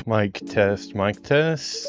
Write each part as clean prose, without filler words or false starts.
Mic test, mic test.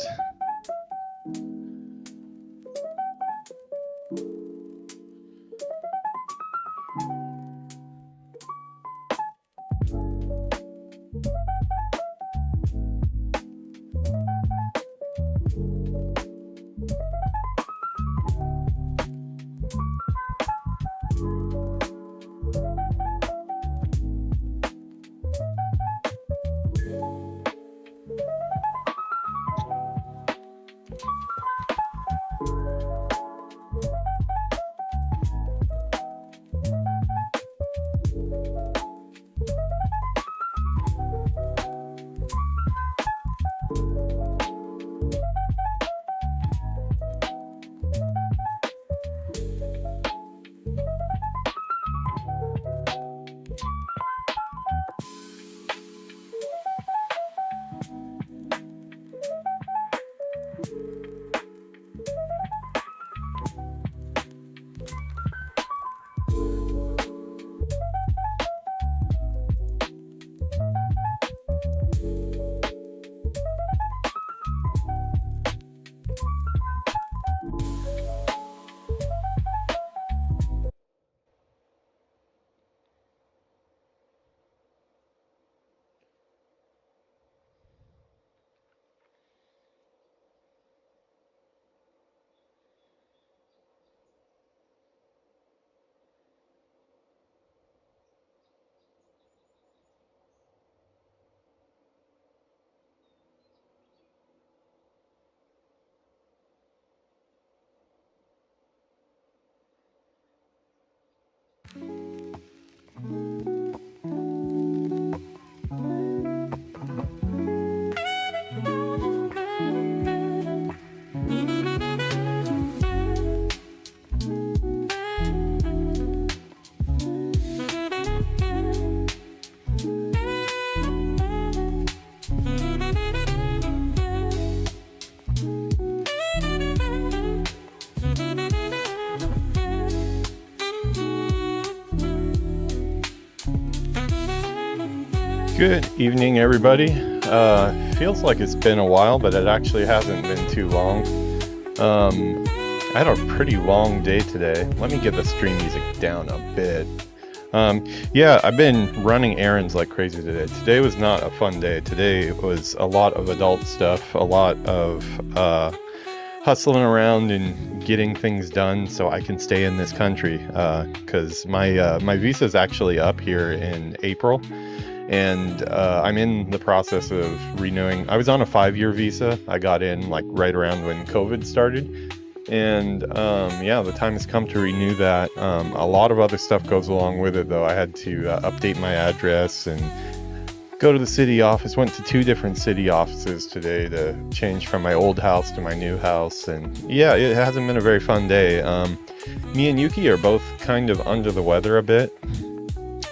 Good evening, everybody. Feels like it's been a while, but it actually hasn't been too long. I had a pretty long day today. Let me get the stream music down a bit. Yeah, I've been running errands like crazy today. Today was not a fun day. Today was a lot of adult stuff, a lot of hustling around and getting things done so I can stay in this country, because my visa is actually up here in April, and I'm in the process of renewing. I was on a 5-year visa. I got in like right around when COVID started, and yeah, the time has come to renew that. A lot of other stuff goes along with it, though. I had to update my address and go to the city office. Went to 2 different city offices today to change from my old house to my new house, and yeah, it hasn't been a very fun day. Me and Yuki are both kind of under the weather a bit,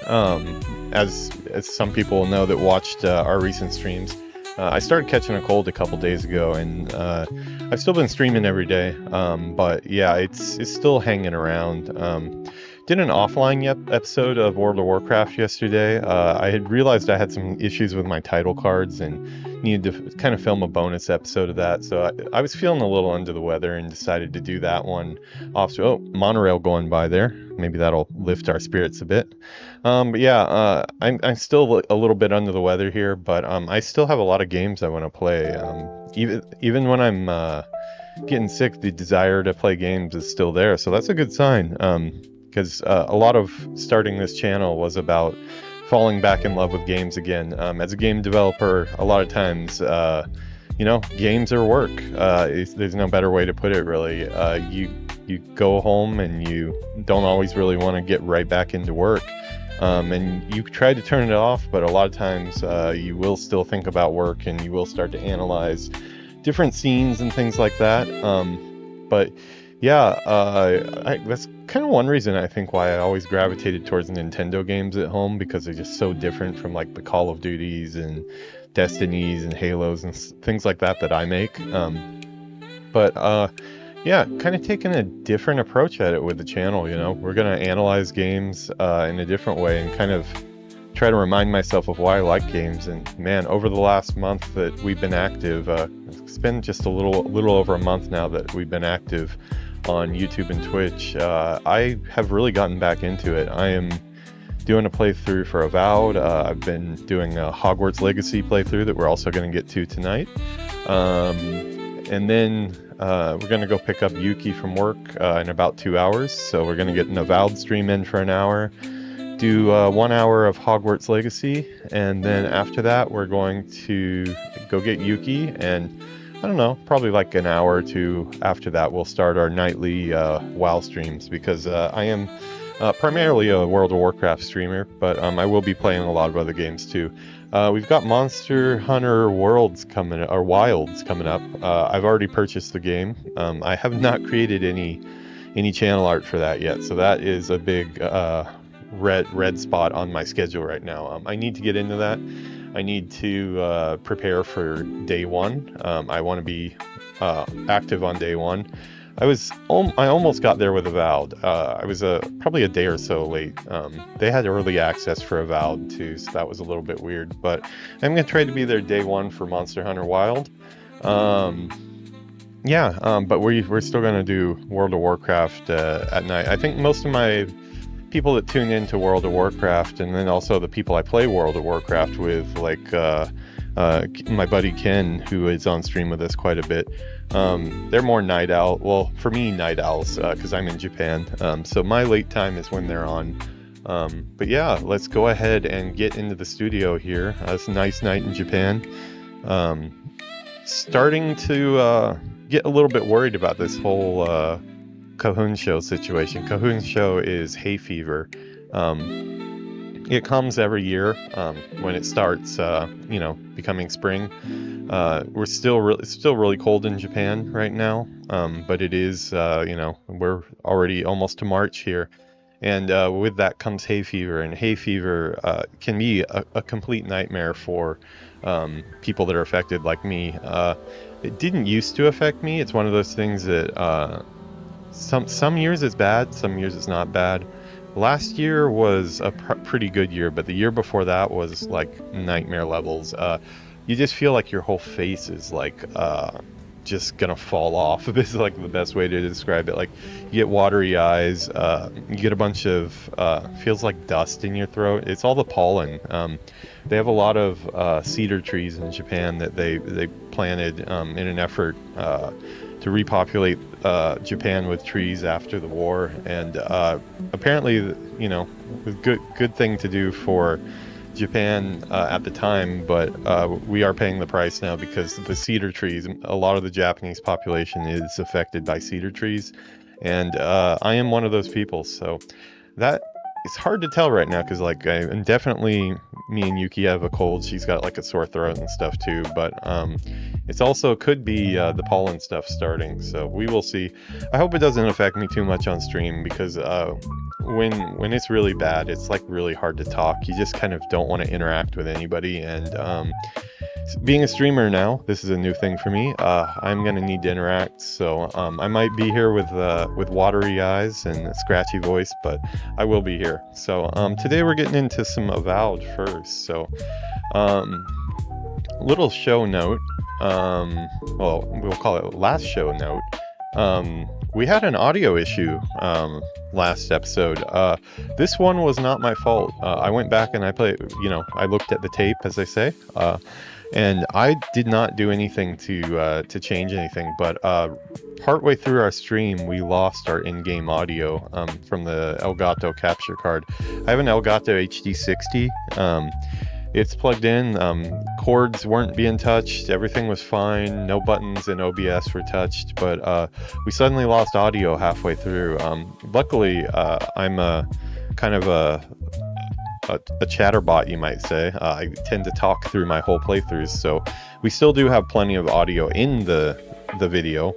as some people know that watched our recent streams. I started catching a cold a couple days ago, and I've still been streaming every day, but yeah, it's still hanging around. Did an offline episode of World of Warcraft yesterday. I had realized I had some issues with my title cards and needed to kind of film a bonus episode of that. So I was feeling a little under the weather and decided to do that one off. Oh, monorail going by there. Maybe that'll lift our spirits a bit. But yeah, I'm still a little bit under the weather here, but I still have a lot of games I want to play. Even when I'm getting sick, the desire to play games is still there. So that's a good sign. Because a lot of starting this channel was about falling back in love with games again. As a game developer, a lot of times, games are work. There's no better way to put it, really. You go home and you don't always really want to get right back into work. And you try to turn it off, but a lot of times you will still think about work, and you will start to analyze different scenes and things like that. But yeah, that's kind of one reason I think why I always gravitated towards Nintendo games at home, because they're just so different from like the Call of Duties and Destinies and Halos and things like that I make. Yeah, kind of taking a different approach at it with the channel. We're gonna analyze games in a different way and kind of try to remind myself of why I like games. And man, over the last month that we've been active, it's been just a little over a month now that we've been active on YouTube and Twitch. I have really gotten back into it. I am doing a playthrough for Avowed. I've been doing a Hogwarts Legacy playthrough that we're also going to get to tonight. And then we're going to go pick up Yuki from work in about 2 hours. So we're going to get an Avowed stream in for an hour, do 1 hour of Hogwarts Legacy, and then after that we're going to go get Yuki, and I don't know, probably like an hour or 2 after that we'll start our nightly WoW streams, because I am primarily a World of Warcraft streamer, but I will be playing a lot of other games too. We've got Monster Hunter Wilds coming up. I've already purchased the game. I have not created any channel art for that yet, so that is a big red spot on my schedule right now. I need to get into that. I need to prepare for day 1. I want to be active on day 1. I almost got there with Avowed. I was probably a day or so late. They had early access for Avowed too, so that was a little bit weird. But I'm gonna try to be there day 1 for Monster Hunter Wild. But we're still gonna do World of Warcraft at night. I think most of my people that tune into World of Warcraft, and then also the people I play World of Warcraft with, like my buddy Ken, who is on stream with us quite a bit, they're more night owl. Well, for me, night owls, because I'm in Japan. So my late time is when they're on. But yeah, let's go ahead and get into the studio here. It's a nice night in Japan. Starting to get a little bit worried about this whole Cahoon Show situation. Cahoon Show is hay fever. It comes every year when it starts, becoming spring. It's still really cold in Japan right now, but it is, we're already almost to March here, and with that comes hay fever, and hay fever can be a complete nightmare for people that are affected, like me. It didn't used to affect me. It's one of those things that some years it's bad, some years it's not bad. Last year was a pretty good year, but the year before that was like nightmare levels. You just feel like your whole face is like just gonna fall off. This is like the best way to describe it. Like, you get watery eyes, you get a bunch of feels like dust in your throat. It's all the pollen. They have a lot of cedar trees in Japan that they planted in an effort repopulate Japan with trees after the war, and apparently, you know, was good thing to do for Japan at the time, but we are paying the price now because the cedar trees. A lot of the Japanese population is affected by cedar trees, and I am one of those people. So that it's hard to tell right now because, like, and definitely me and Yuki have a cold. She's got like a sore throat and stuff too, but it's also could be the pollen stuff starting. So we will see. I hope it doesn't affect me too much on stream because when it's really bad, it's like really hard to talk. You just kind of don't want to interact with anybody, and being a streamer now, this is a new thing for me. I'm gonna need to interact, so I might be here with watery eyes and a scratchy voice, but I will be here. So today we're getting into some Avowed first. So little show note. Well, we'll call it last show note. We had an audio issue last episode. This one was not my fault. I went back and I looked at the tape, as they say, and I did not do anything to change anything. But partway through our stream, we lost our in-game audio from the Elgato capture card. I have an Elgato HD60. It's plugged in, cords weren't being touched, everything was fine, no buttons in OBS were touched, but we suddenly lost audio halfway through. Luckily, I'm a kind of a chatterbot, you might say. I tend to talk through my whole playthroughs, so we still do have plenty of audio in the video.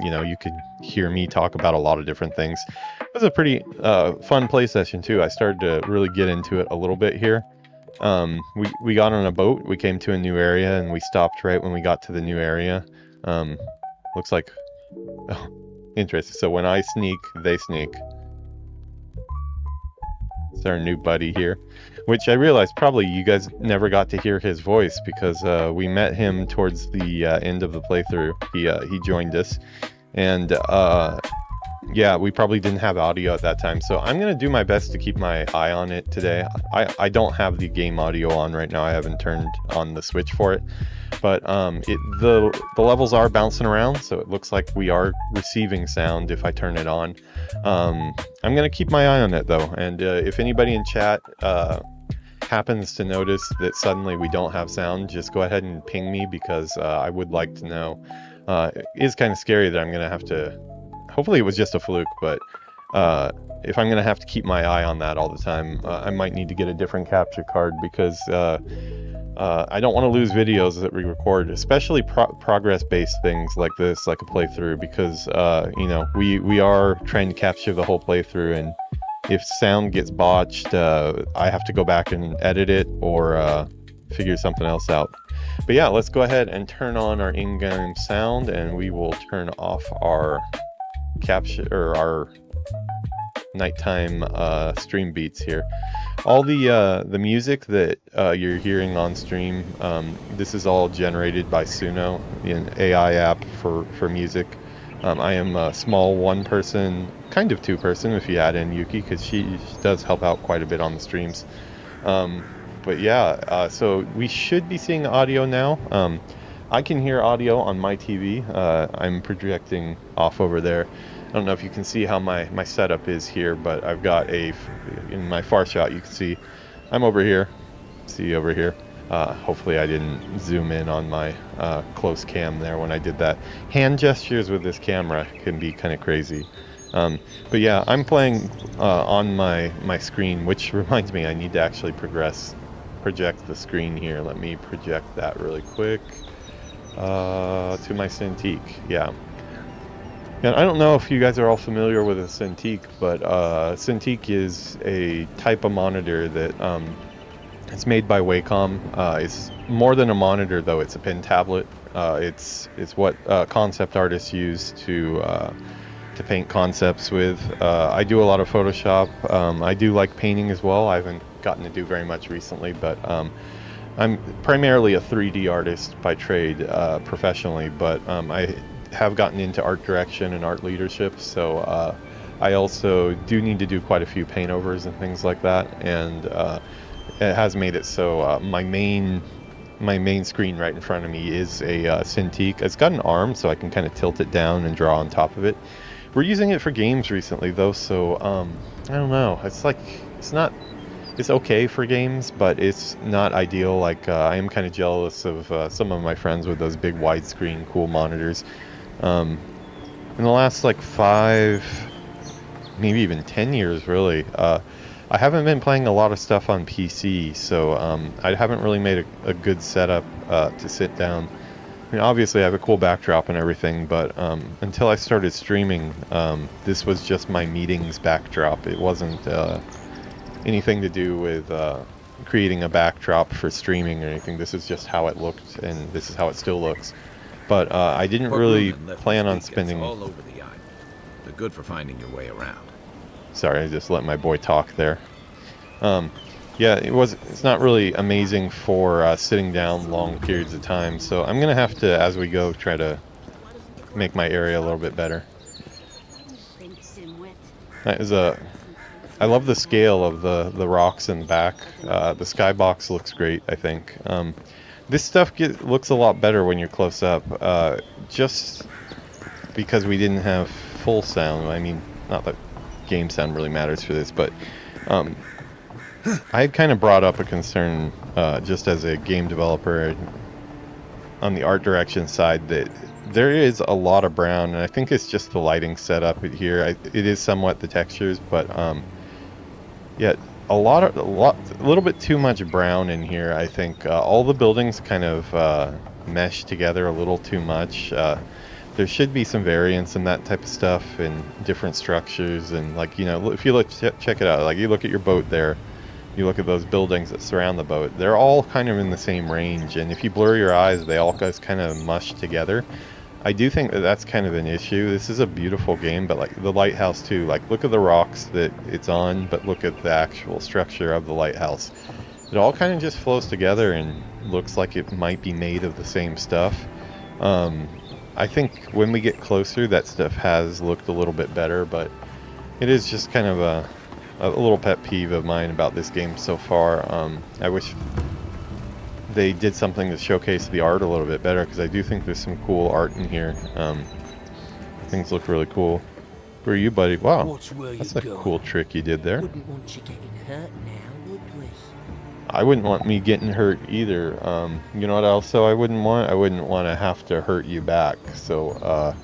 You know, you could hear me talk about a lot of different things. It was a pretty fun play session too. I started to really get into it a little bit here. We got on a boat, we came to a new area, and we stopped right when we got to the new area. Looks like... Oh, interesting. So when I sneak, they sneak. It's our new buddy here, which I realized probably you guys never got to hear his voice because we met him towards the end of the playthrough. He joined us, and yeah, we probably didn't have audio at that time, so I'm going to do my best to keep my eye on it today. I don't have the game audio on right now. I haven't turned on the switch for it, but the levels are bouncing around, so it looks like we are receiving sound if I turn it on. I'm going to keep my eye on it, though, and if anybody in chat happens to notice that suddenly we don't have sound, just go ahead and ping me, because I would like to know. It is kind of scary that I'm going to have to... Hopefully it was just a fluke, but if I'm going to have to keep my eye on that all the time, I might need to get a different capture card, because I don't want to lose videos that we record, especially progress-based things like this, like a playthrough, because you know, we are trying to capture the whole playthrough, and if sound gets botched, I have to go back and edit it or figure something else out. But yeah, let's go ahead and turn on our in-game sound, and we will turn off our capture or our nighttime stream beats here. All the music that you're hearing on stream, this is all generated by Suno, an AI app for music. I am a small one-person, kind of two-person if you add in Yuki, because she does help out quite a bit on the streams. But yeah, so we should be seeing audio now. I can hear audio on my TV. I'm projecting off over there. I don't know if you can see how my setup is here, but I've got in my far shot, you can see I'm over here. See over here. Hopefully I didn't zoom in on my close cam there when I did that. Hand gestures with this camera can be kind of crazy. But yeah, I'm playing on my screen, which reminds me I need to actually project the screen here. Let me project that really quick to my Cintiq. Yeah. And I don't know if you guys are all familiar with a Cintiq, but Cintiq is a type of monitor that it's made by Wacom. It's more than a monitor, though. It's a pen tablet. It's what concept artists use to paint concepts with. I do a lot of Photoshop. I do like painting as well. I haven't gotten to do very much recently, but I'm primarily a 3D artist by trade professionally, but I have gotten into art direction and art leadership, so I also do need to do quite a few paint overs and things like that, and it has made it so my main my main screen right in front of me is a Cintiq. It's got an arm, so I can kind of tilt it down and draw on top of it. We're using it for games recently, though, so I don't know. It's like it's okay for games, but it's not ideal. Like I am kind of jealous of some of my friends with those big widescreen cool monitors. In the last like 5, maybe even 10 years, really, I haven't been playing a lot of stuff on PC, so I haven't really made a good setup to sit down. I mean, obviously I have a cool backdrop and everything, but until I started streaming, this was just my meetings backdrop. It wasn't anything to do with creating a backdrop for streaming or anything. This is just how it looked, and this is how it still looks. But I didn't really plan on spending... all over the island. They're good for finding your way around. Sorry, I just let my boy talk there. Yeah, it's not really amazing for sitting down long periods of time, so I'm gonna have to, as we go, try to make my area a little bit better. That is I love the scale of the rocks in the back. The skybox looks great, I think. This stuff looks a lot better when you're close up, just because we didn't have full sound. I mean, not that game sound really matters for this, but I had kind of brought up a concern just as a game developer on the art direction side that there is a lot of brown, and I think it's just the lighting setup here. It is somewhat the textures, but yeah, a little bit too much brown in here. I think all the buildings kind of mesh together a little too much. There should be some variance in that type of stuff and different structures, and like, you know, if you check it out, like you look at your boat there, you look at those buildings that surround the boat, they're all kind of in the same range, and if you blur your eyes, they all just kind of mush together. I do think that that's kind of an issue. This is a beautiful game, but like the lighthouse too, like look at the rocks that it's on, but look at the actual structure of the lighthouse. It all kind of just flows together and looks like it might be made of the same stuff. I think when we get closer, that stuff has looked a little bit better, but it is just kind of a little pet peeve of mine about this game so far. I wish they did something to showcase the art a little bit better, because I do think there's some cool art in here. Things look really cool. Who are you, buddy? Wow, that's a cool trick you did there. Wouldn't want you getting hurt now, would we? I wouldn't want me getting hurt either. You know what else I wouldn't want? I wouldn't want to have to hurt you back. So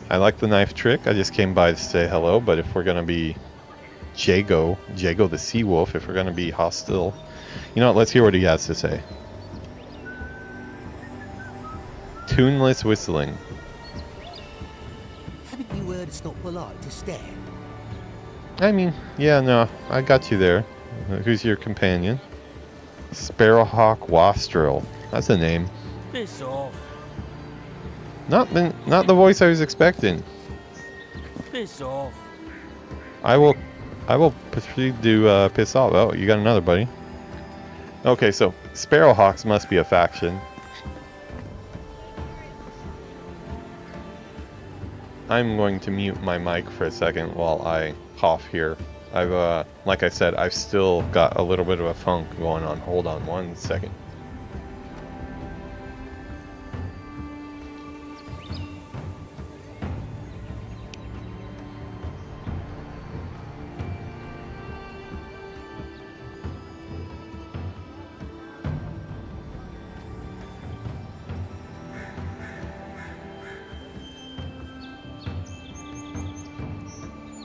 I like the knife trick. I just came by to say hello, but if we're gonna be Jago the sea wolf, if we're gonna be hostile, you know what, let's hear what he has to say. Tuneless whistling. Haven't you heard it's not polite to stare? I mean, yeah, no, I got you there. Who's your companion? Sparrowhawk Wastrel. That's a name. Piss off. Not the voice I was expecting. Piss off. I will proceed to piss off. Oh, you got another, buddy. Okay, so Sparrowhawks must be a faction. I'm going to mute my mic for a second while I cough here. I've, like I said, I've still got a little bit of a funk going on. Hold on one second.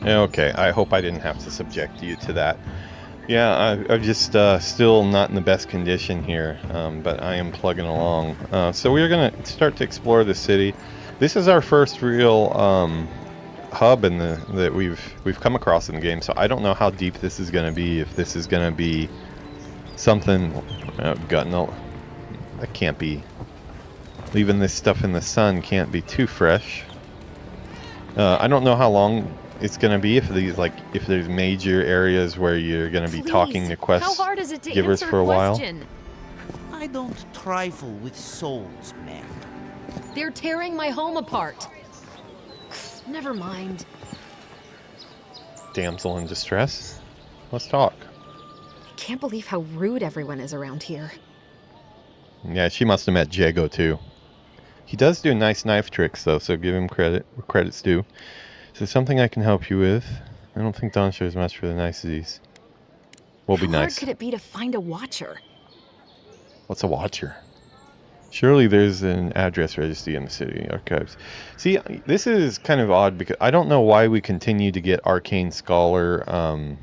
Okay, I hope I didn't have to subject you to that. Yeah, I'm just still not in the best condition here, but I am plugging along. So we're going to start to explore the city. This is our first real hub that we've come across in the game, so I don't know how deep this is going to be, if this is going to be something... no, that can't be... Leaving this stuff in the sun can't be too fresh. I don't know how long it's gonna be, if there's major areas where you're gonna be talking to quest givers for a while. I don't trifle with souls, man. They're tearing my home apart. Never mind. Damsel in distress. Let's talk. I can't believe how rude everyone is around here. Yeah, she must have met Jago too. He does do nice knife tricks though, so give him credit where credit's due. Is there something I can help you with? I don't think Dawn shows much for the niceties. We'll be How hard nice. could it be to find a watcher? What's a watcher? Surely there's an address registry in the city archives. See, this is kind of odd because I don't know why we continue to get Arcane Scholar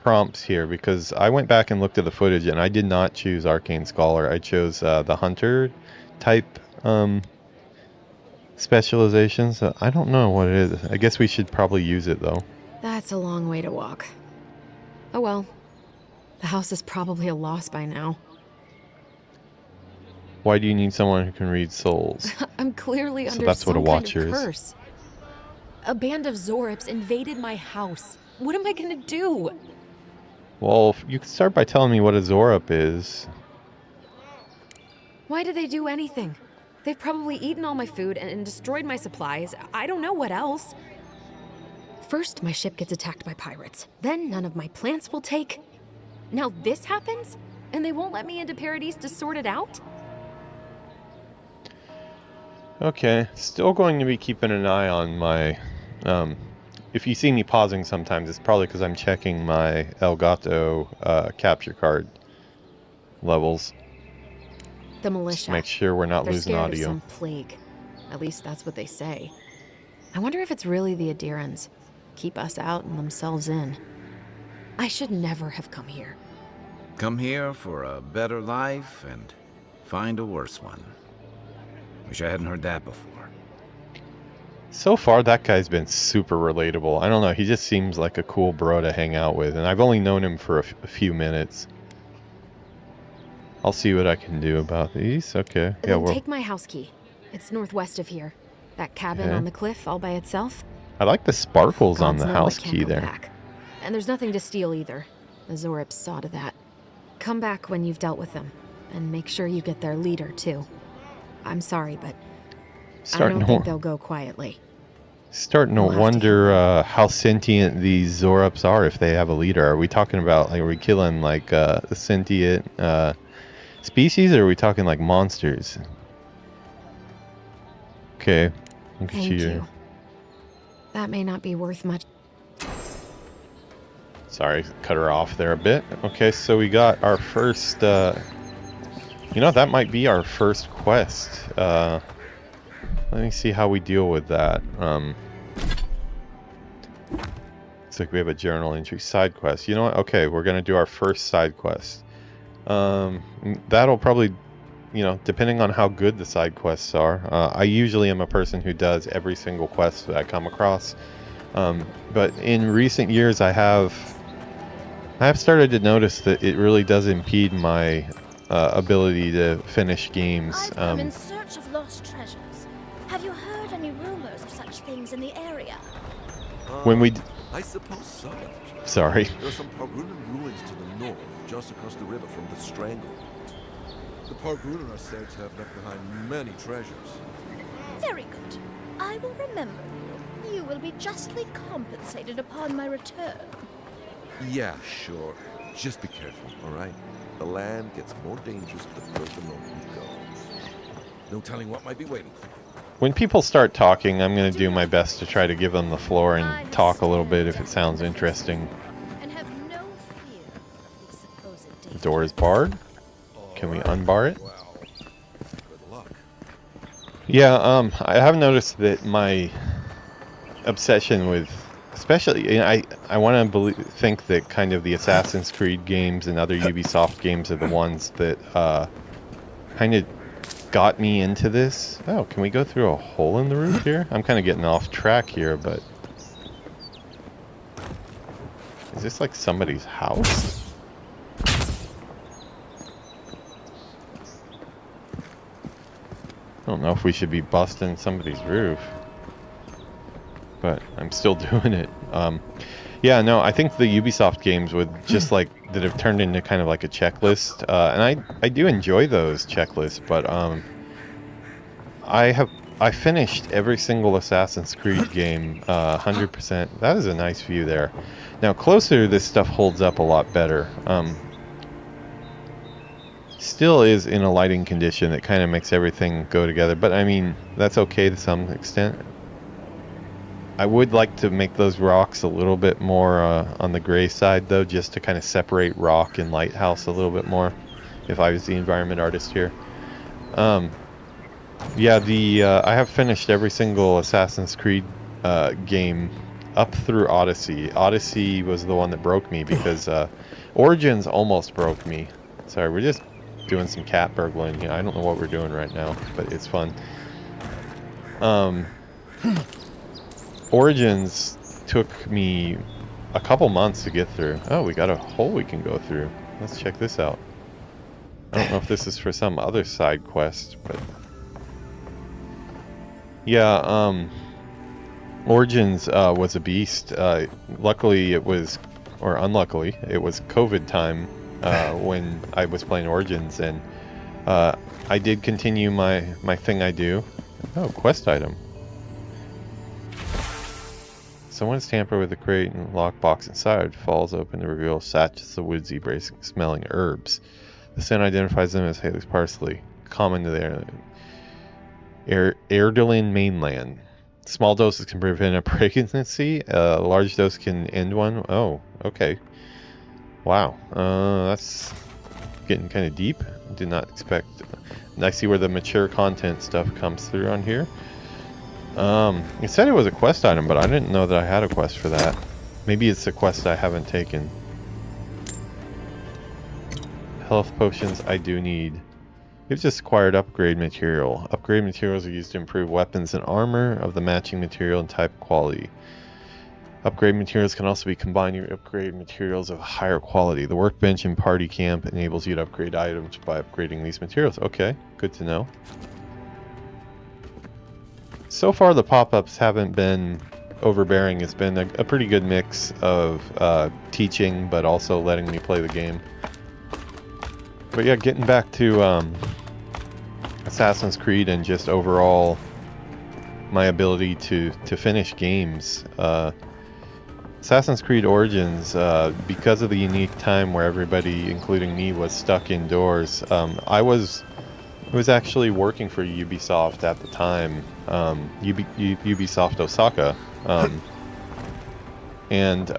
prompts here, because I went back and looked at the footage and I did not choose Arcane Scholar. I chose the Hunter type specialization, so I don't know what it is. I guess we should probably use it though. That's a long way to walk. Oh well. The house is probably a loss by now. Why do you need someone who can read souls? I'm clearly So under that's what some a kind watcher of is. curse. A band of Zorips invaded my house. What am I gonna do? Well, you can start by telling me what a Zorup is. Why did they do anything? They've probably eaten all my food and destroyed my supplies. I don't know what else. First, my ship gets attacked by pirates. Then none of my plants will take. Now this happens? And they won't let me into Paradise to sort it out? Okay, still going to be keeping an eye on my... if you see me pausing sometimes, it's probably because I'm checking my Elgato capture card levels. The militia. Just make sure we're not They're losing scared audio. of some plague. At least that's what they say. I wonder if it's really the Adirans. Keep us out and themselves in. I should never have come here. Come here for a better life and find a worse one. Wish I hadn't heard that before. So far, that guy's been super relatable. I don't know, he just seems like a cool bro to hang out with, and I've only known him for a few minutes. I'll see what I can do about these. Okay, yeah, Then well, take my house key. It's northwest of here. That cabin Okay. on the cliff all by itself. I like the sparkles on Gods the know I house can't key go there. back. And there's nothing to steal either. The Zorips saw to that. Come back when you've dealt with them, and make sure you get their leader too. I'm sorry, but I Starting don't to, think they'll go quietly. starting to We'll have to wonder how sentient these Zorups are if they have a leader. Are we talking about, like, are we killing like a sentient species, or are we talking like monsters? Okay, look at Thank you. you. That may not be worth much. Sorry, cut her off there a bit. Okay, so we got our first, you know, that might be our first quest. Let me see how we deal with that. Looks like we have a journal entry. Side quest. You know what? Okay, we're going to do our first side quest. That'll probably, you know, depending on how good the side quests are. I usually am a person who does every single quest that I come across. But in recent years, I have started to notice that it really does impede my ability to finish games. I've come in search of lost treasures. Have you heard any rumors of such things in the area? When we... I suppose so. Sorry. There are some Pargrunan ruins to the north, just across the river from the Stranglehold. The Pargrunan are said to have left behind many treasures. Very good. I will remember you. You will be justly compensated upon my return. Yeah, sure. Just be careful, all right? The land gets more dangerous the further north we go. No telling what might be waiting for you. When people start talking, I'm going to do my best to try to give them the floor and talk a little bit if it sounds interesting. And have no fear of the supposed The danger. door is barred. Can we unbar it? Well, good luck. Yeah, I have noticed that my obsession with, especially, you know, I want to think that kind of the Assassin's Creed games and other Ubisoft games are the ones that kind of got me into this. Oh, can we go through a hole in the roof here? I'm kind of getting off track here, but is this like somebody's house? I don't know if we should be busting somebody's roof, but I'm still doing it. Yeah, no, I think the Ubisoft games with just like that have turned into kind of like a checklist, and I do enjoy those checklists, but I finished every single Assassin's Creed game 100%. That is a nice view there. Now closer, this stuff holds up a lot better. still is in a lighting condition that kind of makes everything go together. But I mean, that's okay to some extent. I would like to make those rocks a little bit more on the gray side, though, just to kind of separate rock and lighthouse a little bit more, if I was the environment artist here. Yeah, I have finished every single Assassin's Creed game up through Odyssey. Odyssey was the one that broke me because Origins almost broke me. Sorry, we're just doing some cat burgling here. I don't know what we're doing right now, but it's fun. Origins took me a couple months to get through. Oh, we got a hole we can go through. Let's check this out. I don't know if this is for some other side quest, but yeah, Origins was a beast. Luckily it was, or unluckily, it was COVID time when I was playing Origins, and I did continue my thing I do. Oh, quest item. Someone's tampered with the crate and lockbox inside. Falls open to reveal sachets of woodsy, smelling herbs. The scent identifies them as Haley's parsley, common to the Erdelin mainland. Small doses can prevent a pregnancy. A large dose can end one. Oh, okay. Wow. That's getting kind of deep. Did not expect. I see where the mature content stuff comes through on here. It said it was a quest item, but I didn't know that I had a quest for that. Maybe it's a quest I haven't taken. Health potions I do need. You've just acquired upgrade material. Upgrade materials are used to improve weapons and armor of the matching material and type quality. Upgrade materials can also be combined with upgrade materials of higher quality. The workbench and party camp enables you to upgrade items by upgrading these materials. Okay, good to know. So far the pop-ups haven't been overbearing. It's been a pretty good mix of teaching, but also letting me play the game. But yeah, getting back to Assassin's Creed and just overall my ability to finish games. Assassin's Creed Origins, because of the unique time where everybody, including me, was stuck indoors, I was actually working for Ubisoft at the time, Ubisoft Osaka, and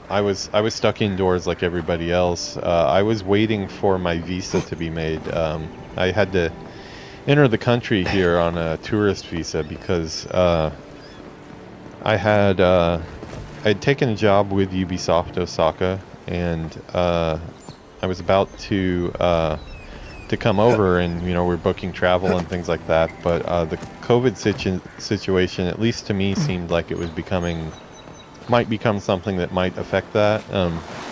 I was stuck indoors like everybody else. I was waiting for my visa to be made. I had to enter the country here on a tourist visa because I'd taken a job with Ubisoft Osaka, and I was about to come over, and we're booking travel and things like that. But the COVID situation, at least to me, seemed like it was might become something that might affect that.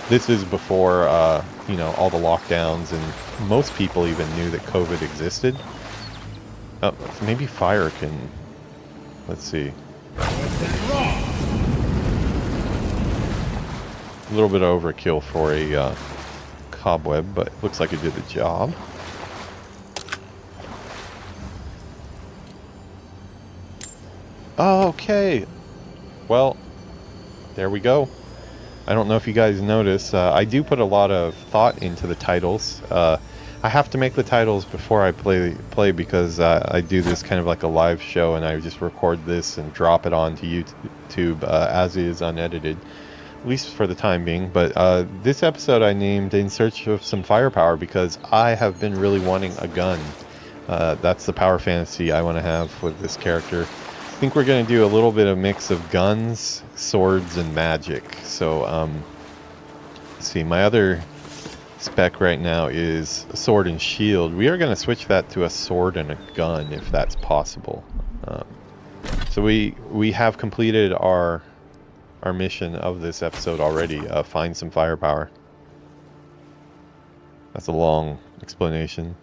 This is before all the lockdowns, and most people even knew that COVID existed. Maybe fire can. Let's see. A little bit of overkill for a cobweb, but it looks like it did the job. Okay. Well, there we go. I don't know if you guys notice, I do put a lot of thought into the titles. I have to make the titles before I play because I do this kind of like a live show, and I just record this and drop it onto YouTube as is, unedited, at least for the time being. But this episode I named In Search of Some Firepower because I have been really wanting a gun. That's the power fantasy I want to have with this character. I think we're going to do a little bit of mix of guns, swords, and magic. So, let's see, my other spec right now is a sword and shield. We are going to switch that to a sword and a gun if that's possible. So we have completed our mission of this episode already. Find some firepower. That's a long explanation.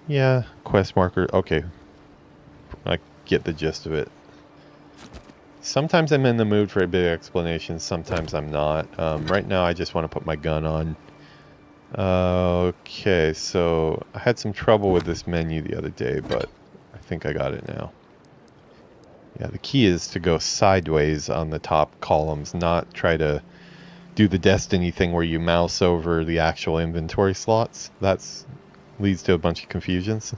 Yeah, quest marker. Okay. I get the gist of it. Sometimes I'm in the mood for a big explanation, sometimes I'm not. Right now I just want to put my gun on. Okay, so I had some trouble with this menu the other day, but I think I got it now. Yeah, the key is to go sideways on the top columns, not try to do the Destiny thing where you mouse over the actual inventory slots. That's leads to a bunch of confusions.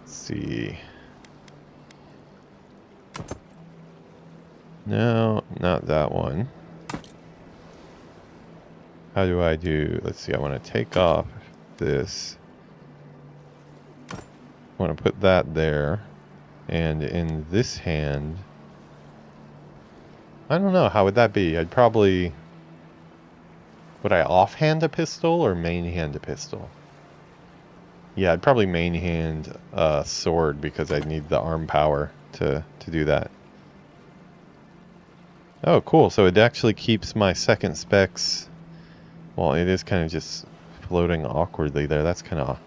Let's see. No, not that one. How do I do? Let's see, I want to take off this. I want to put that there. And in this hand, I don't know, how would that be? I'd probably... Would I offhand a pistol or main hand a pistol? Yeah, I'd probably main hand a sword because I'd need the arm power to do that. Oh, cool. So it actually keeps my second specs... Well, it is kind of just floating awkwardly there. That's kind of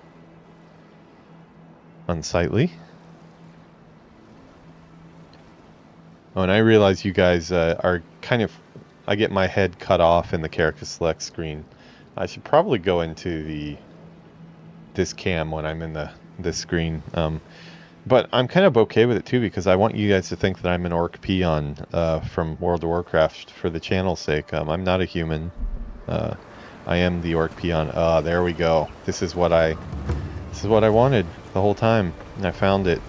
unsightly. Oh, and I realize you guys are kind of... I get my head cut off in the character select screen. I should probably go into this cam when I'm in this screen. But I'm kind of okay with it too, because I want you guys to think that I'm an orc peon from World of Warcraft for the channel's sake. I'm not a human. I am the orc peon. There we go. This is what I wanted the whole time, and I found it.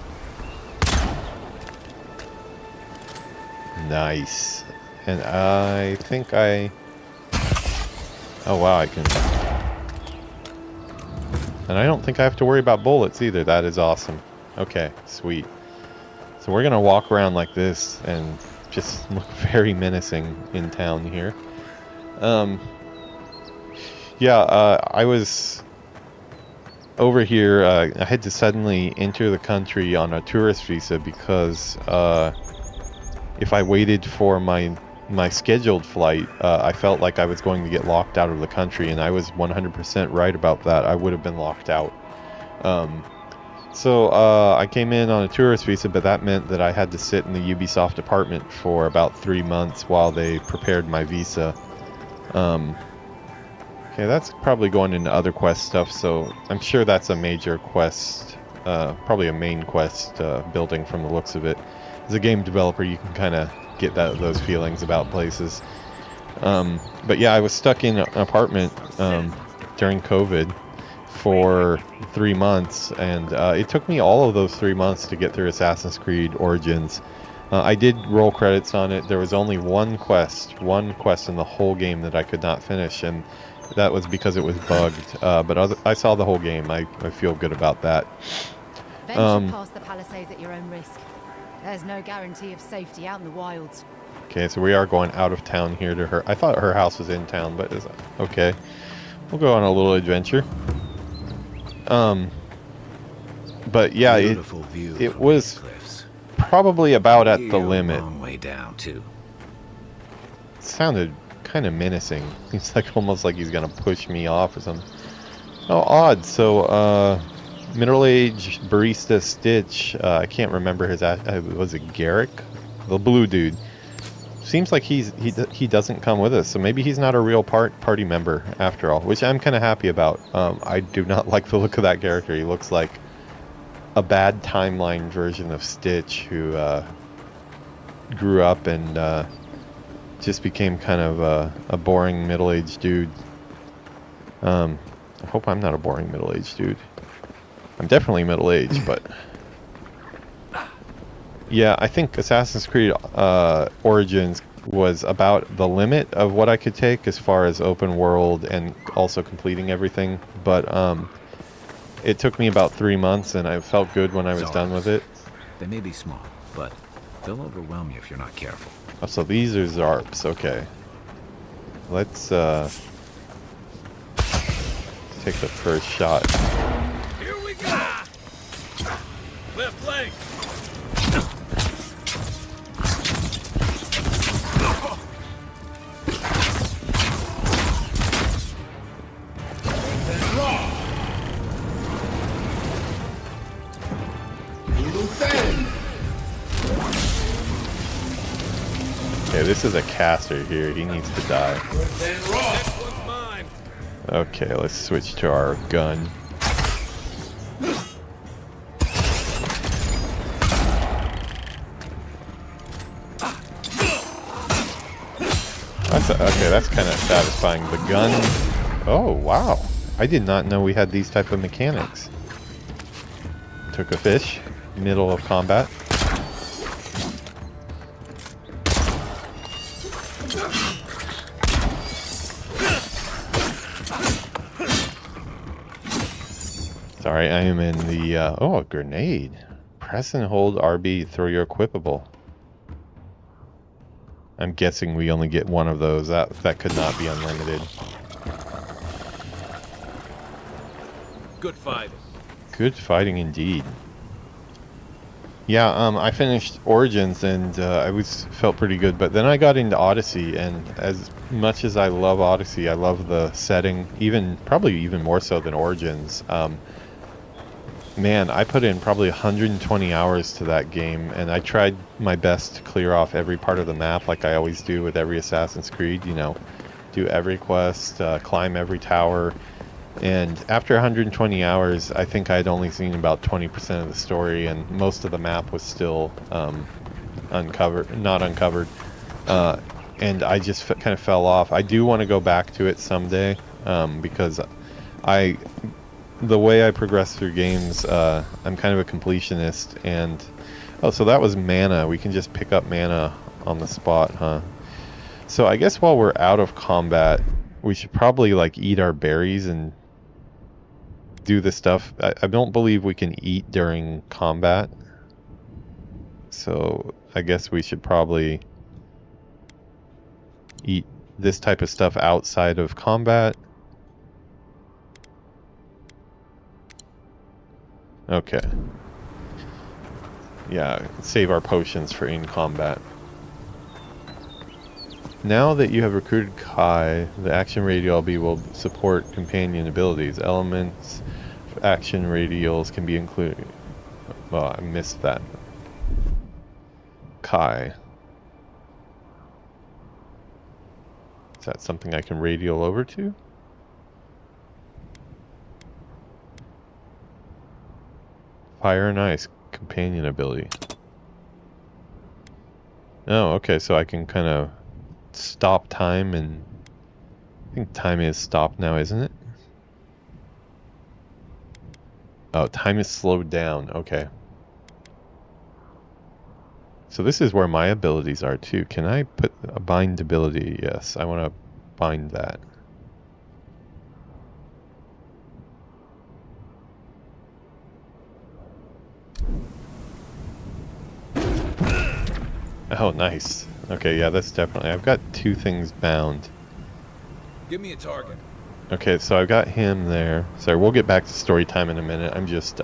Nice. And I think oh wow, I can. And I don't think I have to worry about bullets either. That is awesome. Okay, sweet. So we're gonna walk around like this and just look very menacing in town here. Yeah, I was over here. I had to suddenly enter the country on a tourist visa because if I waited for my scheduled flight, I felt like I was going to get locked out of the country, and I was 100% right about that. I would have been locked out. So I came in on a tourist visa, but that meant that I had to sit in the Ubisoft apartment for about 3 months while they prepared my visa. Okay, that's probably going into other quest stuff, so I'm sure that's a major quest, probably a main quest building from the looks of it. As a game developer, you can kind of get those feelings about places. But yeah, I was stuck in an apartment during COVID for 3 months, and it took me all of those 3 months to get through Assassin's Creed Origins. I did roll credits on it. There was only one quest in the whole game that I could not finish, and that was because it was bugged. But I saw the whole game. I feel good about that. Venture past the palisades at your own risk. There's no guarantee of safety out in the wilds. Okay, so we are going out of town here to her. I thought her house was in town, but it's okay. We'll go on a little adventure. But yeah, it was probably about at the limit. Long way down too. It sounded kind of menacing. He's like almost like he's gonna push me off or something. Oh, odd. So middle-aged barista Stitch. I can't remember his. Was it Garrick? The blue dude. Seems like he doesn't come with us, so maybe he's not a real party member after all, which I'm kind of happy about. I do not like the look of that character. He looks like a bad timeline version of Stitch, who grew up and just became kind of a boring middle-aged dude. I hope I'm not a boring middle-aged dude. I'm definitely middle-aged, but yeah, I think Assassin's Creed Origins was about the limit of what I could take as far as open world and also completing everything, but it took me about 3 months, and I felt good when I was done with it. They may be small, but they'll overwhelm you if you're not careful. Oh, so these are Zarps, okay. Let's take the first shot. Here we go! Left leg! Okay, this is a caster here. He needs to die. Okay, let's switch to our gun. Okay, that's kind of satisfying. The gun... Oh, wow. I did not know we had these type of mechanics. Took a fish, middle of combat. Sorry, I am in the... oh, a grenade. Press and hold RB, throw your equipable. I'm guessing we only get one of those. That could not be unlimited. Good fighting. Good fighting indeed. Yeah, I finished Origins and I felt pretty good, but then I got into Odyssey, and as much as I love Odyssey, I love the setting, probably even more so than Origins. Man, I put in probably 120 hours to that game, and I tried my best to clear off every part of the map like I always do with every Assassin's Creed, you know, do every quest, climb every tower, and after 120 hours, I think I'd only seen about 20% of the story, and most of the map was still not uncovered, and I just kind of fell off. I do want to go back to it someday, because the way I progress through games, I'm kind of a completionist, and... Oh, so that was mana. We can just pick up mana on the spot, huh? So I guess while we're out of combat, we should probably, like, eat our berries and do the stuff. I don't believe we can eat during combat. So I guess we should probably eat this type of stuff outside of combat. Okay. Yeah, save our potions for in combat. Now that you have recruited Kai, the action radial LB will support companion abilities. Elements of action radials can be included. Well, I missed that. Kai. Is that something I can radial over to? Fire and Ice, companion ability. Oh, okay, so I can kind of stop time, and I think time is stopped now, isn't it? Oh, time is slowed down, okay. So this is where my abilities are too. Can I put a bind ability? Yes, I want to bind that. Oh, nice. Okay, yeah, that's definitely... I've got two things bound. Give me a target. Okay, so I've got him there. Sorry, we'll get back to story time in a minute. I'm just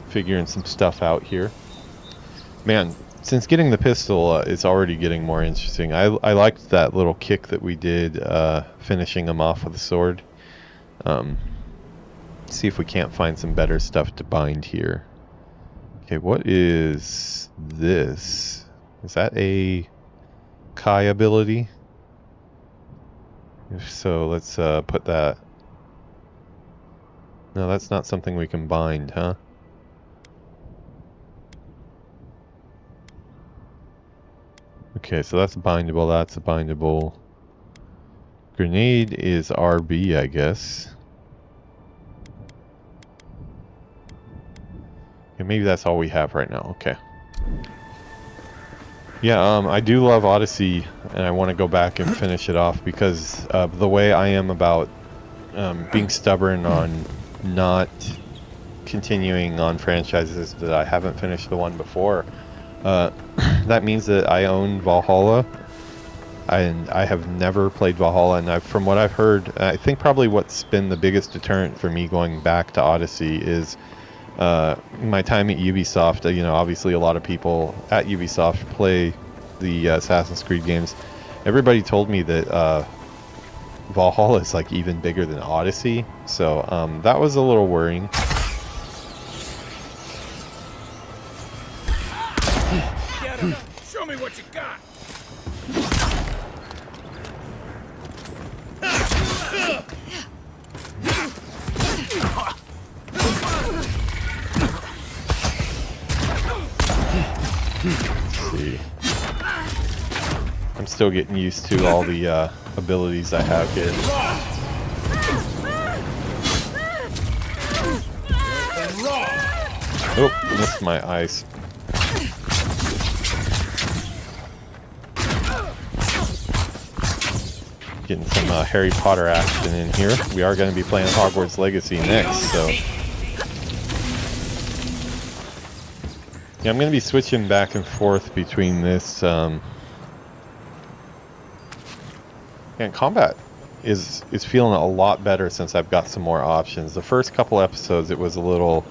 figuring some stuff out here. Man, since getting the pistol, it's already getting more interesting. I liked that little kick that we did, finishing him off with the sword. See if we can't find some better stuff to bind here. Okay, what is this? Is that a Kai ability? If so, let's put that... No, that's not something we can bind, huh? Okay, so that's bindable, that's a bindable. Grenade is RB, I guess. Okay, maybe that's all we have right now, okay. Yeah, I do love Odyssey, and I want to go back and finish it off because of the way I am about being stubborn on not continuing on franchises that I haven't finished the one before. That means that I own Valhalla, and I have never played Valhalla, and from what I've heard, I think probably what's been the biggest deterrent for me going back to Odyssey is my time at Ubisoft. You know, obviously a lot of people at Ubisoft play the Assassin's Creed games. Everybody told me that Valhalla is like even bigger than Odyssey, so that was a little worrying. Get him. Show me what you got. Let's see. I'm still getting used to all the abilities I have here. Oh, missed my ice. Getting some Harry Potter action in here. We are going to be playing Hogwarts Legacy next, so... Yeah, I'm going to be switching back and forth between this... And combat is feeling a lot better since I've got some more options. The first couple episodes, it was a little...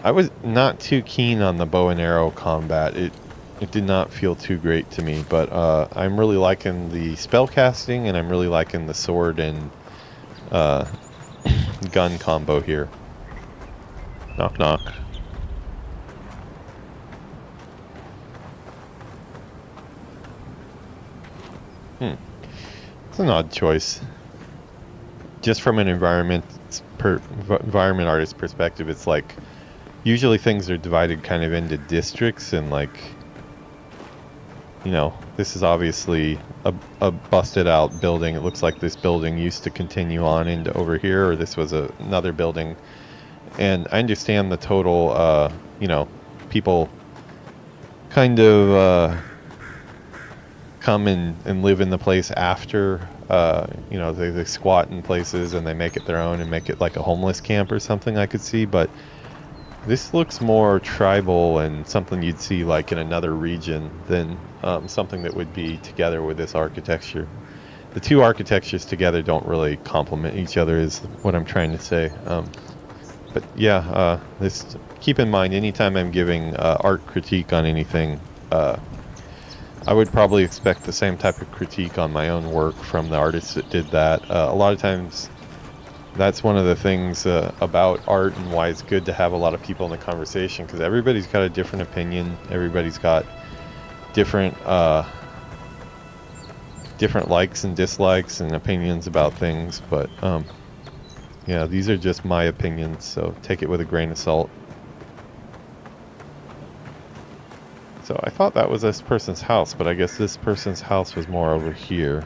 I was not too keen on the bow and arrow combat. It did not feel too great to me, but I'm really liking the spell casting, and I'm really liking the sword and gun combo here. Knock knock. It's an odd choice. Just from an environment artist perspective, it's like usually things are divided kind of into districts, and like, you know, this is obviously a busted out building. It looks like this building used to continue on into over here, or this was another building. And I understand the total, you know, people kind of come and live in the place after, you know, they squat in places and they make it their own and make it like a homeless camp or something, I could see. But this looks more tribal and something you'd see like in another region than something that would be together with this architecture. The two architectures together don't really complement each other, is what I'm trying to say. But yeah, this, keep in mind, anytime I'm giving art critique on anything, I would probably expect the same type of critique on my own work from the artists that did that. A lot of times, that's one of the things about art and why it's good to have a lot of people in the conversation, because everybody's got a different opinion. Everybody's got different different likes and dislikes and opinions about things. But yeah, these are just my opinions, so take it with a grain of salt. So I thought that was this person's house, but I guess this person's house was more over here.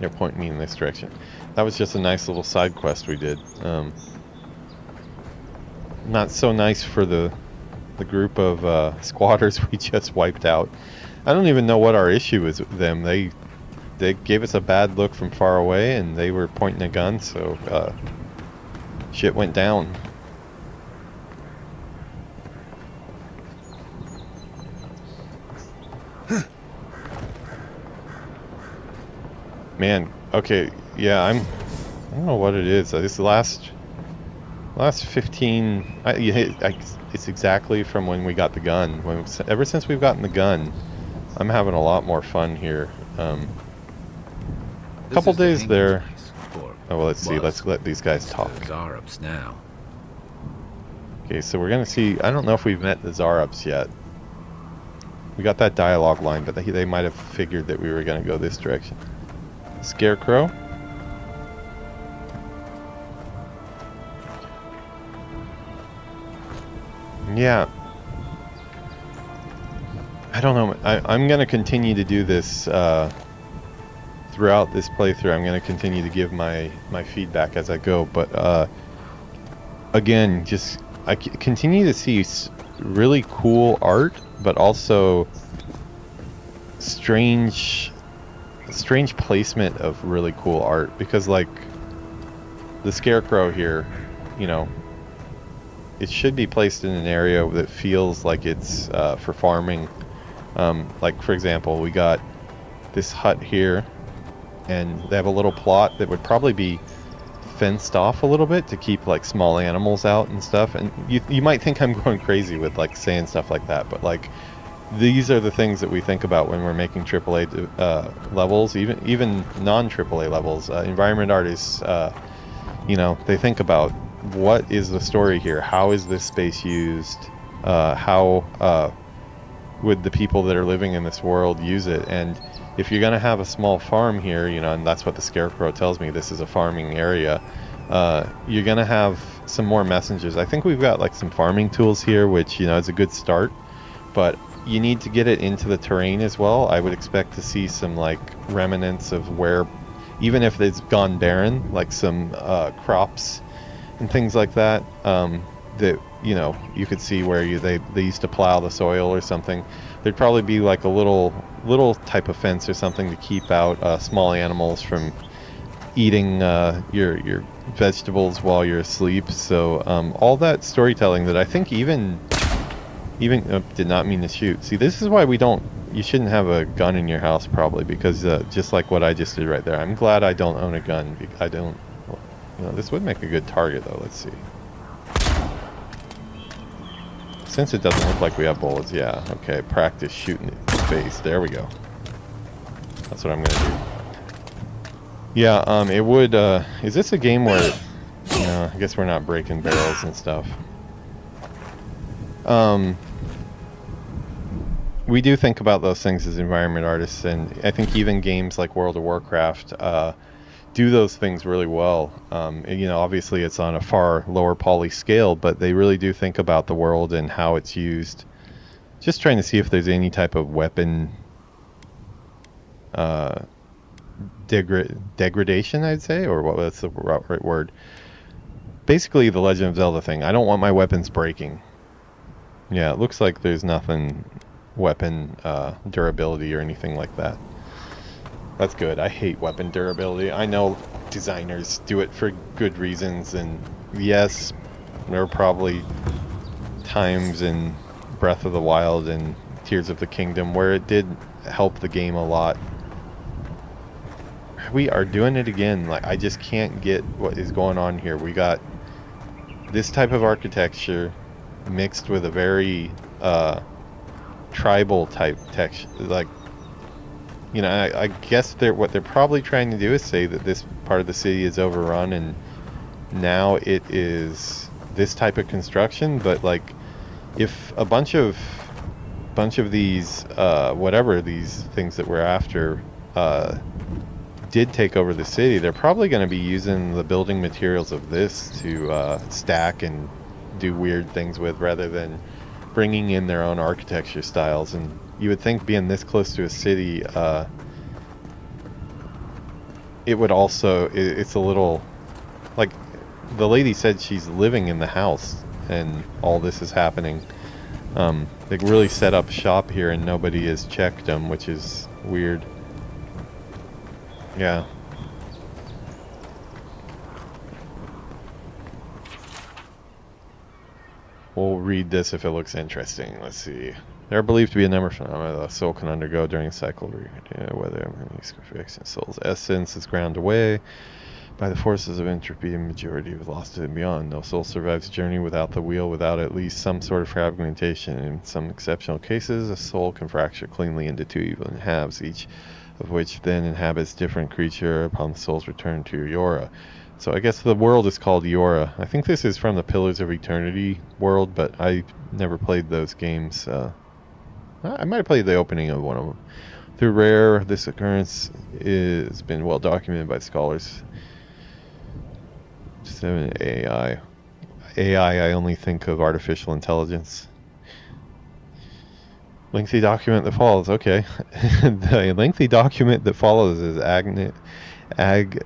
They're pointing me in this direction. That was just a nice little side quest we did. Not so nice for the group of squatters we just wiped out. I don't even know what our issue is with them. They gave us a bad look from far away, and they were pointing a gun, so shit went down. Man, okay, yeah, I don't know what it is. This last 15, it's exactly from when we got the gun. Ever since we've gotten the gun, I'm having a lot more fun here. A couple days there. Oh, well, let's see. Let's let these guys talk. Zarups now. Okay, so we're gonna see. I don't know if we've met the Zarups yet. We got that dialogue line, but they might have figured that we were gonna go this direction. Scarecrow. Yeah. I don't know. I'm going to continue to do this throughout this playthrough. I'm going to continue to give my feedback as I go. But again, just I continue to see really cool art, but also strange placement of really cool art, because like the Scarecrow here, you know, it should be placed in an area that feels like it's for farming. Like for example, we got this hut here, and they have a little plot that would probably be fenced off a little bit to keep like small animals out and stuff. And you might think I'm going crazy with like saying stuff like that, but like these are the things that we think about when we're making AAA levels, even non-AAA levels. Environment artists, you know, they think about what is the story here? How is this space used? How would the people that are living in this world use it? And if you're going to have a small farm here, you know, and that's what the Scarecrow tells me, this is a farming area, you're going to have some more messengers. I think we've got like some farming tools here, which, you know, is a good start. But you need to get it into the terrain as well. I would expect to see some like remnants of where, even if it's gone barren, like some crops and things like that, that, you know, you could see where they used to plow the soil or something. There'd probably be like a little type of fence or something to keep out small animals from eating your vegetables while you're asleep. So all that storytelling that I think even did not mean to shoot. See, this is why you shouldn't have a gun in your house, probably, because just like what I just did right there. I'm glad I don't own a gun. I don't, you know, this would make a good target though. Let's see. Since it doesn't look like we have bullets, yeah, okay, practice shooting it in the face. There we go. That's what I'm gonna do. Yeah, it would, is this a game where, no, I guess we're not breaking barrels and stuff. We do think about those things as environment artists, and I think even games like World of Warcraft do those things really well. You know, obviously it's on a far lower poly scale, but they really do think about the world and how it's used. Just trying to see if there's any type of weapon degradation, I'd say, or what's the right word. Basically the Legend of Zelda thing. I don't want my weapons breaking. Yeah, it looks like there's nothing weapon durability or anything like that. That's good. I hate weapon durability. I know designers do it for good reasons, and yes, there are probably times in Breath of the Wild and Tears of the Kingdom where it did help the game a lot. We are doing it again. Like, I just can't get what is going on here. We got this type of architecture mixed with a very tribal type texture, like, you know, I guess what they're probably trying to do is say that this part of the city is overrun and now it is this type of construction. But like, if a bunch of these whatever these things that we're after did take over the city, they're probably going to be using the building materials of this to stack and do weird things with, rather than bringing in their own architecture styles. And you would think, being this close to a city, it would also, it's a little, like, the lady said she's living in the house and all this is happening. They really set up shop here and nobody has checked them, which is weird. Yeah. We'll read this if it looks interesting. Let's see. There are believed to be a number of phenomena the soul can undergo during a cycle, whether the soul's essence is ground away by the forces of entropy and majority have lost it and beyond. No soul survives a journey without the wheel, without at least some sort of fragmentation. In some exceptional cases, a soul can fracture cleanly into two even halves, each of which then inhabits different creature upon the soul's return to Eora. So I guess the world is called Eora. I think this is from the Pillars of Eternity world, but I never played those games. I might have played the opening of one of them. Through rare, this occurrence has been well documented by scholars. 7 AI. I only think of artificial intelligence. Lengthy document that follows. Okay. The lengthy document that follows is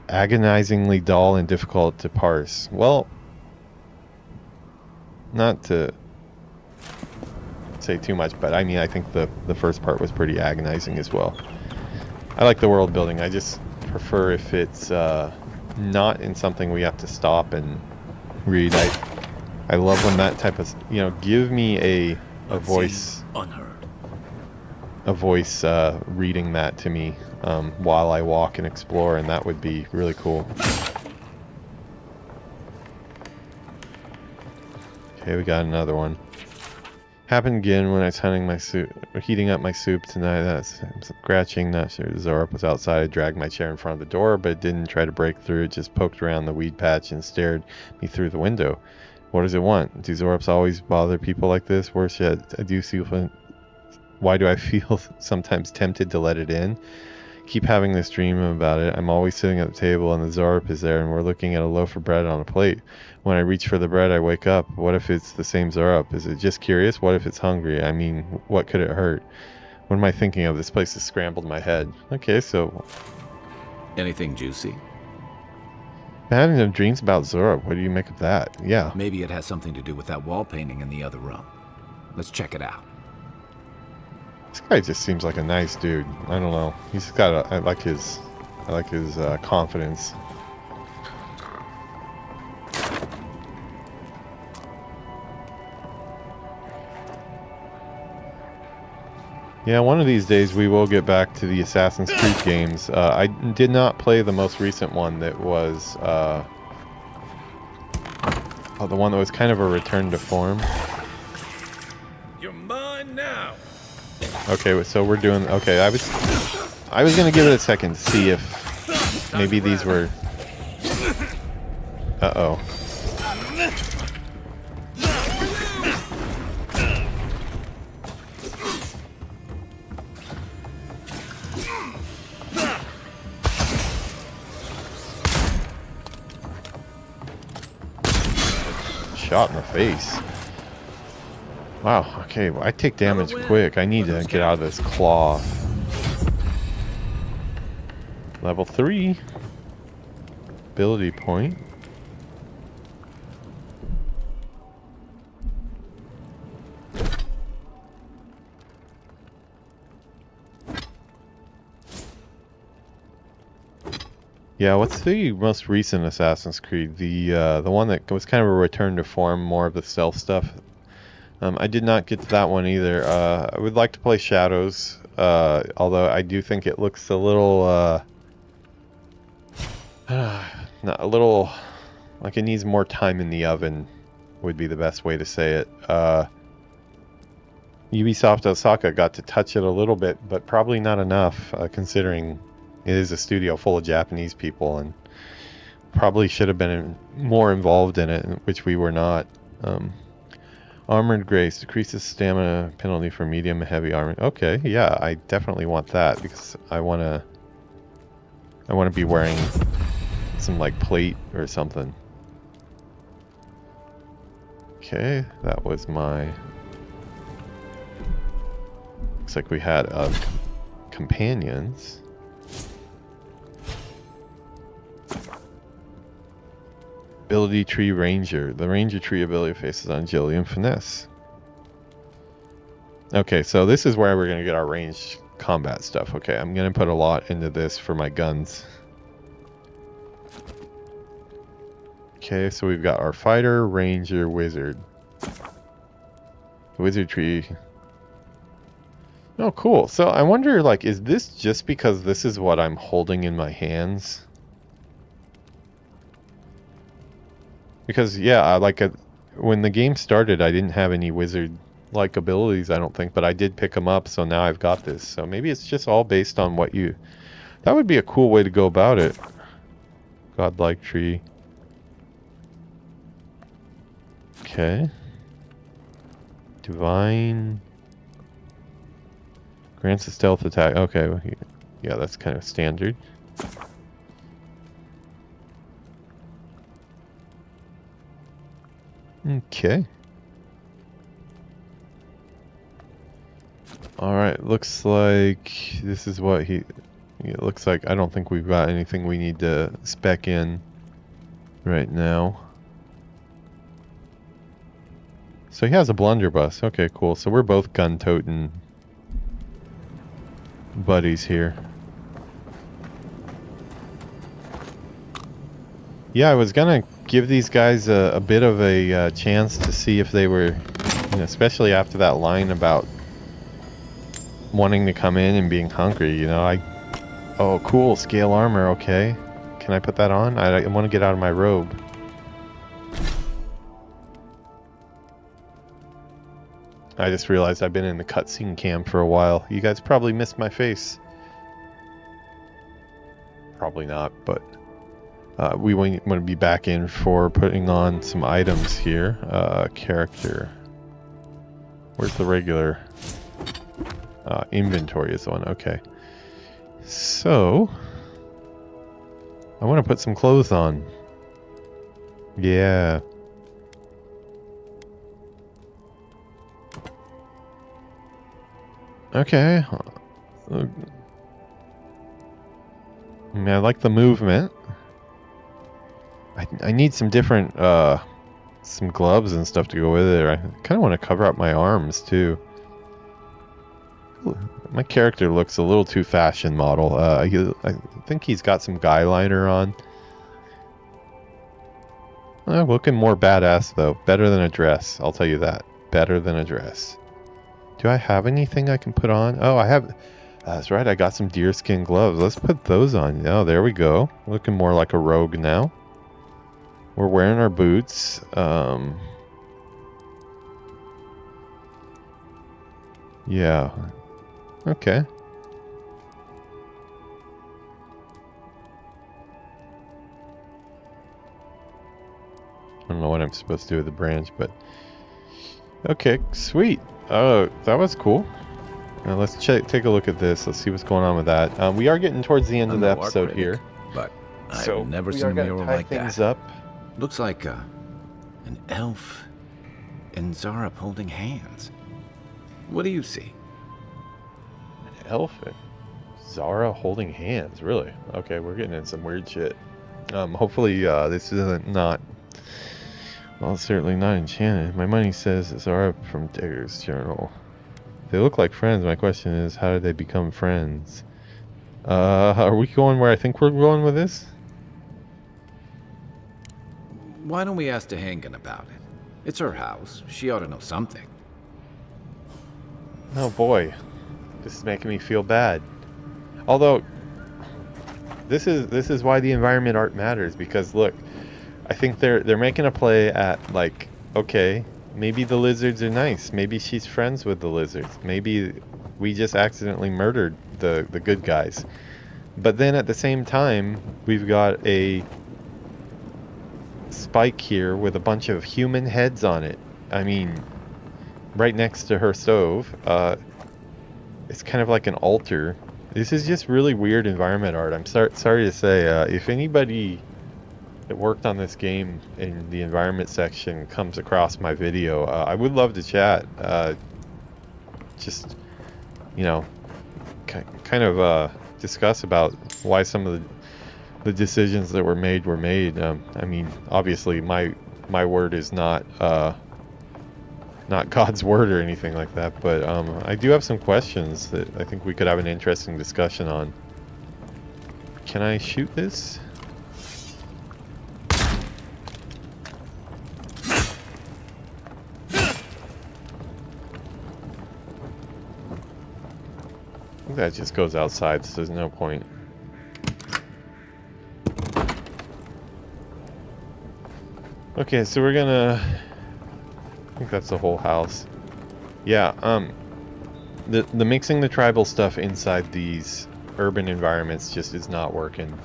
agonizingly dull and difficult to parse. Well, not to say too much, but I mean, I think the first part was pretty agonizing as well. I like the world building. I just prefer if it's not in something we have to stop and read. I love when that type of, you know, give me a voice reading that to me while I walk and explore, and that would be really cool. Okay, we got another one. Happened again when I was heating up my soup tonight. I'm scratching, not sure Zorup was outside. I dragged my chair in front of the door, but it didn't try to break through. It just poked around the weed patch and stared me through the window. What does it want? Do Zorups always bother people like this? Worse yet, why do I feel sometimes tempted to let it in? Keep having this dream about it. I'm always sitting at the table and the Zorup is there and we're looking at a loaf of bread on a plate. When I reach for the bread, I wake up. What if it's the same Zorup? Is it just curious? What if it's hungry? I mean, what could it hurt? What am I thinking of? This place has scrambled my head. Okay, so... Anything juicy? I'm having some dreams about Zorup. What do you make of that? Yeah. Maybe it has something to do with that wall painting in the other room. Let's check it out. This guy just seems like a nice dude. I don't know. He's got a... I like his confidence. Yeah, one of these days we will get back to the Assassin's Creed games. I did not play the most recent one that was... the one that was kind of a return to form. You're mine now. Okay, so we're doing... Okay, I was gonna give it a second to see if maybe these were... Uh-oh. Shot in the face. Wow, okay, well, I take damage quick. I need to get out of this claw. Level 3. Ability point. Yeah, what's the most recent Assassin's Creed? The one that was kind of a return to form, more of the stealth stuff. I did not get to that one either. I would like to play Shadows, although I do think it looks a little, not a little, like it needs more time in the oven, would be the best way to say it. Ubisoft Osaka got to touch it a little bit, but probably not enough, considering it is a studio full of Japanese people, and probably should have been more involved in it, which we were not. Armored Grace decreases stamina penalty for medium and heavy armor. Okay, yeah, I definitely want that because I wanna be wearing some like plate or something. Okay, that was my. Looks like we had companions. Ability tree Ranger. The Ranger tree ability faces on agility and finesse. Okay, so this is where we're going to get our ranged combat stuff. Okay, I'm going to put a lot into this for my guns. Okay, so we've got our fighter, ranger, wizard. Wizard tree. Oh, cool. So I wonder, like, is this just because this is what I'm holding in my hands? Because, yeah, when the game started, I didn't have any wizard-like abilities, I don't think, but I did pick them up, so now I've got this. So maybe it's just all based on what you... That would be a cool way to go about it. Godlike tree. Okay. Divine. Grants a stealth attack. Okay, yeah, that's kind of standard. Okay. Alright, looks like this is what it looks like. I don't think we've got anything we need to spec in right now. So he has a blunderbuss. Okay, cool. So we're both gun-toting buddies here. Yeah, I was gonna give these guys a bit of a chance to see if they were, especially after that line about wanting to come in and being hungry, oh, cool, scale armor, okay. Can I put that on? I want to get out of my robe. I just realized I've been in the cutscene cam for a while. You guys probably missed my face. Probably not, but we want to be back in for putting on some items here. Character. Where's the regular? Inventory is the one. Okay. So, I want to put some clothes on. Yeah. Okay. I mean, I like the movement. I need some different, some gloves and stuff to go with it. I kind of want to cover up my arms, too. My character looks a little too fashion model. I think he's got some guy liner on. Looking more badass, though. Better than a dress, I'll tell you that. Better than a dress. Do I have anything I can put on? Oh, I have... That's right, I got some deerskin gloves. Let's put those on. Oh, there we go. Looking more like a rogue now. We're wearing our boots. Yeah. Okay. I don't know what I'm supposed to do with the branch, but... Okay, sweet. Oh, that was cool. Now let's take a look at this. Let's see what's going on with that. We are getting towards the end of the episode here. But So I've never we seen are a gonna mural tie like things that. up. Looks like an elf and Zara holding hands. What do you see? An elf and Zara holding hands, really? Okay, we're getting in some weird shit. Hopefully this isn't not... Well, it's certainly not enchanted. My money says Zara from Digger's Journal. They look like friends. My question is, how did they become friends? Are we going where I think we're going with this? Why don't we ask Tehangan about it? It's her house. She ought to know something. Oh boy, this is making me feel bad. Although, this is why the environment art matters, because look, I think they're making a play at, like, okay, maybe the lizards are nice. Maybe she's friends with the lizards. Maybe we just accidentally murdered the good guys. But then at the same time, we've got a spike here with a bunch of human heads on it. I mean, right next to her stove. It's kind of like an altar. This is just really weird environment art. I'm sorry to say, if anybody that worked on this game in the environment section comes across my video, I would love to chat. Just, you know, kind of discuss about why some of the decisions that were made were made. I mean, obviously my word is not God's word or anything like that, but I do have some questions that I think we could have an interesting discussion on. Can I shoot this? I think that just goes outside, so there's no point. Okay, so we're gonna... I think that's the whole house. Yeah, the mixing the tribal stuff inside these urban environments just is not working.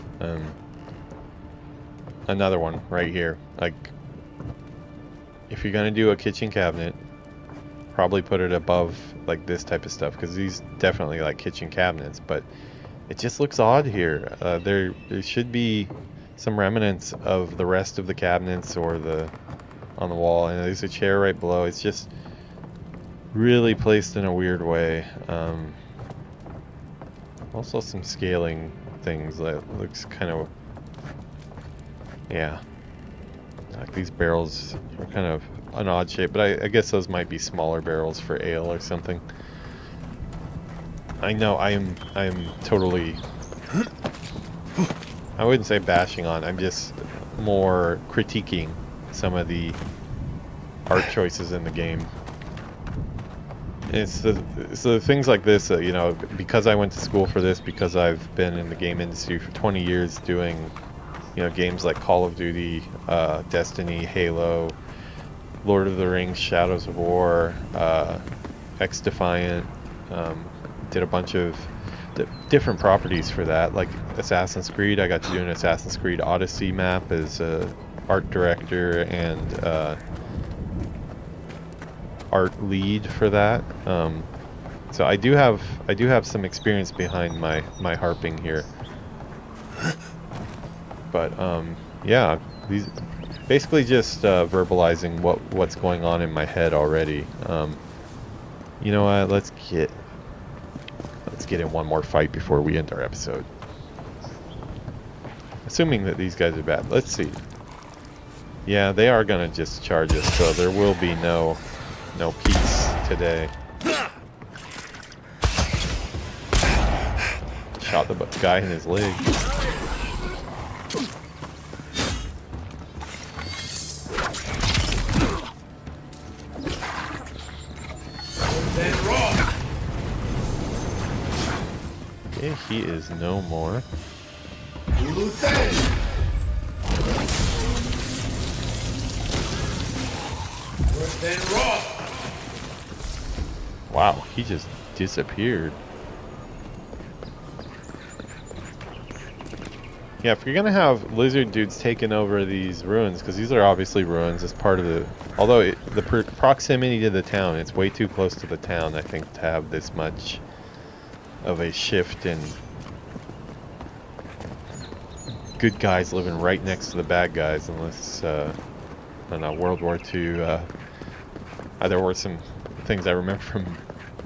Another one right here. Like, if you're gonna do a kitchen cabinet, probably put it above like this type of stuff, because these definitely like kitchen cabinets, but it just looks odd here. There should be some remnants of the rest of the cabinets or the on the wall, and there's a chair right below. It's just really placed in a weird way. Also some scaling things that looks kind of, yeah, like these barrels are kind of an odd shape, but I guess those might be smaller barrels for ale or something. I know I am totally, I wouldn't say bashing on, I'm just more critiquing some of the art choices in the game. It's the things like this, you know, because I went to school for this, because I've been in the game industry for 20 years doing, you know, games like Call of Duty, Destiny, Halo, Lord of the Rings, Shadows of War, Xdefiant, did a bunch of different properties for that, like Assassin's Creed. I got to do an Assassin's Creed Odyssey map as art director and art lead for that. So I do have some experience behind my harping here. But yeah, these basically just verbalizing what's going on in my head already. You know what? Let's get in one more fight before we end our episode. Assuming that these guys are bad. Let's see. Yeah, they are gonna just charge us, so there will be no peace today. Shot the guy in his leg. Okay, he is no more. Wow, he just disappeared. Yeah, if you're gonna have lizard dudes taking over these ruins, because these are obviously ruins as part of the... Although the proximity to the town, it's way too close to the town, I think, to have this much of a shift in good guys living right next to the bad guys, unless, I don't know, World War II, there were some things I remember from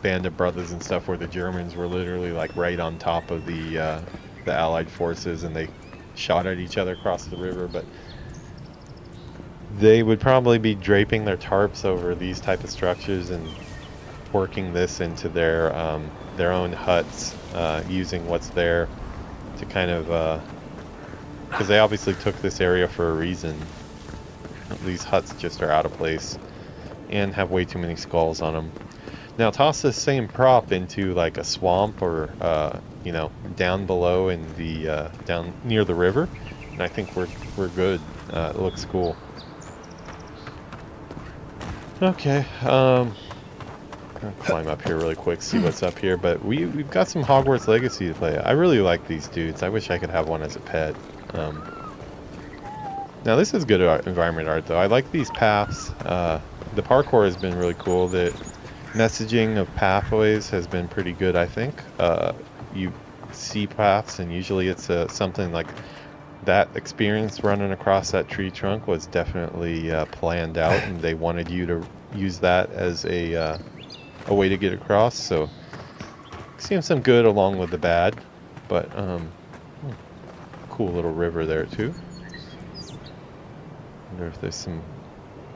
Band of Brothers and stuff where the Germans were literally like right on top of the Allied forces and they shot at each other across the river, but they would probably be draping their tarps over these type of structures and working this into their own huts, using what's there to kind of, because they obviously took this area for a reason. These huts just are out of place and have way too many skulls on them. Now toss this same prop into like a swamp or you know, down below in the down near the river, and I think we're good. It looks cool. Okay, I'll climb up here really quick, see what's up here. But we've got some Hogwarts Legacy to play. I really like these dudes. I wish I could have one as a pet. Now this is good environment art though. I like these paths. The parkour has been really cool. The messaging of pathways has been pretty good, I think. You see paths and usually it's something like that. Experience running across that tree trunk was definitely planned out, and they wanted you to use that as a way to get across. So seeing some good along with the bad, but cool little river there too. Wonder if there's some,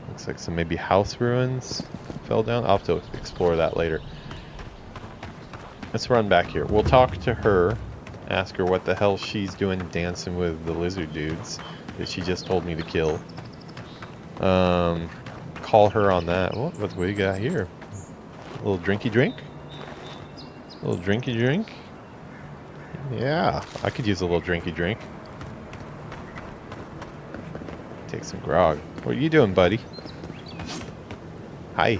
looks like some maybe house ruins fell down. I'll have to explore that later. Let's run back here. We'll talk to her, ask her what the hell she's doing dancing with the lizard dudes that she just told me to kill. Call her on that. What do we got here? A little drinky drink? A little drinky drink? Yeah, I could use a little drinky drink. Take some grog. What are you doing, buddy? Hi.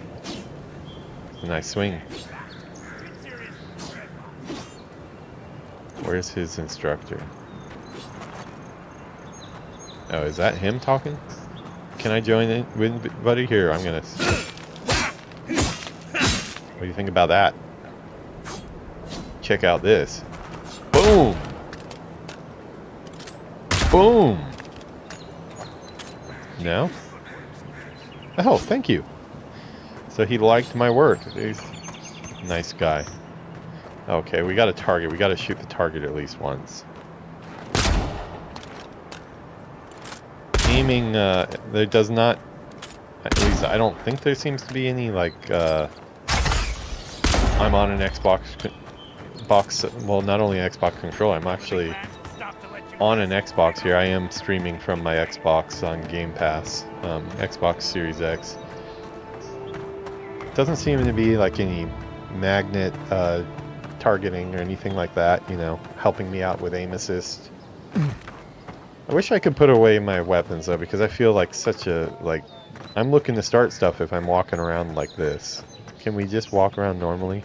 A nice swing. Where's his instructor? Oh, is that him talking? Can I join in with buddy? Here, I'm gonna... What do you think about that? Check out this. Boom! Boom! No? Oh, thank you. So he liked my work. He's a nice guy. Okay, we got a target. We got to shoot the target at least once. Aiming, there does not... At least I don't think there seems to be any, like, I'm on an Xbox... Well, not only an Xbox controller, I'm actually on an Xbox here. I am streaming from my Xbox on Game Pass, Xbox Series X. Doesn't seem to be like any magnet targeting or anything like that, you know, helping me out with aim assist. I wish I could put away my weapons though, because I feel like such a, like, I'm looking to start stuff if I'm walking around like this. Can we just walk around normally?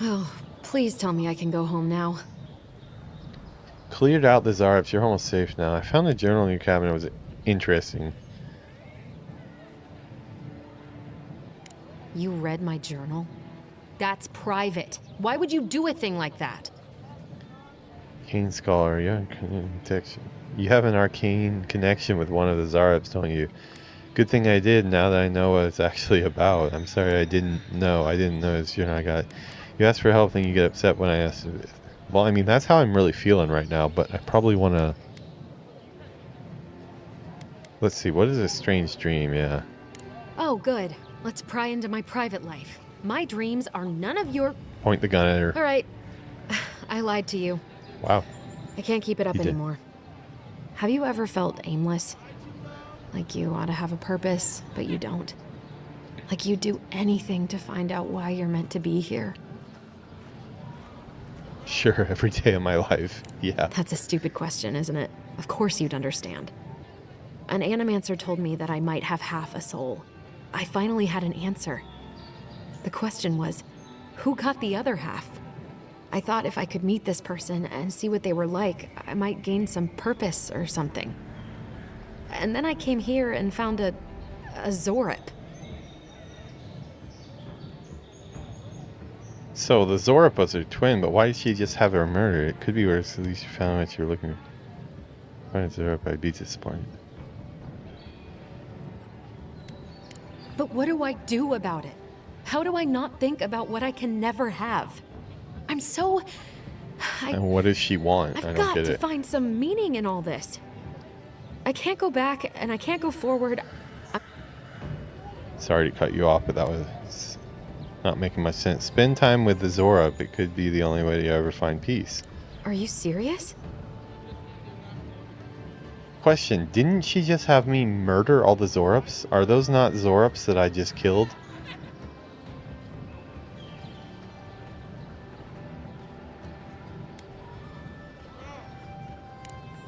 Oh, please tell me I can go home now. Cleared out the Zarps. You're almost safe now. I found a journal in your cabinet. It was interesting. You read my journal? That's private. Why would you do a thing like that? Arcane Scholar, you have an arcane connection with one of the Zarops, don't you? Good thing I did, now that I know what it's actually about. I'm sorry I didn't know. I didn't notice, you asked for help, then you get upset when I asked. Well, I mean, that's how I'm really feeling right now, but I probably want to... Let's see, what is a strange dream? Yeah. Oh, good. Let's pry into my private life. My dreams are none of your... Point the gun at her. All right. I lied to you. Wow. I can't keep it up You did. anymore. Have you ever felt aimless? Like you ought to have a purpose, but you don't? Like you'd do anything to find out why you're meant to be here? Sure, every day of my life. Yeah. That's a stupid question, isn't it? Of course you'd understand. An animancer told me that I might have half a soul. I finally had an answer. The question was, who got the other half? I thought if I could meet this person and see what they were like, I might gain some purpose or something. And then I came here and found a Zorip. So the Zorip was her twin, but why did she just have her murdered? It could be worse. At least you found what you were looking for. Find Zorip, I'd be disappointed. But what do I do about it? How do I not think about what I can never have? I'm so... And what does she want? I I've don't got get to it. find some meaning in all this. I can't go back and I can't go forward. Sorry to cut you off, but that was not making much sense. Spend time with the Zorip. It could be the only way to ever find peace. Are you serious? Question, didn't she just have me murder all the Zorips? Are those not Zorips that I just killed?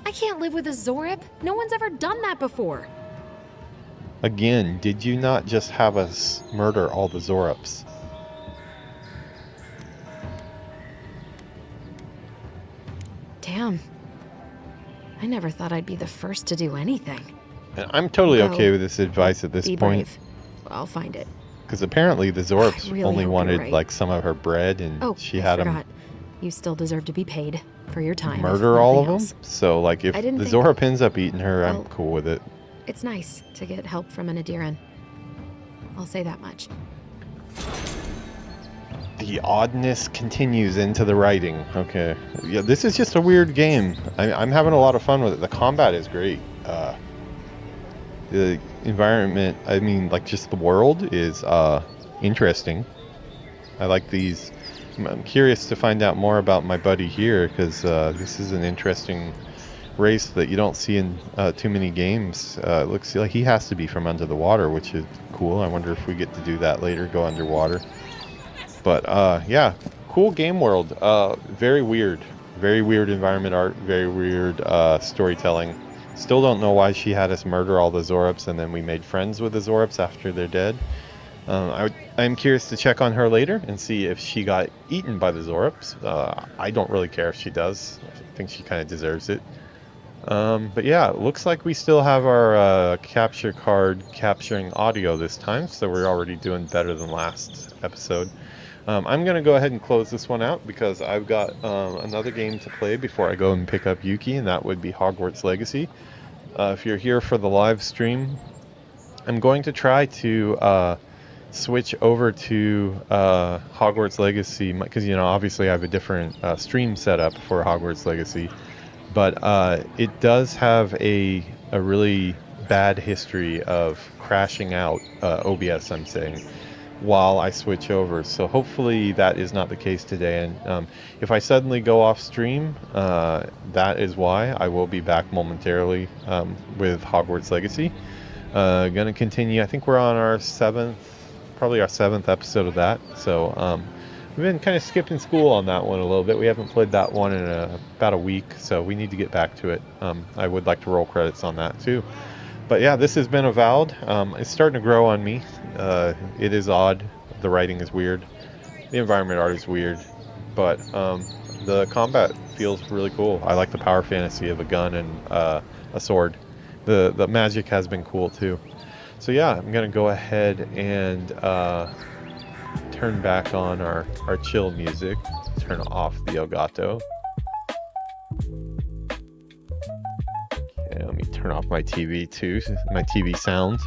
I can't live with a Zorib. No one's ever done that before. Again, did you not just have us murder all the Zorips? Damn. I never thought I'd be the first to do anything. And I'm totally Go. okay with this advice at this Be point. brave. I'll find it. Because apparently the Zorips I really only hope you're wanted right. like some of her bread, and Oh, she I had them forgot. You still deserve to be paid for your time. if murder all of nothing them. else. So like if I the didn't think- Zorip ends up eating her, Well- I'm cool with it. It's nice to get help from an Adiran. I'll say that much. The oddness continues into the writing. Okay. Yeah, this is just a weird game. I'm having a lot of fun with it. The combat is great. The environment, I mean, like just the world is interesting. I like these. I'm curious to find out more about my buddy here, because this is an interesting race that you don't see in too many games. It looks like he has to be from under the water, which is cool. I wonder if we get to do that later, go underwater. But yeah, cool game world. Very weird environment art, very weird storytelling. Still don't know why she had us murder all the Zorips and then we made friends with the Zorips after they're dead. I'm curious to check on her later and see if she got eaten by the Zorips. I don't really care if she does. I think she kind of deserves it. But yeah, it looks like we still have our capture card capturing audio this time, so we're already doing better than last episode. I'm going to go ahead and close this one out because I've got another game to play before I go and pick up Yuki, and that would be Hogwarts Legacy. If you're here for the live stream, I'm going to try to switch over to Hogwarts Legacy because, you know, obviously I have a different stream setup for Hogwarts Legacy, but it does have a really bad history of crashing out, OBS I'm saying, while I switch over. So hopefully that is not the case today, and if I suddenly go off stream, that is why. I will be back momentarily with Hogwarts Legacy. Gonna continue. I think we're on our probably our seventh episode of that, so we've been kind of skipping school on that one a little bit. We haven't played that one in about a week, so we need to get back to it. I would like to roll credits on that too. But yeah, this has been Avowed. It's starting to grow on me. It is odd. The writing is weird. The environment art is weird. But the combat feels really cool. I like the power fantasy of a gun and a sword. The magic has been cool too. So yeah, I'm going to go ahead and turn back on our chill music. Turn off the Elgato. Okay, let me turn off my TV too. My TV sound.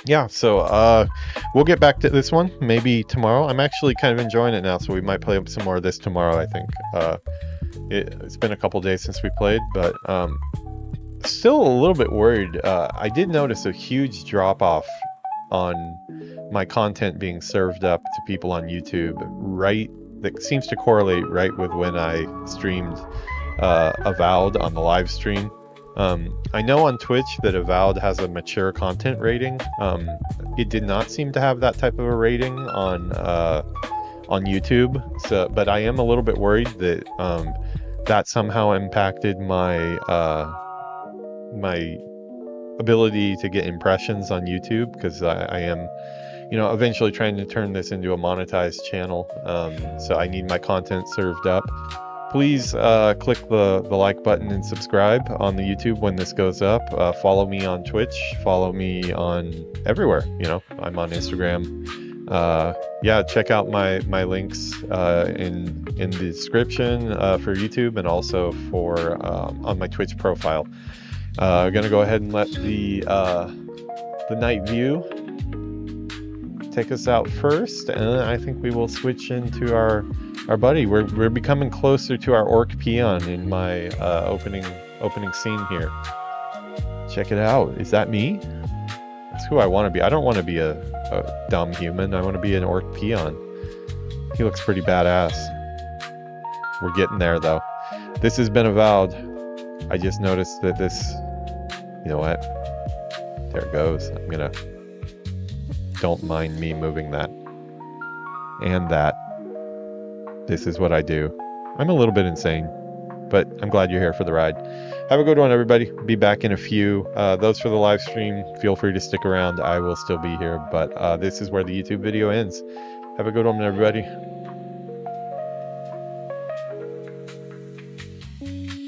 Yeah, so we'll get back to this one maybe tomorrow. I'm actually kind of enjoying it now, so we might play some more of this tomorrow, I think. It's been a couple days since we played, but still a little bit worried. I did notice a huge drop-off on my content being served up to people on YouTube, right? That seems to correlate right with when I streamed Avowed on the live stream. I know on Twitch that Avowed has a mature content rating. It did not seem to have that type of a rating on YouTube. So, but I am a little bit worried that that somehow impacted my my ability to get impressions on YouTube, because I am, you know, eventually trying to turn this into a monetized channel. So I need my content served up. Please click the like button and subscribe on the YouTube when this goes up. Follow me on Twitch. Follow me on everywhere. You know, I'm on Instagram. Yeah, check out my links in the description for YouTube, and also for on my Twitch profile. I'm gonna go ahead and let the night view take us out first, and I think we will switch into our buddy. We're becoming closer to our orc peon in my opening scene here. Check it out. Is that me? That's who I want to be. I don't want to be a dumb human. I want to be an orc peon. He looks pretty badass. We're getting there though. This has been Avowed. I just noticed that this, you know what? There it goes. I'm gonna, don't mind me moving that and that. This is what I do. I'm a little bit insane, but I'm glad you're here for the ride. Have a good one, everybody. Be back in a few. Those for the live stream, feel free to stick around. I will still be here, but this is where the YouTube video ends. Have a good one, everybody.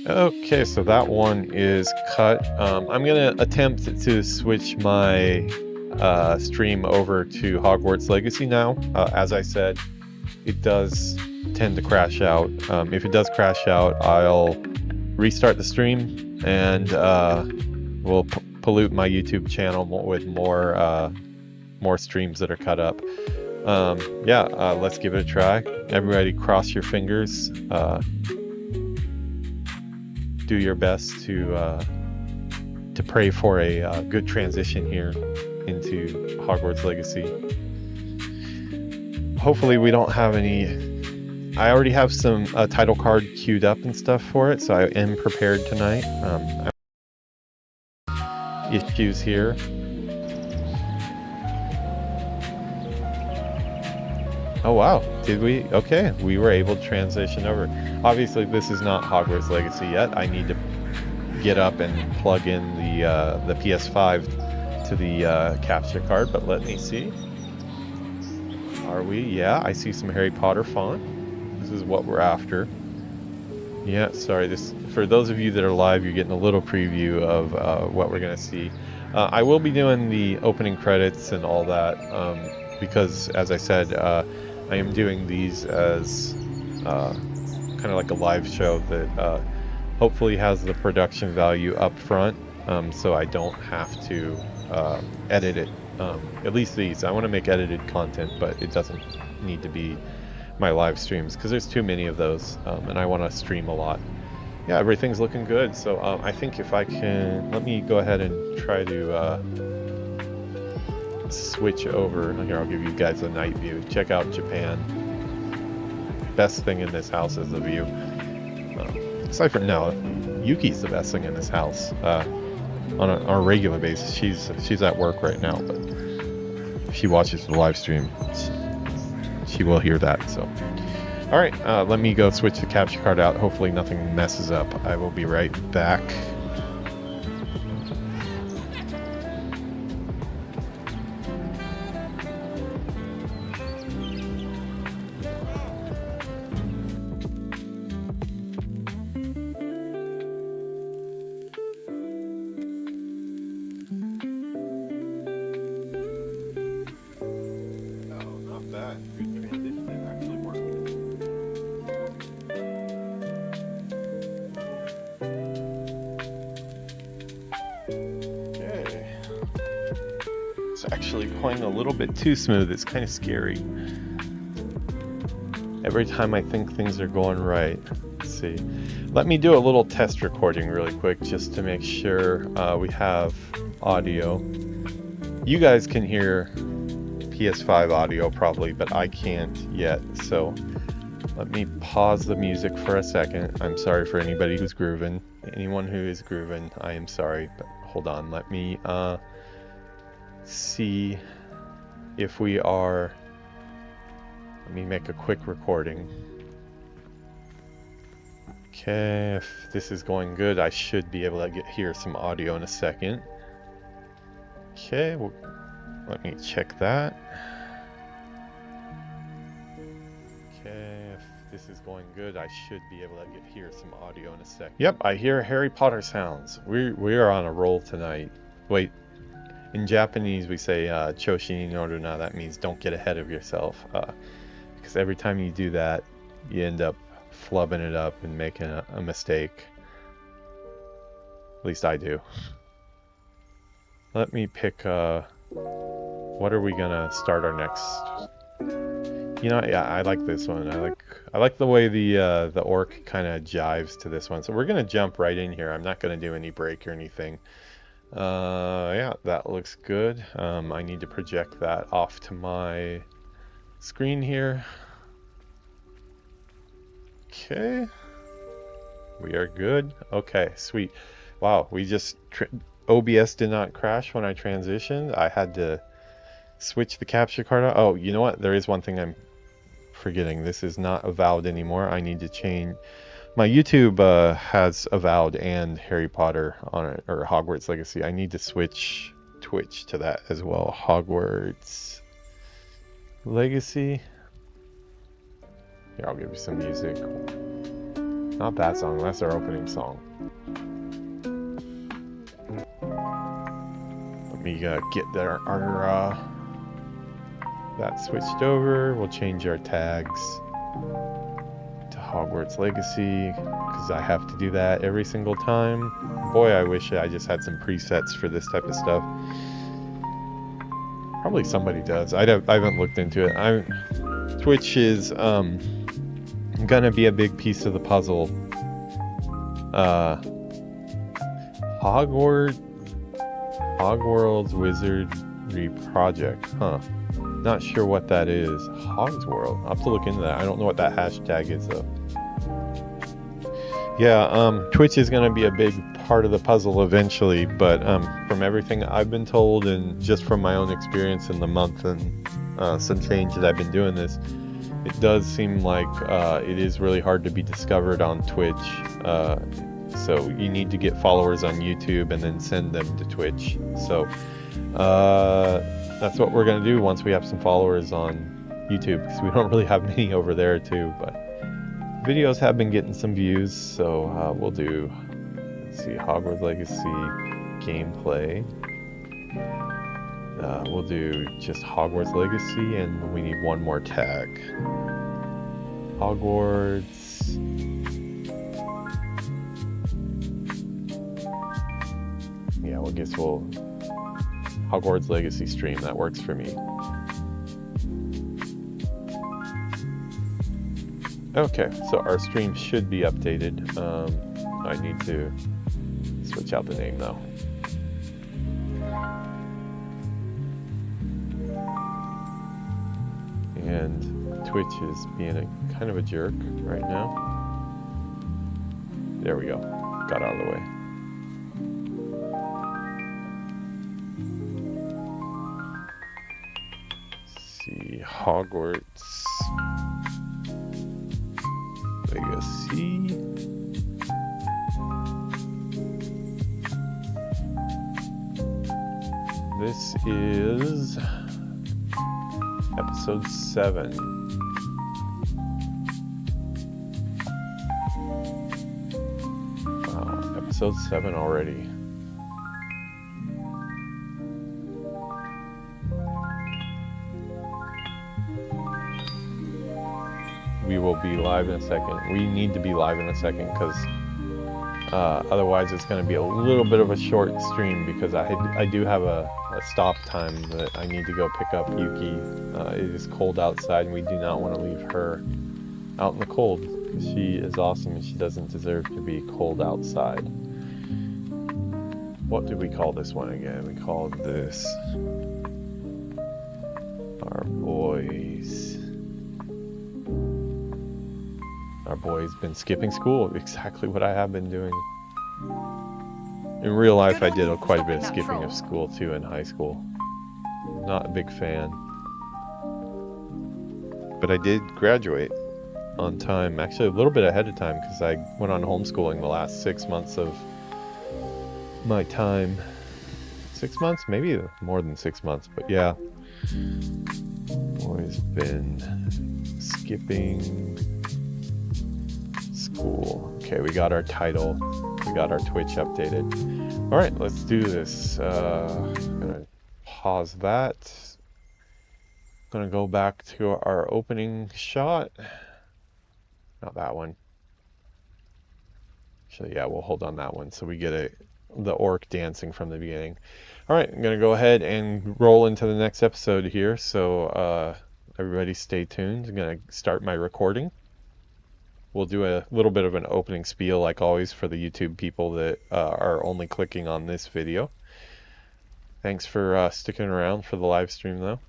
Okay, so that one is cut. I'm gonna attempt to switch my stream over to Hogwarts Legacy now. As I said, it does tend to crash out. If it does crash out, I'll restart the stream, and we'll pollute my YouTube channel with more streams that are cut up. Yeah, let's give it a try. Everybody cross your fingers. Do your best to pray for a good transition here into Hogwarts Legacy. Hopefully we don't have any... I already have some title card queued up and stuff for it, so I am prepared tonight. Issues here. Oh wow, did we? Okay, we were able to transition over. Obviously this is not Hogwarts Legacy yet. I need to get up and plug in the PS5 to the capture card, but let me see. Are we? Yeah, I see some Harry Potter font. This is what we're after. Yeah, sorry, this, for those of you that are live, you're getting a little preview of what we're gonna see. I will be doing the opening credits and all that, because as I said, I am doing these as kind of like a live show that hopefully has the production value up front, so I don't have to edit it. At least these. I want to make edited content, but it doesn't need to be my live streams, because there's too many of those, and I want to stream a lot. Yeah, everything's looking good, so I think if I can... Let me go ahead and try to switch over. Here, I'll give you guys a night view. Check out Japan. Best thing in this house is the view. Aside from... No, Yuki's the best thing in this house. On a regular basis. She's at work right now, but if she watches the live stream, she will hear that. So, all right, let me go switch the capture card out. Hopefully nothing messes up. I will be right back. Not bad. Good It's actually going a little bit too smooth. It's kind of scary. Every time I think things are going right. Let's see. Let me do a little test recording really quick just to make sure we have audio. You guys can hear PS5 audio probably, but I can't yet. So let me pause the music for a second. I'm sorry for anybody who's grooving. Anyone who is grooving, I am sorry. But hold on. Let me see if we are. Let me make a quick recording. Okay, if this is going good, I should be able to hear some audio in a second. Okay, well, let me check that. Okay, if this is going good, I should be able to hear some audio in a second. Yep, I hear Harry Potter sounds. We are on a roll tonight. Wait, in Japanese we say Choshi ni noru na. That means don't get ahead of yourself. Because every time you do that, you end up flubbing it up and making a mistake. At least I do. Let me pick what are we gonna start our next? You know, yeah, I like this one. I like the way the orc kind of jives to this one. So we're gonna jump right in here. I'm not gonna do any break or anything. Yeah, that looks good. I need to project that off to my screen here. Okay, we are good. Okay, sweet. Wow, we just OBS did not crash when I transitioned. I had to switch the capture card out. Oh, you know what? There is one thing I'm forgetting. This is not Avowed anymore. I need to change. My YouTube has Avowed and Harry Potter on it, or Hogwarts Legacy. I need to switch Twitch to that as well. Hogwarts Legacy. Here, I'll give you some music. Not that song, that's our opening song. Let me get our that switched over. We'll change our tags to Hogwarts Legacy because I have to do that every single time. Boy, I wish I just had some presets for this type of stuff. Probably somebody does. I haven't looked into it. Twitch is gonna be a big piece of the puzzle. Hogwarts Wizardry Project, huh? Not sure what that is. Hogsworld. I'll have to look into that. I don't know what that hashtag is though. Yeah, Twitch is gonna be a big part of the puzzle eventually, but from everything I've been told and just from my own experience in the month and some change that I've been doing this, it does seem like it is really hard to be discovered on Twitch. So you need to get followers on YouTube and then send them to Twitch. So that's what we're going to do once we have some followers on YouTube, because we don't really have many over there too. But videos have been getting some views, so we'll do, let's see, Hogwarts Legacy gameplay. We'll do just Hogwarts Legacy, and we need one more tag. Hogwarts. Yeah, well, I guess we'll Hogwarts Legacy stream. That works for me. Okay, so our stream should be updated. I need to switch out the name though. And Twitch is being a kind of a jerk right now. There we go. Got out of the way. Let's see, Hogwarts Legacy. This is episode 7. Wow, episode 7 already. We will be live in a second. We need to be live in a second because Otherwise, it's going to be a little bit of a short stream because I do have a stop time that I need to go pick up Yuki. It is cold outside, and we do not want to leave her out in the cold. She is awesome, and she doesn't deserve to be cold outside. What did we call this one again? We called this our boys. Our boy's been skipping school, exactly what I have been doing. In real life, I did quite a bit of skipping of school too in high school. Not a big fan. But I did graduate on time, actually a little bit ahead of time, because I went on homeschooling the last 6 months of my time. 6 months? Maybe more than 6 months, but yeah. Always been skipping school. Okay, we got our title. We got our Twitch updated. Alright, let's do this. I'm gonna pause that. Gonna go back to our opening shot. Not that one. Actually, yeah, we'll hold on that one so we get the orc dancing from the beginning. Alright, I'm gonna go ahead and roll into the next episode here, so everybody stay tuned. I'm gonna start my recording. We'll do a little bit of an opening spiel like always for the YouTube people that are only clicking on this video. Thanks for sticking around for the live stream though.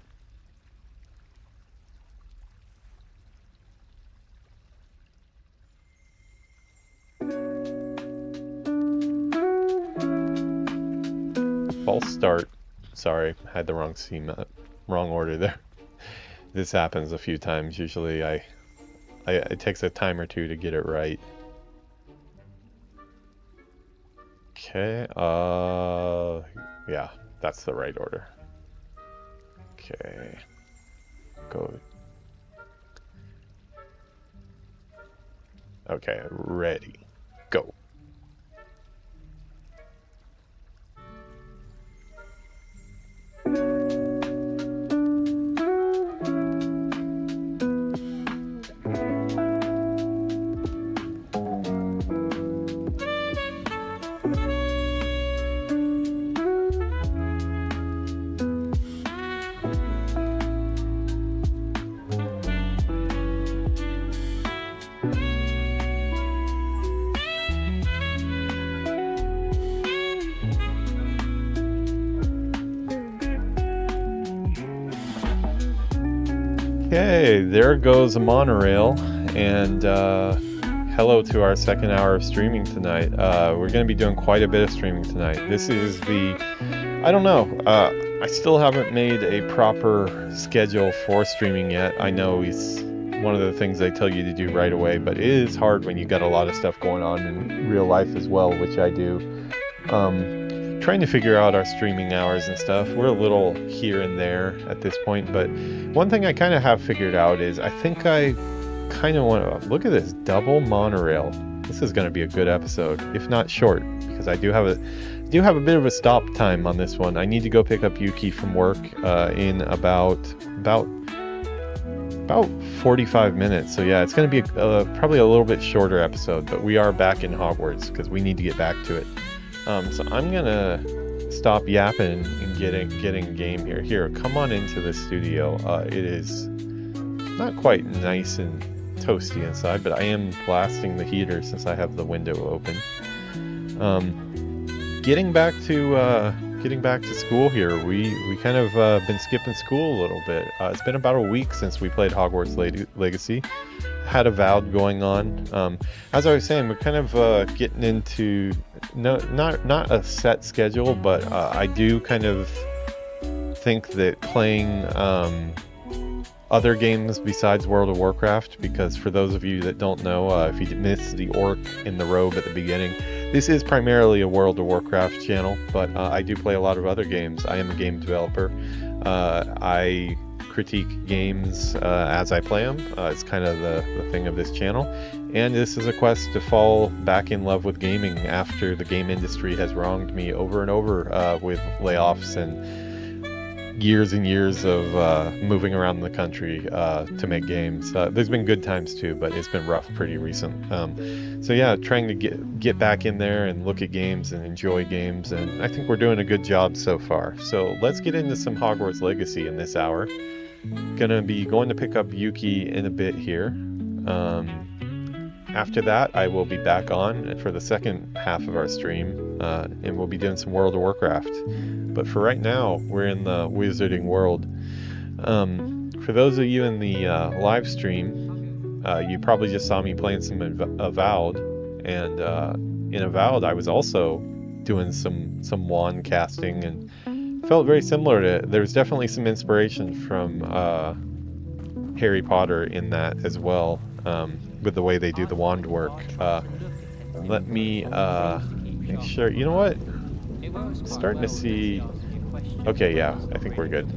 False start. Sorry, I had the wrong order there. This happens a few times. Usually it takes a time or two to get it right. Okay, yeah, that's the right order. Okay, go. Okay, ready, go. Okay, there goes a monorail, and hello to our second hour of streaming tonight. We're going to be doing quite a bit of streaming tonight. This is I don't know, I still haven't made a proper schedule for streaming yet. I know it's one of the things they tell you to do right away, but it is hard when you got a lot of stuff going on in real life as well, which I do. Trying to figure out our streaming hours and stuff. We're a little here and there at this point, but one thing I kind of have figured out is I think I kind of want to look at this double monorail. This is going to be a good episode, if not short, because I do have a bit of a stop time on this one. I need to go pick up Yuki from work in about 45 minutes. So yeah, it's going to be probably a little bit shorter episode, but we are back in Hogwarts because we need to get back to it. So I'm gonna stop yapping and getting game here. Here, come on into the studio. It is not quite nice and toasty inside, but I am blasting the heater since I have the window open. Getting back to school here. We kind of been skipping school a little bit. It's been about a week since we played Hogwarts Legacy. Had Avowed going on. As I was saying, we're kind of getting into not a set schedule, but I do kind of think that playing other games besides World of Warcraft, because for those of you that don't know, if you missed the orc in the robe at the beginning, this is primarily a World of Warcraft channel, but I do play a lot of other games. I am a game developer. I critique games as I play them. It's kind of the thing of this channel, and this is a quest to fall back in love with gaming after the game industry has wronged me over and over with layoffs and years and years of moving around the country to make games. There's been good times too, but it's been rough pretty recent. So yeah, trying to get back in there and look at games and enjoy games, and I think we're doing a good job so far. So let's get into some Hogwarts Legacy in this hour. Gonna be going to pick up Yuki in a bit here. After that, I will be back on for the second half of our stream, and we'll be doing some World of Warcraft. But for right now, we're in the Wizarding world. For those of you in the live stream, you probably just saw me playing some Avowed, and in Avowed, I was also doing some wand casting, and felt very similar to it. There's definitely some inspiration from Harry Potter in that as well. With the way they do the wand work. Let me make sure. You know what? I'm starting to see. Okay, yeah, I think we're good.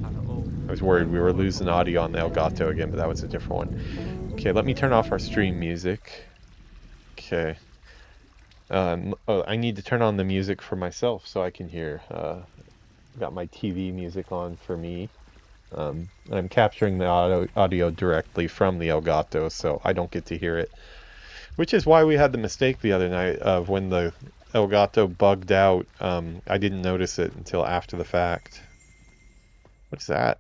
I was worried we were losing audio on the Elgato again, but that was a different one. Okay, let me turn off our stream music. Okay. Oh, I need to turn on the music for myself so I can hear. Got my TV music on for me. I'm capturing the audio directly from the Elgato, so I don't get to hear it. Which is why we had the mistake the other night of when the Elgato bugged out. I didn't notice it until after the fact. What's that?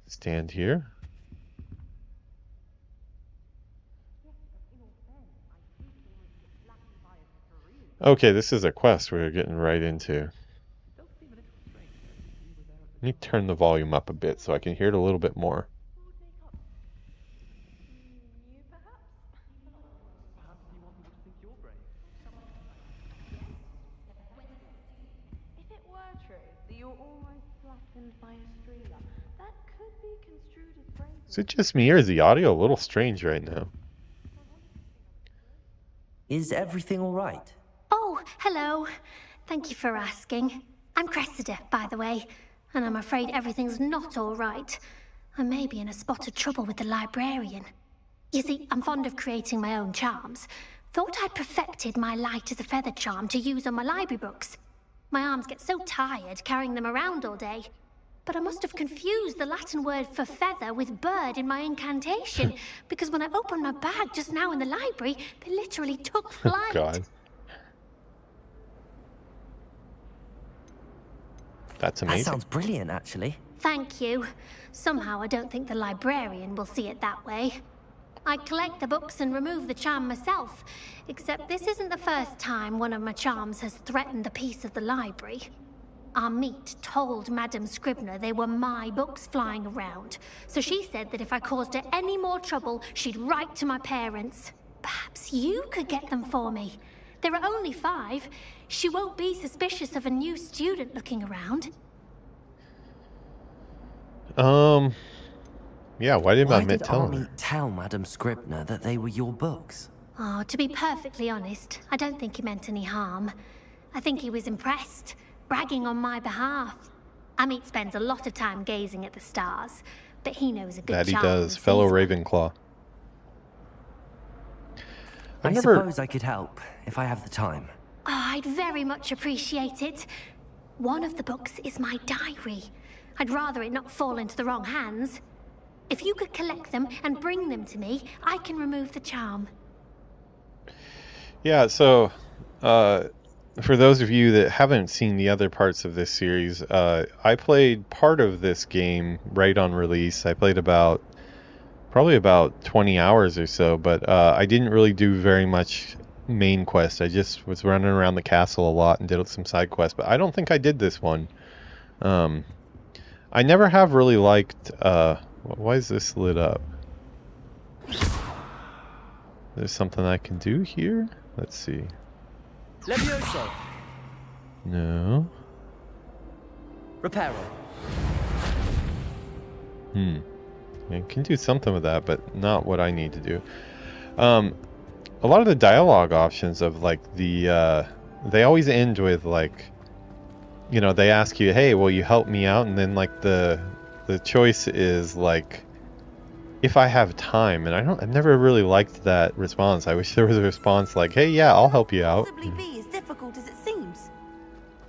Stand here. Okay, this is a quest we're getting right into. Let me turn the volume up a bit so I can hear it a little bit more. If it were true that you were almost flattened by a streamer, that could be construed as bravery. Is it just me or is the audio a little strange right now? Is everything all right? Oh, hello. Thank you for asking. I'm Cressida, by the way. And I'm afraid everything's not all right. I may be in a spot of trouble with the librarian. You see, I'm fond of creating my own charms. Thought I'd perfected my light as a feather charm to use on my library books. My arms get so tired carrying them around all day. But I must have confused the Latin word for feather with bird in my incantation, because when I opened my bag just now in the library, they literally took flight. God. That's amazing. That sounds brilliant, actually. Thank you. Somehow I don't think the librarian will see it that way. I collect the books and remove the charm myself, except this isn't the first time one of my charms has threatened the peace of the library. Our meet told Madame Scribner they were my books flying around, so she said that if I caused her any more trouble, she'd write to my parents. Perhaps you could get them for me. There are only 5. She won't be suspicious of a new student looking around. Yeah, why didn't Why did tell Army her? tell Madame Scribner that they were your books? Oh, to be perfectly honest, I don't think he meant any harm. I think he was impressed, bragging on my behalf. Amit spends a lot of time gazing at the stars, but he knows a good That he charm does, sees fellow one. Ravenclaw. I suppose I could help, if I have the time. Oh, I'd very much appreciate it. One of the books is my diary. I'd rather it not fall into the wrong hands. If you could collect them and bring them to me, I can remove the charm. Yeah, so for those of you that haven't seen the other parts of this series, I played part of this game right on release. I played probably about 20 hours or so, but I didn't really do very much main quest. I just was running around the castle a lot and did some side quests, but I don't think I did this one. I never have really liked... why is this lit up? There's something I can do here? Let's see. Levioso. No. Reparo. I can do something with that, but not what I need to do. A lot of the dialogue options of like the they always end with like, you know, they ask you, hey, will you help me out? And then like the choice is like, if I have time. And I've never really liked that response. I wish there was a response like, hey, yeah, I'll help you out. Possibly be as difficult as it seems.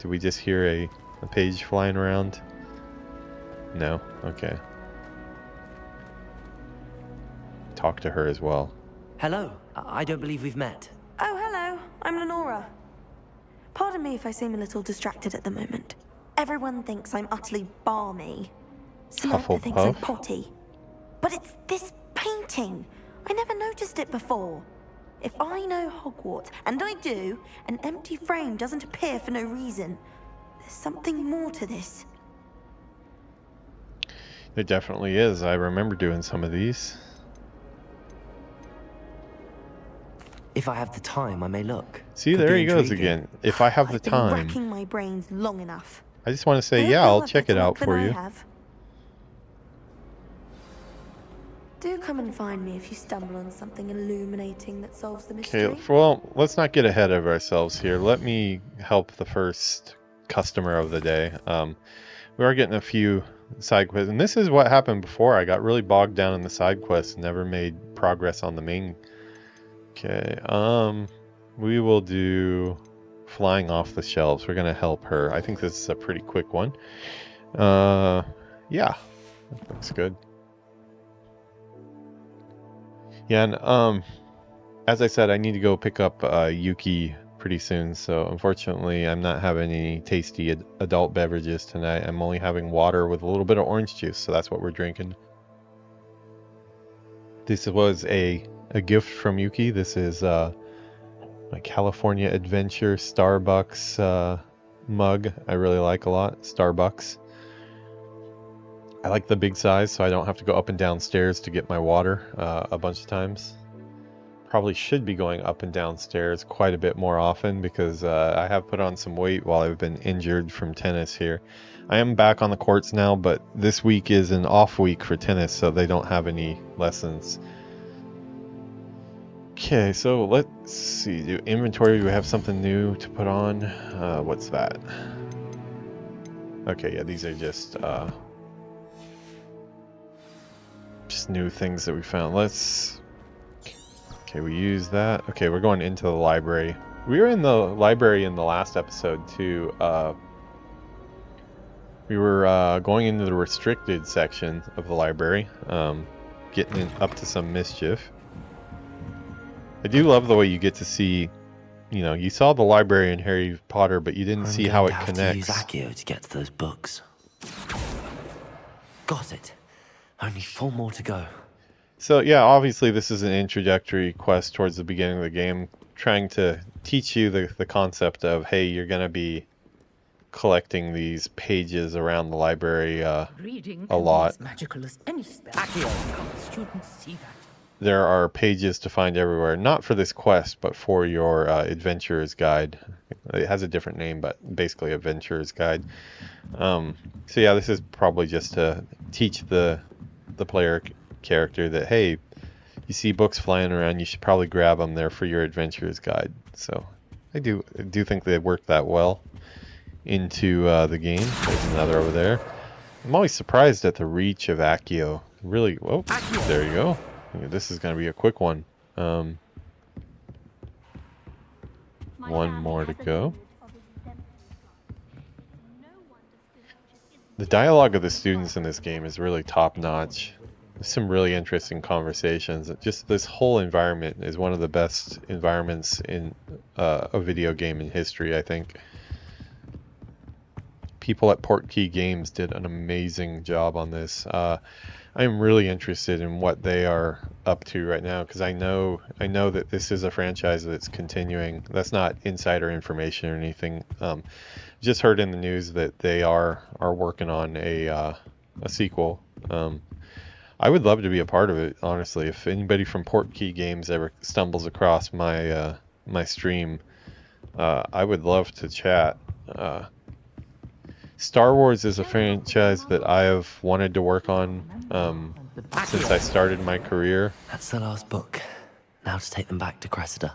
Did we just hear a page flying around? No? Okay. Talk to her as well. Hello. I don't believe we've met. Oh, hello. I'm Lenora. Pardon me if I seem a little distracted at the moment. Everyone thinks I'm utterly balmy. Samantha thinks I'm potty. But it's this painting. I never noticed it before. If I know Hogwarts, and I do, an empty frame doesn't appear for no reason. There's something more to this. There definitely is. I remember doing some of these. If I have the time, I may look. See, there he goes again. If I have the time. I've been racking my brains long enough. I just want to say, yeah, I'll check it out for you. Do come and find me if you stumble on something illuminating that solves the mystery. Okay, well, let's not get ahead of ourselves here. Let me help the first customer of the day. We are getting a few side quests, and this is what happened before. I got really bogged down in the side quests and never made progress on the main. Okay, we will do flying off the shelves. We're gonna help her. I think this is a pretty quick one. Yeah, that looks good. Yeah, and as I said, I need to go pick up Yuki pretty soon, so unfortunately I'm not having any tasty adult beverages tonight. I'm only having water with a little bit of orange juice, so that's what we're drinking. This was a gift from Yuki. This is my California Adventure Starbucks mug. I really like a lot. Starbucks. I like the big size, so I don't have to go up and down stairs to get my water a bunch of times. Probably should be going up and down stairs quite a bit more often because I have put on some weight while I've been injured from tennis here. I am back on the courts now, but this week is an off week for tennis, so they don't have any lessons. Okay, so let's see. Do inventory, do we have something new to put on? What's that? Okay, yeah, these are just new things that we found. Okay, we use that. Okay, we're going into the library. We were in the library in the last episode too. We were going into the restricted section of the library, getting up to some mischief. I do love the way you get to see, you know, you saw the library in Harry Potter, but you didn't see how it connects. To use Accio to get to those books. Got it. Only 4 more to go. So yeah, obviously this is an introductory quest towards the beginning of the game, trying to teach you the concept of, hey, you're going to be collecting these pages around the library a lot. Magical as any spell. Accio. Students see that. There are pages to find everywhere, not for this quest, but for your adventurer's guide. It has a different name, but basically adventurer's guide. So yeah, this is probably just to teach the player character that, hey, you see books flying around, you should probably grab them there for your adventurer's guide. So I do think they work that well into the game. There's another over there. I'm always surprised at the reach of Accio. Really, whoa, there you go. This is going to be a quick one. One more to go. The dialogue of the students in this game is really top-notch. There's some really interesting conversations. Just this whole environment is one of the best environments in a video game in history, I think. People at Portkey Games did an amazing job on this. I am really interested in what they are up to right now because I know that this is a franchise that's continuing. That's not insider information or anything. Just heard in the news that they are working on a sequel. I would love to be a part of it, honestly. If anybody from Portkey Games ever stumbles across my my stream, I would love to chat. Star Wars is a franchise that I have wanted to work on since I started my career. That's the last book. Now to take them back to Cressida.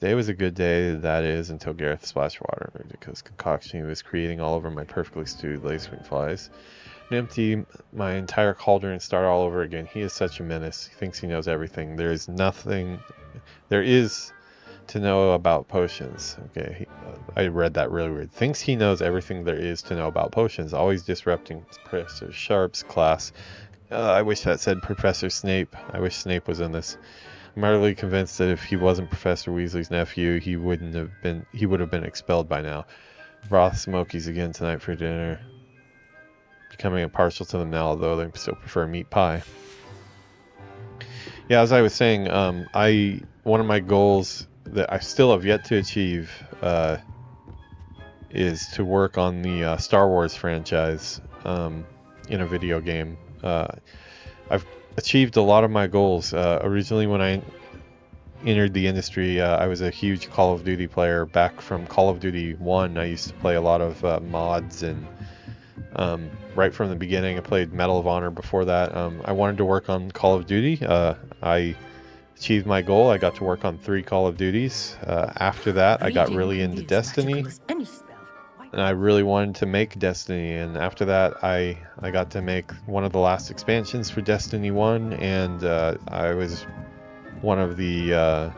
Today was a good day, that is, until Gareth splashed water in a ridiculous concoction he was creating all over my perfectly stewed lacewing flies. And empty my entire cauldron and start all over again. He is such a menace. He thinks he knows everything. There is to know about potions. Okay, I read that really weird. Thinks he knows everything there is to know about potions, always disrupting Professor Sharp's class. I wish that said Professor Snape. I wish Snape was in this. I'm utterly convinced that if he wasn't Professor Weasley's nephew, he would have been expelled by now. Broth smokies again tonight for dinner. Becoming impartial to them now, although they still prefer meat pie. Yeah, as I was saying, one of my goals that I still have yet to achieve is to work on the Star Wars franchise in a video game. I've achieved a lot of my goals. Originally, when I entered the industry, I was a huge Call of Duty player. Back from Call of Duty 1, I used to play a lot of mods, and right from the beginning, I played Medal of Honor before that. I wanted to work on Call of Duty. I achieved my goal. I got to work on 3 Call of Duties. After that, I got really into Destiny. And I really wanted to make Destiny, and after that I got to make one of the last expansions for Destiny 1, and I was one of the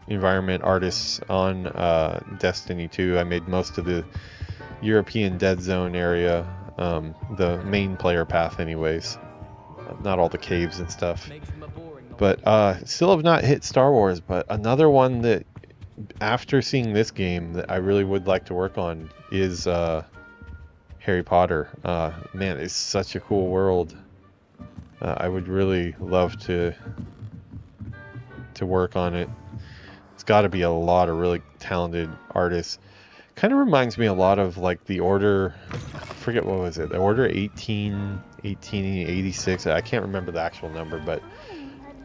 environment artists on Destiny 2. I made most of the European Dead Zone area, the main player path anyways, not all the caves and stuff. But still have not hit Star Wars, but another one that after seeing this game that I really would like to work on is Harry Potter. Man, it's such a cool world. I would really love to work on it. It's got to be a lot of really talented artists. Kind of reminds me a lot of like the Order, I forget what was it, the Order 1886. I can't remember the actual number, but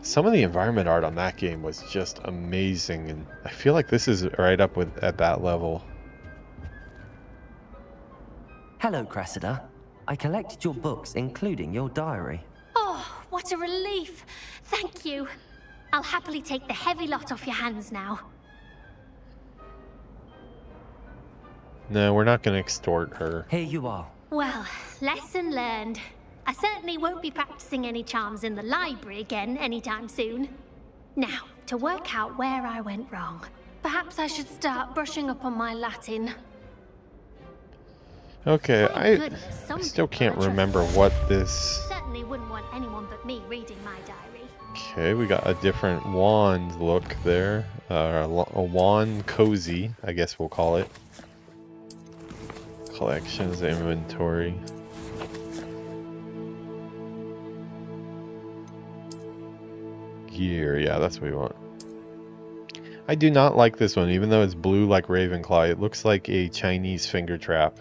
some of the environment art on that game was just amazing, and I feel like this is right up at that level. Hello, Cressida. I collected your books, including your diary. Oh, what a relief. Thank you. I'll happily take the heavy lot off your hands now. No, we're not going to extort her. Here you are. Well, lesson learned. I certainly won't be practicing any charms in the library again anytime soon. Now, to work out where I went wrong. Perhaps I should start brushing up on my Latin. Okay, I still can't remember what this... Certainly wouldn't want anyone but me reading my diary. Okay, we got a different wand look there. A wand cozy, I guess we'll call it. Collections, inventory. Gear, yeah, that's what we want. I do not like this one, even though it's blue like Ravenclaw. It looks like a Chinese finger trap.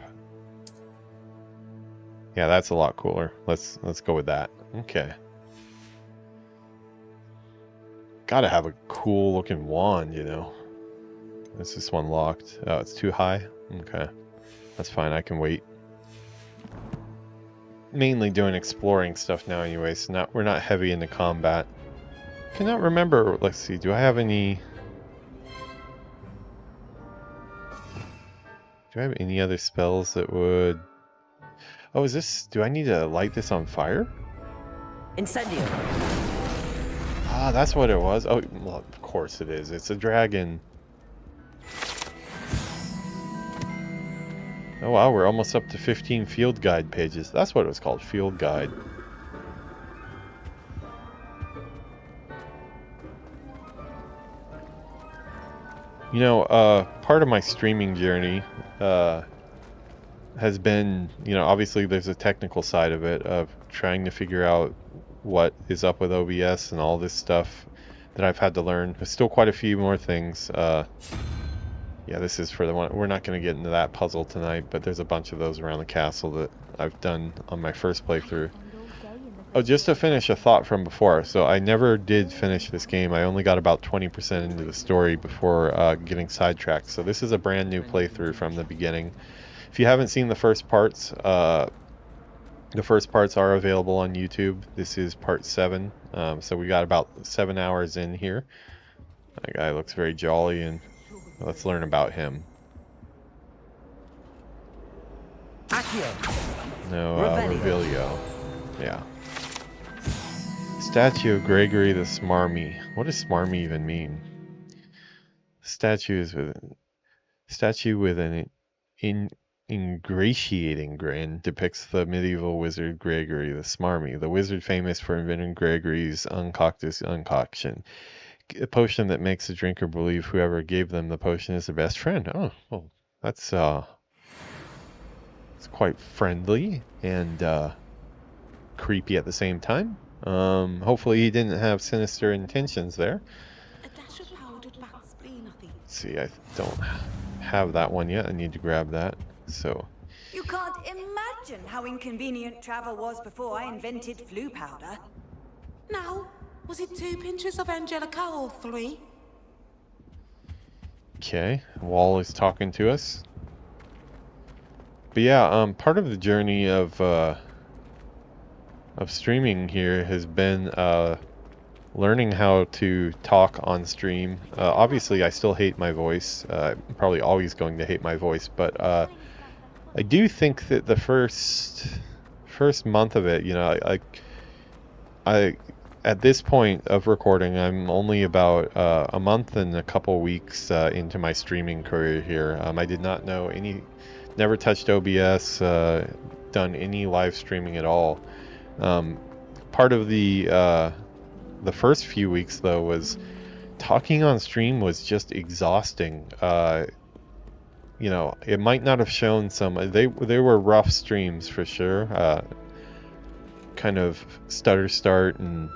Yeah, that's a lot cooler. Let's go with that. Okay. Gotta have a cool looking wand, you know. Is this one locked? Oh, it's too high? Okay. That's fine, I can wait. Mainly doing exploring stuff now anyway, so we're not heavy into combat. Cannot remember, let's see, do I have any... Do I have any other spells that would... Oh, is this... Do I need to light this on fire? Incendio. Ah, that's what it was. Oh, well, of course it is. It's a dragon. Oh wow, we're almost up to 15 field guide pages. That's what it was called, field guide. You know, part of my streaming journey has been, you know, obviously there's a technical side of it, of trying to figure out what is up with OBS and all this stuff that I've had to learn. There's still quite a few more things. Yeah, this is for the one. We're not going to get into that puzzle tonight, but there's a bunch of those around the castle that I've done on my first playthrough. Oh, just to finish a thought from before. So I never did finish this game. I only got about 20% into the story before getting sidetracked. So this is a brand new playthrough from the beginning. If you haven't seen the first parts are available on YouTube. This is part 7. So we got about 7 hours in here. That guy looks very jolly, and let's learn about him. No, Revelio. Yeah. Statue of Gregory the Smarmy. What does Smarmy even mean? statue with an ingratiating grin depicts the medieval wizard Gregory the Smarmy, the wizard famous for inventing Gregory's uncoctus uncoction, a potion that makes the drinker believe whoever gave them the potion is their best friend. Oh, well, that's it's quite friendly and creepy at the same time. Hopefully he didn't have sinister intentions there. Let's see, I don't have that one yet. I need to grab that. So You can't imagine how inconvenient travel was before I invented flu powder. Now, was it 2 pinches of Angelica or 3? okay, Wall is talking to us. But yeah, part of the journey of streaming here has been learning how to talk on stream. Obviously, I still hate my voice. I'm probably always going to hate my voice, but I do think that the first month of it, you know, I at this point of recording, I'm only about a month and a couple weeks into my streaming career here. I did not know never touched OBS, done any live streaming at all. Part of the first few weeks though was talking on stream was just exhausting. You know, it might not have shown some. They were rough streams for sure. Kind of stutter start and,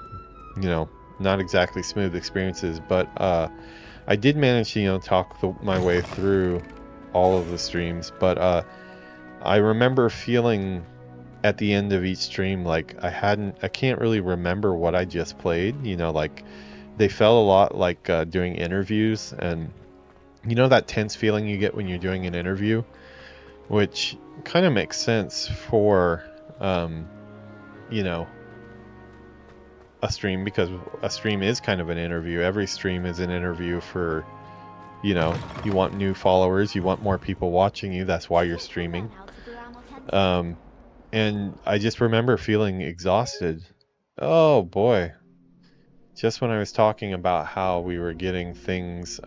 you know, not exactly smooth experiences. But I did manage to, you know, talk my way through all of the streams. But I remember feeling at the end of each stream like I can't really remember what I just played. You know, like they felt a lot like doing interviews, and you know that tense feeling you get when you're doing an interview, which kind of makes sense for you know, a stream, because a stream is kind of an interview. Every stream is an interview for, you know, you want new followers, you want more people watching you, that's why you're streaming. And I just remember feeling exhausted. Oh boy. Just when I was talking about how we were getting things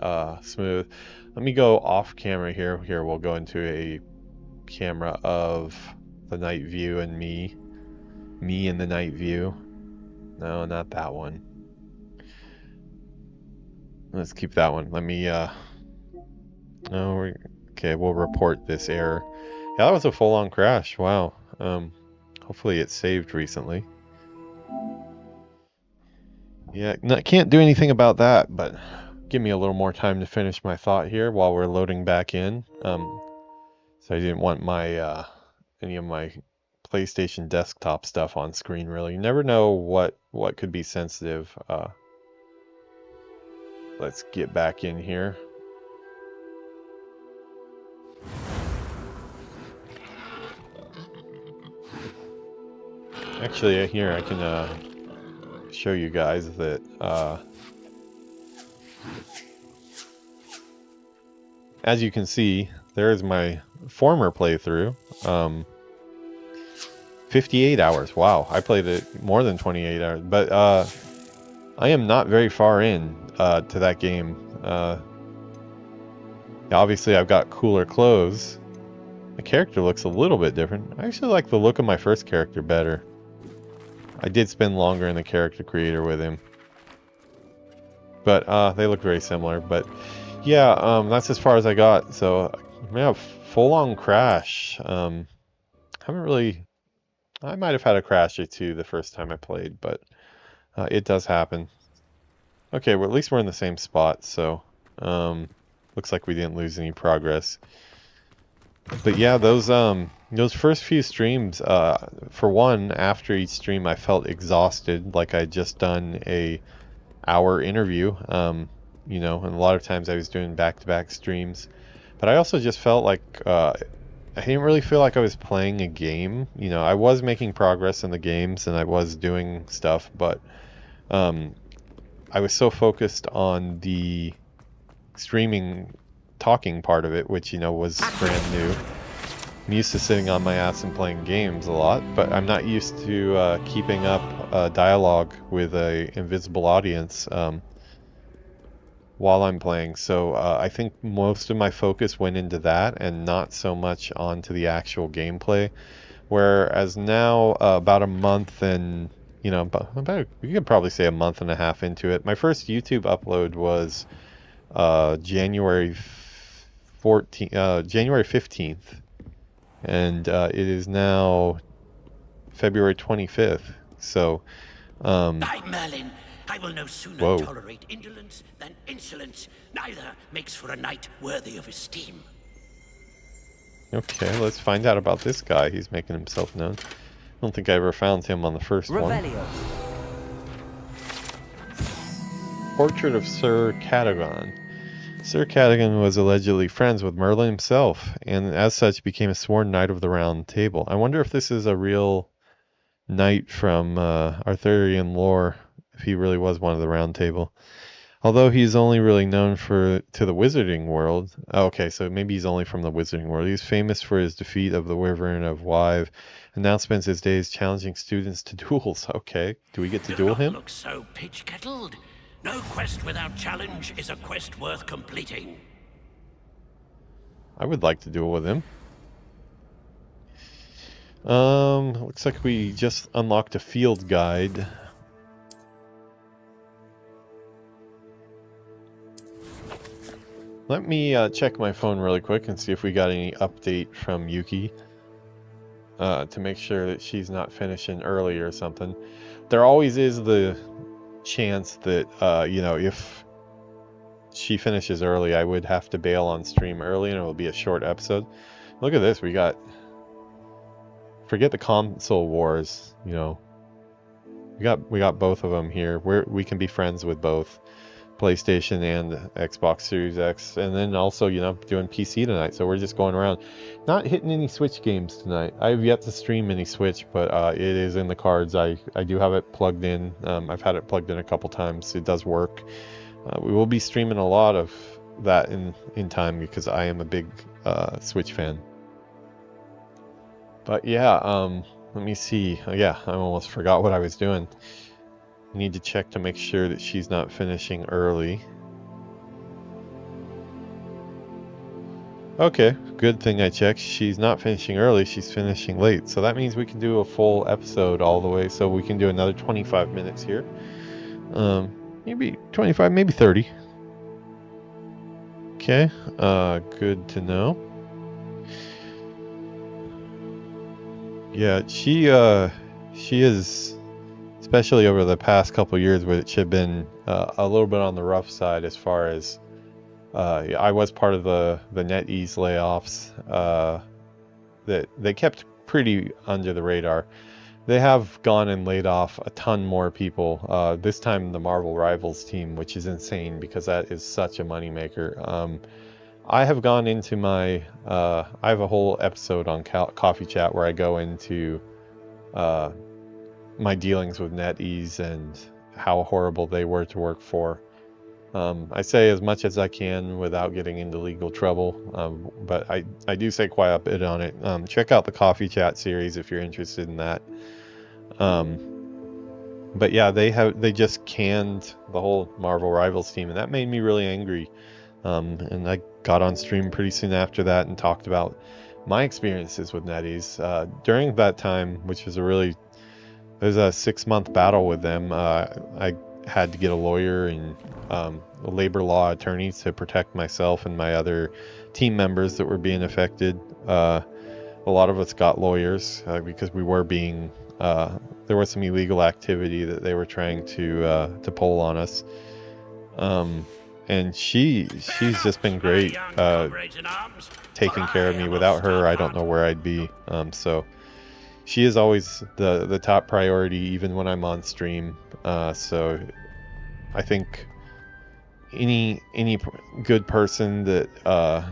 smooth. Let me go off camera here. Here, we'll go into a camera of the night view and me. Me in the night view. No, not that one. Let's keep that one. Let me, okay, we'll report this error. Yeah, that was a full-on crash. Wow. Hopefully it saved recently. Yeah, can't do anything about that, but give me a little more time to finish my thought here while we're loading back in. So I didn't want my any of my PlayStation desktop stuff on screen, really. You never know what could be sensitive. Let's get back in here. Actually, here I can show you guys that as you can see, there's my former playthrough. 58 hours. Wow, I played it more than 28 hours, but I am not very far in to that game. Obviously I've got cooler clothes. The character looks a little bit different. I actually like the look of my first character better. I did spend longer in the character creator with him, but they look very similar. But yeah, that's as far as I got. So yeah, full-on crash. Haven't really. I might have had a crash or two the first time I played, but it does happen. Okay, well at least we're in the same spot, so looks like we didn't lose any progress. But yeah, those first few streams, for one, after each stream I felt exhausted, like I'd just done a hour interview, you know, and a lot of times I was doing back-to-back streams. But I also just felt like I didn't really feel like I was playing a game. You know, I was making progress in the games and I was doing stuff, but I was so focused on the streaming talking part of it, which, you know, was brand new. I'm used to sitting on my ass and playing games a lot, but I'm not used to keeping up dialogue with a invisible audience while I'm playing. So I think most of my focus went into that and not so much onto the actual gameplay. Whereas now, about a month and, you know, about you could probably say a month and a half into it. My first YouTube upload was January 15th, and it is now February 25th. So, By Merlin, I will no sooner tolerate indolence than insolence. Neither makes for a knight worthy of esteem. Okay, let's find out about this guy. He's making himself known. I don't think I ever found him on the first one. Portrait of Sir Cadogan. Sir Cadogan was allegedly friends with Merlin himself, and as such became a sworn knight of the Round Table. I wonder if this is a real knight from Arthurian lore, if he really was one of the Round Table. Although he's only really known to the wizarding world. Okay, so maybe he's only from the wizarding world. He's famous for his defeat of the Wyvern of Wive, and now spends his days challenging students to duels. Okay, do we get to duel him? Look so pitch-kettled. No quest without challenge is a quest worth completing. I would like to duel with him. Looks like we just unlocked a field guide. Let me check my phone really quick and see if we got any update from Yuki to make sure that she's not finishing early or something. There always is the chance that, you know, if she finishes early, I would have to bail on stream early and it will be a short episode. Look at this, we got... Forget the console wars, you know. We got both of them here. We can be friends with both PlayStation and Xbox Series X, and then also, you know, doing PC tonight. So we're just going around, not hitting any Switch games tonight. I have yet to stream any Switch, but it is in the cards. I do have it plugged in. I've had it plugged in a couple times. It does work. We will be streaming a lot of that in time because I am a big Switch fan. But yeah, let me see. Yeah, I almost forgot what I was doing. I need to check to make sure that she's not finishing early. Okay, good thing I checked. She's not finishing early, she's finishing late. So that means we can do a full episode all the way. So we can do another 25 minutes here. Maybe 25, maybe 30. Okay, good to know. Yeah, she is, especially over the past couple years, which have been a little bit on the rough side as far as I was part of the NetEase layoffs that they kept pretty under the radar. They have gone and laid off a ton more people. This time the Marvel Rivals team, which is insane because that is such a moneymaker. I have gone into my, I have a whole episode on Coffee Chat where I go into my dealings with NetEase and how horrible they were to work for. I say as much as I can without getting into legal trouble, but I do say quite a bit on it. Check out the Coffee Chat series if you're interested in that. But yeah, they just canned the whole Marvel Rivals team, and that made me really angry. And I got on stream pretty soon after that and talked about my experiences with NetEase. During that time, which was it was a 6-month battle with them, I had to get a lawyer and labor law attorneys to protect myself and my other team members that were being affected. A lot of us got lawyers because we were being, there was some illegal activity that they were trying to pull on us. And she's just been great, taking care of me. Without her, I don't know where I'd be. So she is always the top priority, even when I'm on stream. So I think any good person that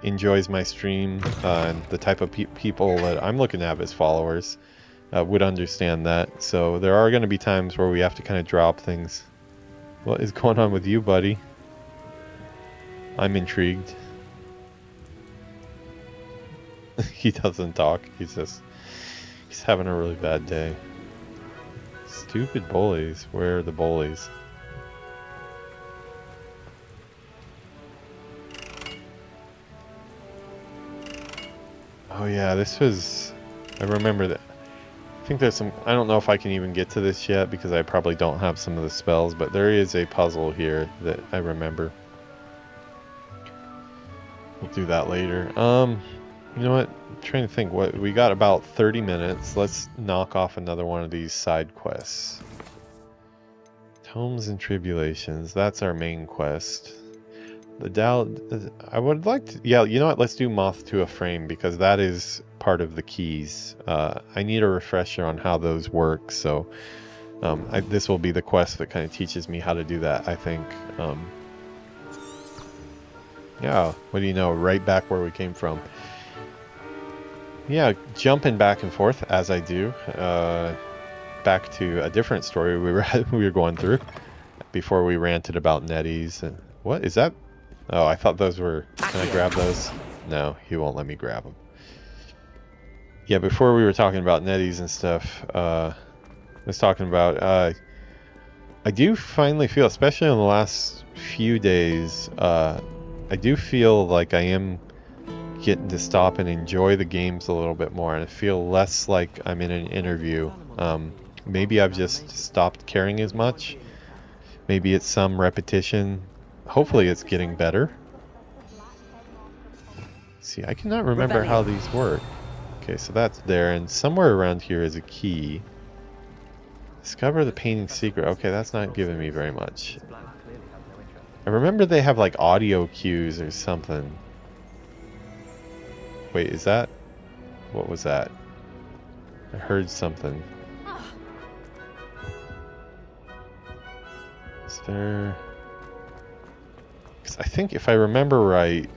enjoys my stream and the type of people that I'm looking to have as followers would understand that. So there are going to be times where we have to kind of drop things. What is going on with you, buddy? I'm intrigued. He doesn't talk. He's having a really bad day. Stupid bullies. Where are the bullies? Oh yeah, this was... I remember that. I think there's some... I don't know if I can even get to this yet because I probably don't have some of the spells, but there is a puzzle here that I remember. We'll do that later. You know what? I'm trying to think. What we got about 30 minutes. Let's knock off another one of these side quests. Tomes and Tribulations. That's our main quest. The Dow... I would like to... Yeah, you know what? Let's do Moth to a Frame because that is part of the keys. I need a refresher on how those work, so this will be the quest that kind of teaches me how to do that, I think. Yeah, what do you know? Right back where we came from. Yeah, jumping back and forth as I do. Back to a different story we were going through before we ranted about netties. And what is that? Oh, I thought those were... Can I grab those? No, he won't let me grab them. Yeah, before we were talking about netties and stuff, I was talking about... I do finally feel, especially in the last few days, I do feel like I am getting to stop and enjoy the games a little bit more, and I feel less like I'm in an interview. Maybe I've just stopped caring as much. Maybe it's some repetition. Hopefully it's getting better. See, I cannot remember how these work. Okay, so that's there, and somewhere around here is a key. Discover the painting secret. Okay, that's not giving me very much. I remember they have like audio cues or something. Wait, is that... What was that? I heard something. Is there... I think if I remember right,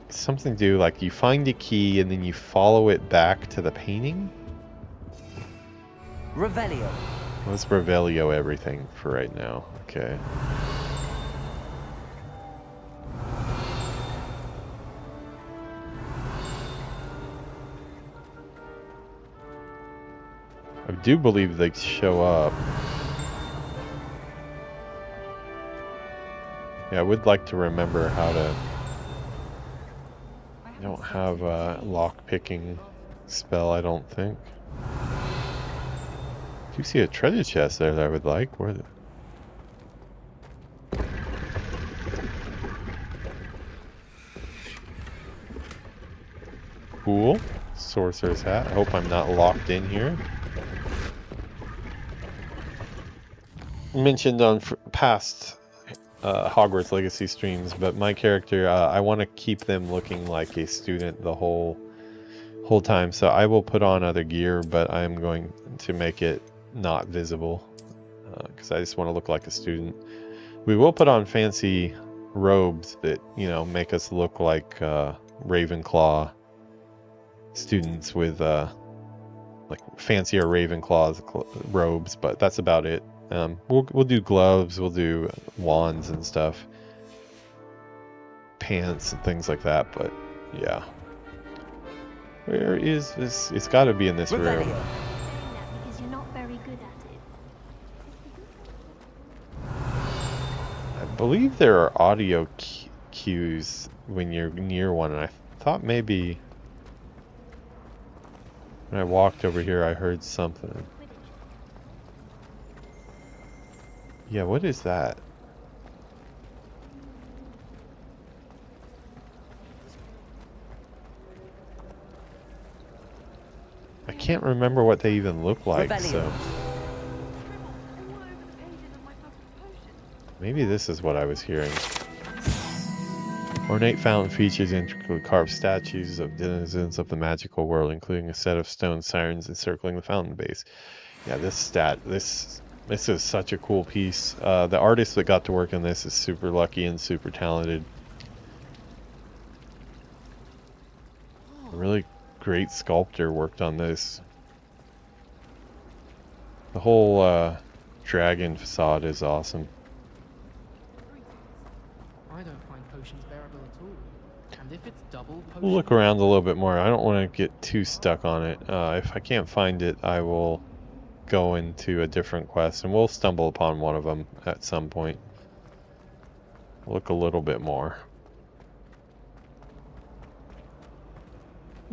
something to do like you find a key and then you follow it back to the painting? Revelio. Let's Revelio everything for right now. Okay. I do believe they show up. Yeah, I would like to remember how to... I don't have a lock-picking spell, I don't think. I do see a treasure chest there that I would like. Where the... Cool. Sorcerer's hat. I hope I'm not locked in here. Mentioned on past Hogwarts Legacy streams, but my character, I want to keep them looking like a student the whole time, so I will put on other gear, but I'm going to make it not visible because I just want to look like a student. We will put on fancy robes that, you know, make us look like Ravenclaw students with like fancier Ravenclaw robes, but that's about it. We'll do gloves, we'll do wands and stuff, pants and things like that, but yeah. Where is this? It's got to be in this room. Because you're not very good at it. I believe there are audio cues when you're near one, and I thought maybe when I walked over here I heard something. Yeah, what is that? I can't remember what they even look like, so... Maybe this is what I was hearing. Ornate fountain features intricately carved statues of denizens of the magical world, including a set of stone sirens encircling the fountain base. Yeah, this is such a cool piece. The artist that got to work on this is super lucky and super talented. A really great sculptor worked on this. The whole dragon facade is awesome. I don't find potions bearable at all. And if it's double potion... We'll look around a little bit more. I don't want to get too stuck on it. If I can't find it, I will go into a different quest, and we'll stumble upon one of them at some point. Look a little bit more.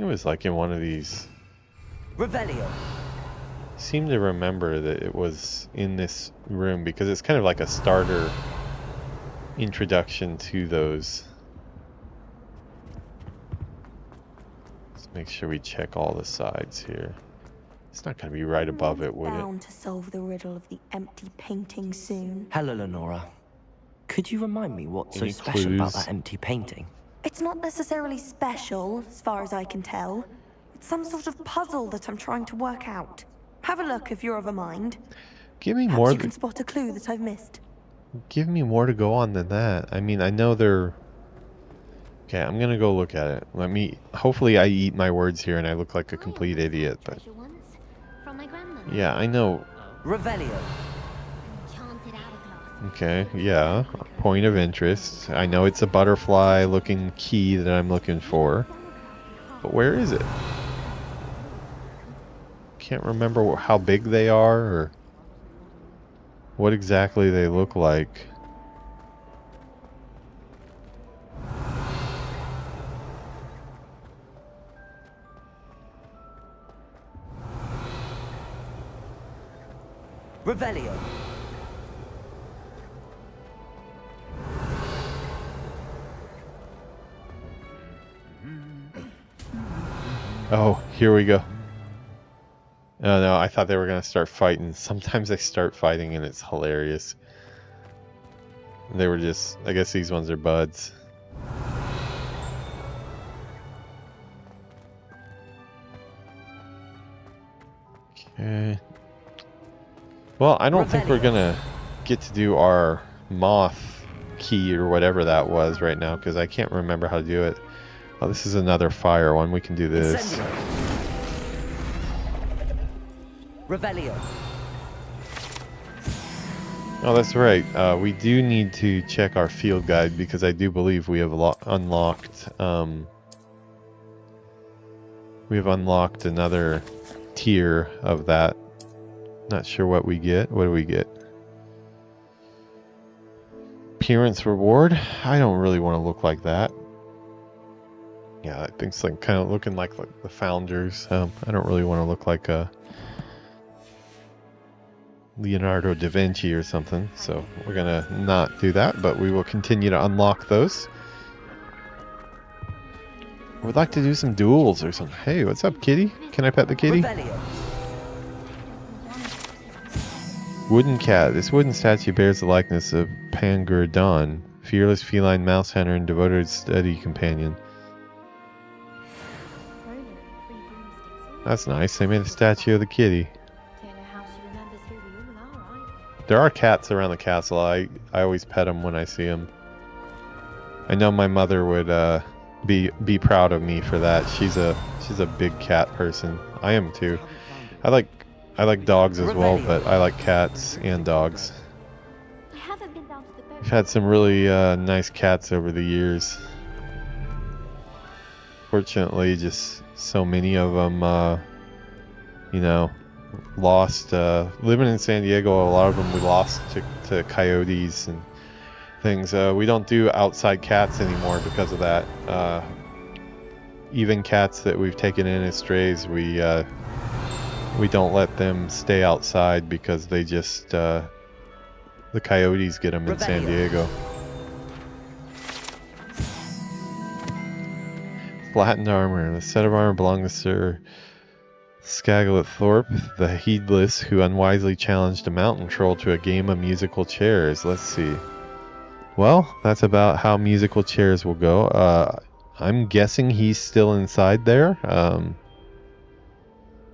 It was like in one of these. Revelio. Seem to remember that it was in this room because it's kind of like a starter introduction to those. Let's make sure we check all the sides here. It's not going to be right above it, would it? Bound to solve the riddle of the empty painting soon. Hello, Lenora. Could you remind me what's so Any special about clues? that empty painting? It's not necessarily special, as far as I can tell. It's some sort of puzzle that I'm trying to work out. Have a look if you're of a mind. Give me Perhaps more. you can spot a clue that I've missed. Give me more to go on than that. I mean, I know they're... Okay, I'm gonna go look at it. Let me... Hopefully I eat my words here and I look like a complete idiot, but... Yeah, I know. Revelio. Okay, yeah. Point of interest. I know it's a butterfly-looking key that I'm looking for. But where is it? Can't remember how big they are or what exactly they look like. Revelio. Oh, here we go. Oh no, I thought they were gonna start fighting. Sometimes they start fighting and it's hilarious. They were just, I guess these ones are buds. Okay. Well, I don't think we're gonna get to do our moth key or whatever that was right now because I can't remember how to do it. Oh, this is another fire one. We can do this. Revelio. Oh, that's right. We do need to check our field guide because I do believe we have unlocked. We have unlocked another tier of that. Not sure what we get. What do we get? Appearance reward. I don't really want to look like that. Yeah, that thing's like kind of looking like the founders. I don't really want to look like a Leonardo da Vinci or something, so we're gonna not do that, but we will continue to unlock those. I would like to do some duels or something. Hey, what's up, kitty? Can I pet the kitty? Wooden cat. This wooden statue bears the likeness of Pangur Don, fearless feline mouse hunter and devoted study companion. That's nice. They made a statue of the kitty. There are cats around the castle. I always pet them when I see them. I know my mother would be proud of me for that. She's a big cat person. I am too. I like dogs as well, but I like cats and dogs. I've had some really nice cats over the years. Fortunately, just so many of them, you know, lost. Living in San Diego, a lot of them we lost to coyotes and things. We don't do outside cats anymore because of that. Even cats that we've taken in as strays, we don't let them stay outside because they just the coyotes get them in San Diego. Flattened armor. The set of armor belonged to Sir Skaglet Thorpe, the heedless who unwisely challenged a mountain troll to a game of musical chairs. Let's see. Well, that's about how musical chairs will go. I'm guessing he's still inside there. I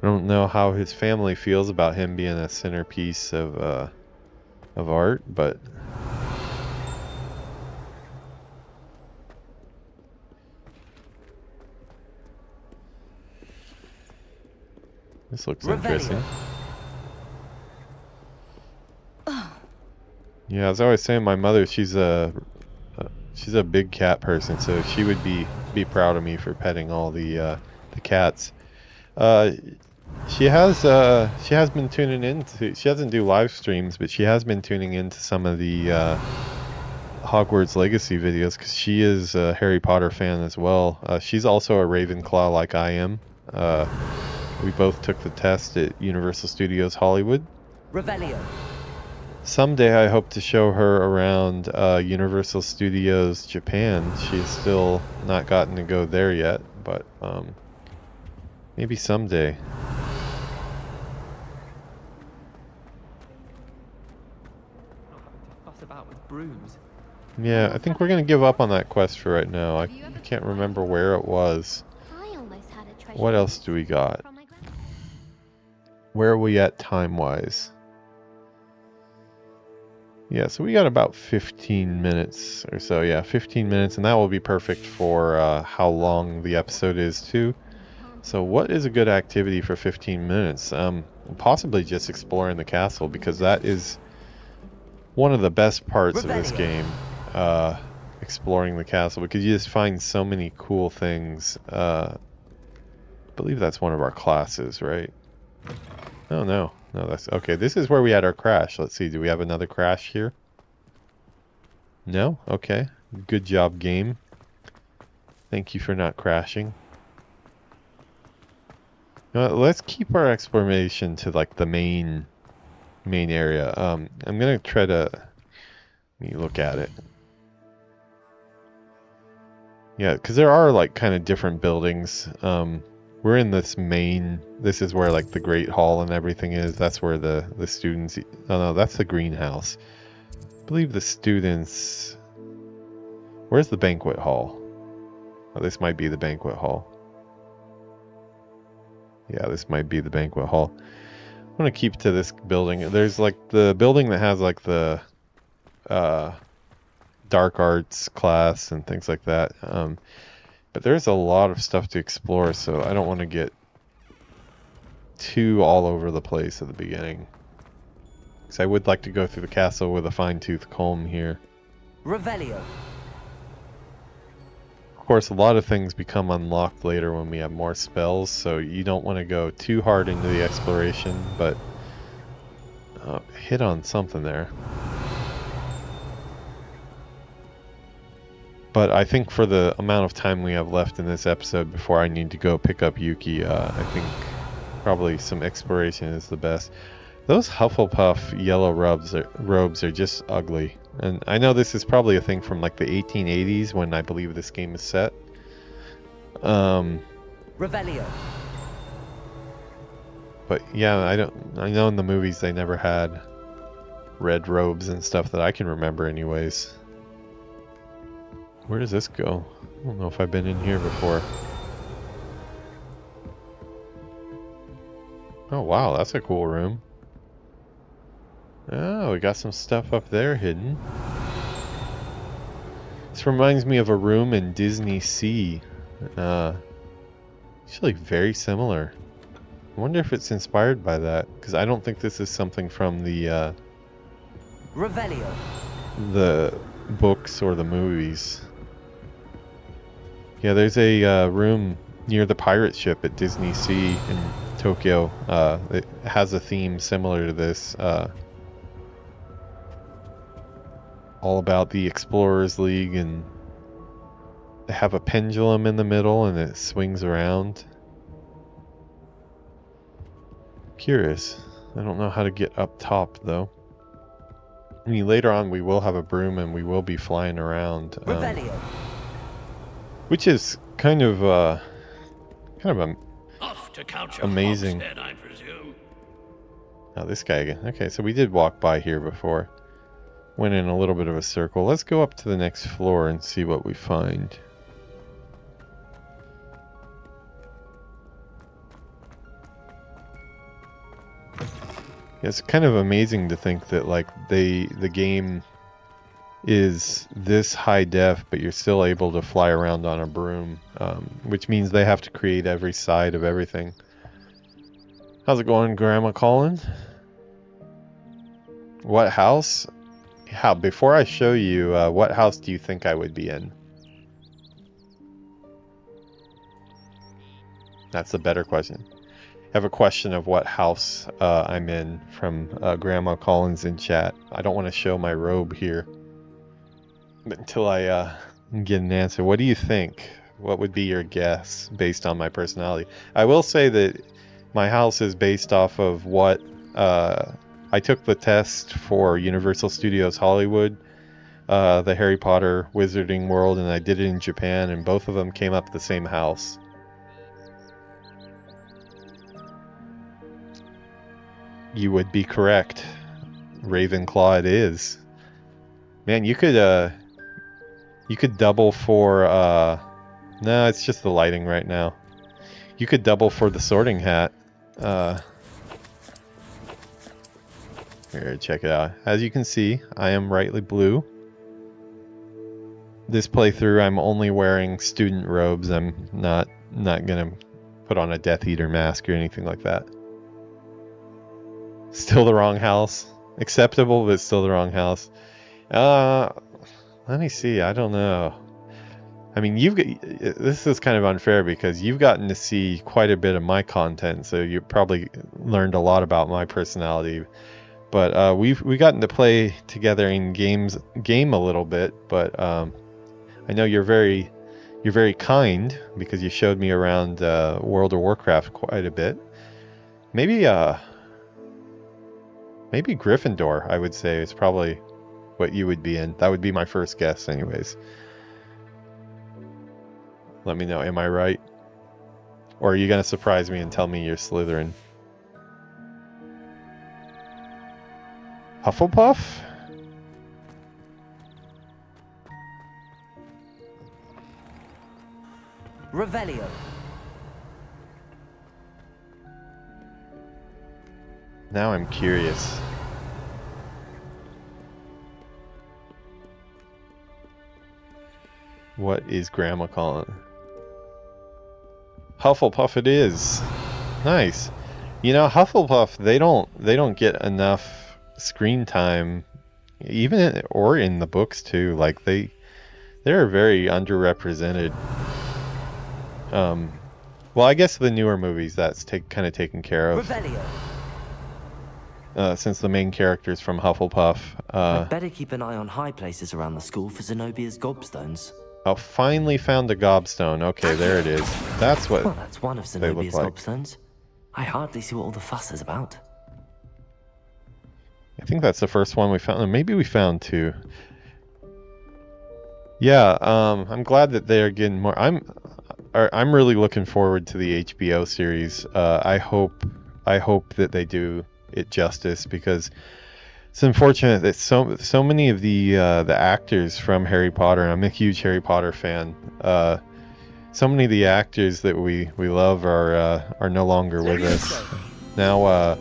don't know how his family feels about him being a centerpiece of art, but this looks interesting. Yeah, as I was saying, my mother, she's a big cat person, so she would be proud of me for petting all the cats. She has been tuning into. She doesn't do live streams, but she has been tuning into some of the Hogwarts Legacy videos because she is a Harry Potter fan as well. She's also a Ravenclaw like I am. We both took the test at Universal Studios Hollywood. Revelio. Someday I hope to show her around Universal Studios Japan. She's still not gotten to go there yet, but maybe someday. Fuss about with brooms. Yeah, I think we're gonna give up on that quest for right now. I can't remember where it was. What else do we got? Where are we at time-wise? Yeah, so we got about 15 minutes or so. Yeah, 15 minutes, and that will be perfect for how long the episode is too. So what is a good activity for 15 minutes? Possibly just exploring the castle, because that is one of the best parts of this game. Exploring the castle, because you just find so many cool things. I believe that's one of our classes, right? Oh no. No, that's okay. This is where we had our crash. Let's see. Do we have another crash here? No? Okay. Good job, game. Thank you for not crashing. Let's keep our exploration to like the main area. I'm gonna try to let me look at it. Yeah, because there are like kind of different buildings. We're in this this is where like the Great Hall and everything is. That's where the students, oh no, that's the greenhouse. I believe the students, where's the banquet hall? Oh, this might be the banquet hall. Yeah, this might be the banquet hall. I'm gonna keep to this building. There's like the building that has like the dark arts class and things like that. But there's a lot of stuff to explore, so I don't want to get too all over the place at the beginning. Because I would like to go through the castle with a fine-tooth comb here. Revelio. Of course, a lot of things become unlocked later when we have more spells, so you don't want to go too hard into the exploration, but hit on something there. But I think for the amount of time we have left in this episode before I need to go pick up Yuki, I think probably some exploration is the best. Those Hufflepuff yellow robes are just ugly. And I know this is probably a thing from like the 1880s when I believe this game is set. Revelio. But yeah, I know in the movies they never had red robes and stuff that I can remember anyways. Where does this go? I don't know if I've been in here before. Oh wow, that's a cool room. Oh, we got some stuff up there hidden. This reminds me of a room in Disney Sea. Actually very similar. I wonder if it's inspired by that, because I don't think this is something from the Revelio. The books or the movies. Yeah, there's a room near the pirate ship at Disney Sea in Tokyo. It has a theme similar to this. All about the Explorers League, and they have a pendulum in the middle and it swings around. Curious. I don't know how to get up top though. I mean, later on we will have a broom and we will be flying around. Which is kind of amazing. Head, I presume. Oh, this guy again. Okay, so we did walk by here before. Went in a little bit of a circle. Let's go up to the next floor and see what we find. It's kind of amazing to think that like the game is this high def, but you're still able to fly around on a broom, which means they have to create every side of everything. How's it going, Grandma Colin? What house? Before I show you, what house do you think I would be in? That's a better question. I have a question of what house I'm in from Grandma Collins in chat. I don't want to show my robe here. until I get an answer. What do you think? What would be your guess based on my personality? I will say that my house is based off of what I took the test for Universal Studios Hollywood, the Harry Potter Wizarding World, and I did it in Japan, and both of them came up the same house. You would be correct. Ravenclaw it is. Man, you could double for no, it's just the lighting right now. You could double for the Sorting Hat. Here, check it out. As you can see, I am rightly blue. This playthrough, I'm only wearing student robes. I'm not gonna put on a Death Eater mask or anything like that. Still the wrong house. Acceptable, but still the wrong house. Let me see. I don't know. I mean, this is kind of unfair because you've gotten to see quite a bit of my content, so you probably learned a lot about my personality. But we've gotten to play together in game a little bit. But I know you're very kind because you showed me around World of Warcraft quite a bit. Maybe Gryffindor, I would say, is probably what you would be in. That would be my first guess, anyways. Let me know, am I right? Or are you gonna surprise me and tell me you're Slytherin? Hufflepuff? Revelio. Now I'm curious. What is Grandma calling? Hufflepuff it is. Nice. You know, Hufflepuff, they don't get enough screen time, even or in the books too. Like they're very underrepresented. Well, I guess the newer movies that's kind of taken care of. Since the main character's from Hufflepuff. I'd better keep an eye on high places around the school for Zenobia's gobstones. Oh, finally found a gobstone. Okay, there it is. That's what. Well, that's one of Zenobia's gobstones. I hardly see what all the fuss is about. I think that's the first one we found. Maybe we found two. Yeah, I'm glad that they're getting more. I'm really looking forward to the HBO series. I hope that they do it justice, because it's unfortunate that so many of the actors from Harry Potter, and I'm a huge Harry Potter fan, so many of the actors that we love are no longer with us. Now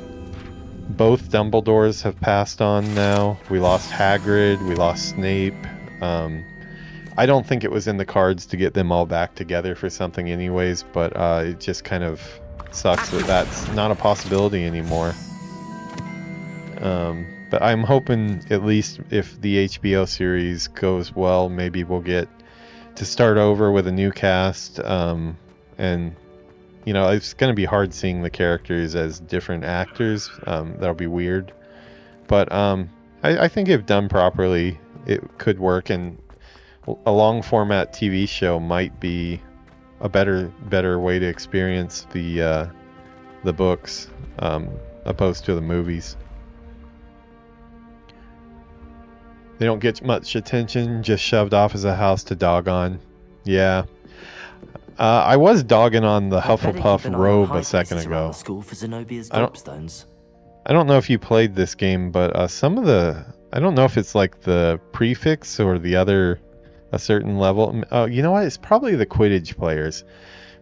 both Dumbledores have passed on now. We lost Hagrid, we lost Snape. I don't think it was in the cards to get them all back together for something anyways, but it just kind of sucks that that's not a possibility anymore. But I'm hoping, at least if the HBO series goes well, maybe we'll get to start over with a new cast. And you know, it's going to be hard seeing the characters as different actors. That'll be weird. But I think if done properly, it could work, and a long format TV show might be a better way to experience the books opposed to the movies. They don't get much attention, just shoved off as a house to dog on. Yeah. I was dogging on the Hufflepuff robe a second ago. I don't know if you played this game, but I don't know if it's like the prefix or the other, a certain level. Oh, you know what? It's probably the Quidditch players.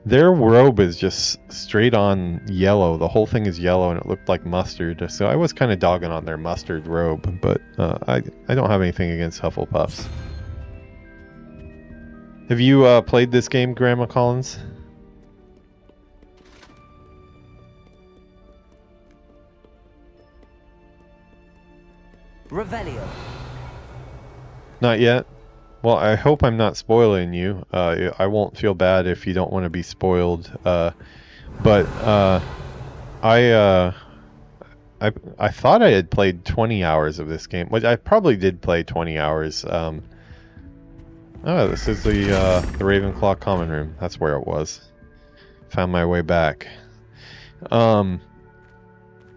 Their robe is just straight on yellow. The whole thing is yellow, and it looked like mustard. So I was kind of dogging on their mustard robe, but I don't have anything against Hufflepuffs. Have you played this game, Grandma Collins? Revelio. Not yet. Well, I hope I'm not spoiling you. I won't feel bad if you don't want to be spoiled. But I thought I had played 20 hours of this game, which I probably did play 20 hours. Oh, this is the Ravenclaw common room. That's where it was. Found my way back.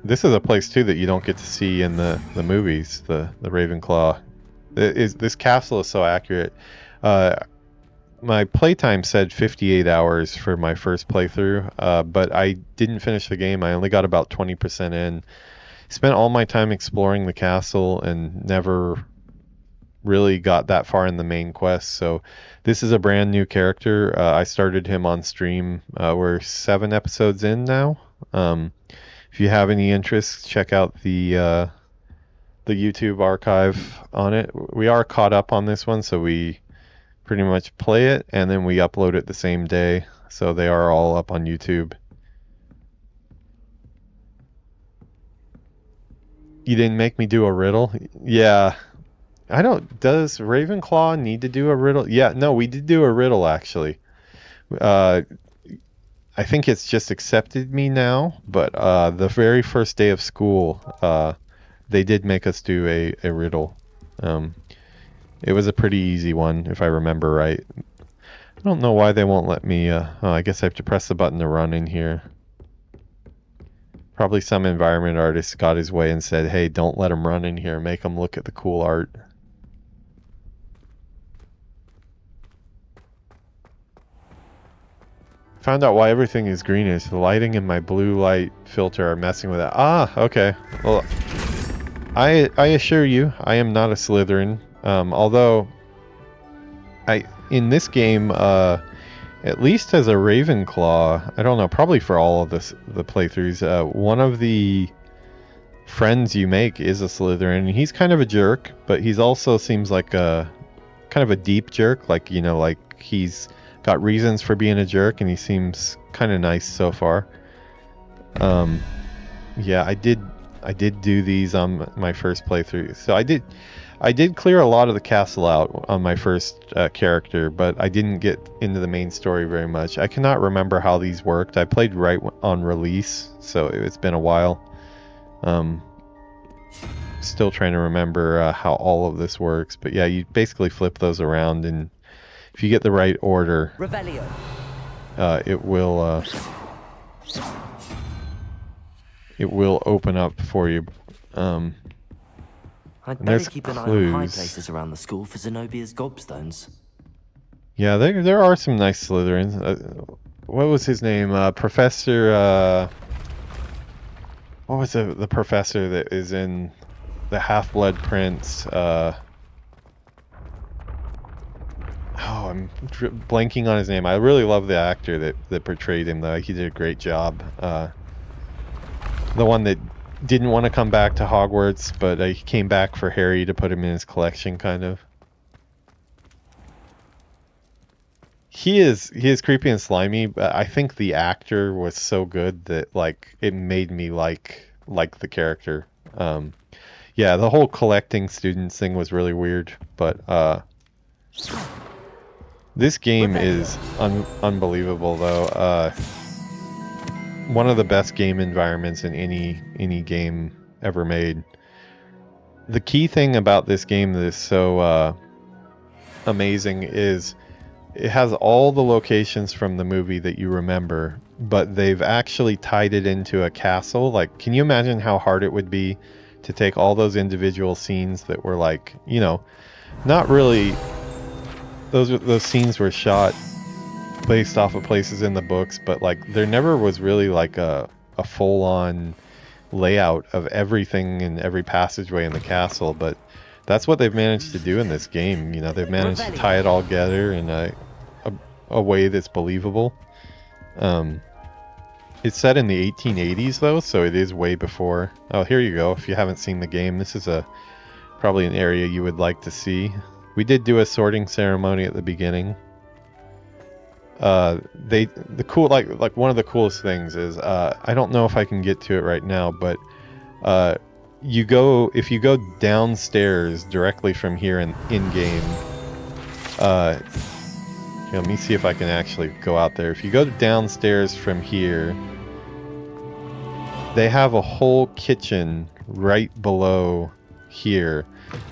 This is a place too that you don't get to see in the movies. The Ravenclaw. This castle is so accurate. My playtime said 58 hours for my first playthrough, but I didn't finish the game. I only got about 20% in. Spent all my time exploring the castle and never really got that far in the main quest. So this is a brand new character. I started him on stream. We're 7 episodes in now. If you have any interest, check out the YouTube archive on it. We are caught up on this one, so we pretty much play it and then we upload it the same day. So they are all up on YouTube. You didn't make me do a riddle? Yeah. Does Ravenclaw need to do a riddle? Yeah, no, we did do a riddle actually. I think it's just accepted me now, but the very first day of school, they did make us do a riddle. It was a pretty easy one, if I remember right. I don't know why they won't let me, I guess I have to press the button to run in here. Probably some environment artist got his way and said, hey, don't let him run in here, make him look at the cool art. Found out why everything is greenish. The lighting and my blue light filter are messing with it. Ah, okay. Well, I assure you, I am not a Slytherin. Although, in this game, at least as a Ravenclaw, I don't know, probably for all of the playthroughs, one of the friends you make is a Slytherin. He's kind of a jerk, but he's also seems like a kind of a deep jerk. Like, you know, like he's got reasons for being a jerk, and he seems kind of nice so far. Yeah, I did do these on my first playthrough. So I did clear a lot of the castle out on my first character, but I didn't get into the main story very much. I cannot remember how these worked. I played right on release, so it's been a while. Still trying to remember how all of this works, but yeah, you basically flip those around, and if you get the right order, it will open up for you. I'd better keep an eye on high places around the school for Zenobia's gobstones. Yeah, there are some nice Slytherins. What was his name? Professor. What was the professor that is in the Half-Blood Prince? Oh, I'm blanking on his name. I really love the actor that portrayed him, though. He did a great job. The one that didn't want to come back to Hogwarts, but he came back for Harry to put him in his collection, kind of. He is creepy and slimy, but I think the actor was so good that like it made me like the character. Yeah, the whole collecting students thing was really weird, but this game is unbelievable though. One of the best game environments in any game ever made. The key thing about this game that is so amazing is it has all the locations from the movie that you remember, but they've actually tied it into a castle. Like, can you imagine how hard it would be to take all those individual scenes that were like, you know, not really, those scenes were shot based off of places in the books, but like there never was really like a full-on layout of everything in every passageway in the castle, but that's what they've managed to do in this game. You know, they've managed to tie it all together in a way that's believable. It's set in the 1880s though, so it is way before. Oh, here you go. If you haven't seen the game, this is probably an area you would like to see. We did do a sorting ceremony at the beginning. One of the coolest things is I don't know if I can get to it right now, but if you go downstairs directly from here in game, here, let me see if I can actually go out there. If you go downstairs from here, they have a whole kitchen right below here,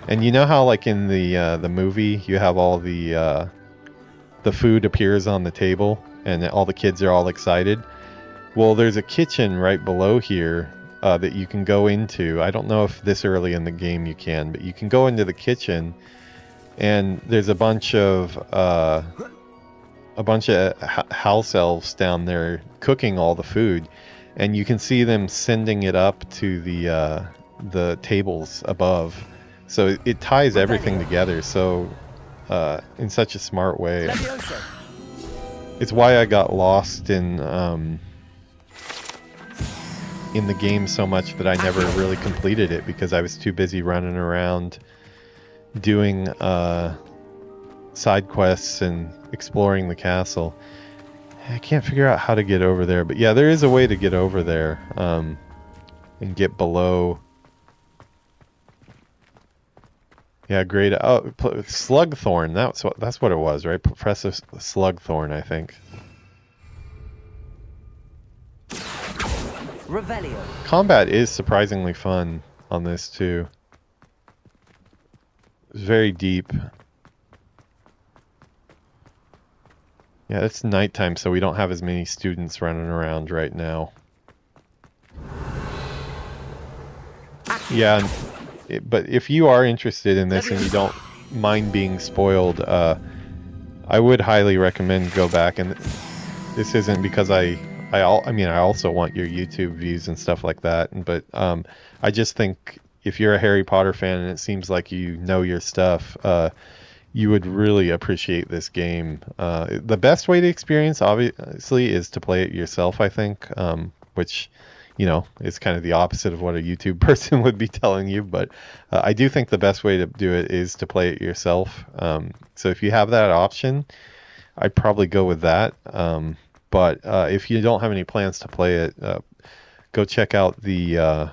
And you know how like in the movie you have all the food appears on the table and all the kids are all excited? Well, there's a kitchen right below here that you can go into. I don't know if this early in the game you can, but you can go into the kitchen and there's a bunch of house elves down there cooking all the food, and you can see them sending it up to the tables above. So it ties everything together. So in such a smart way. It's why I got lost in the game so much that I never really completed it, because I was too busy running around doing side quests and exploring the castle. I can't figure out how to get over there, but yeah, there is a way to get over there and get below. Yeah, great. Oh, Slugthorn. That's what it was, right? Professor Slugthorn, I think. Revelio. Combat is surprisingly fun on this too. It's very deep. Yeah, it's nighttime, so we don't have as many students running around right now. Yeah, but if you are interested in this and you don't mind being spoiled, I would highly recommend go back. And this isn't because I mean, I also want your YouTube views and stuff like that. But I just think if you're a Harry Potter fan and it seems like you know your stuff, you would really appreciate this game. The best way to experience, obviously, is to play it yourself, I think, which, you know, is kind of the opposite of what a YouTube person would be telling you. But I do think the best way to do it is to play it yourself. So if you have that option, I'd probably go with that. But if you don't have any plans to play it, go check out the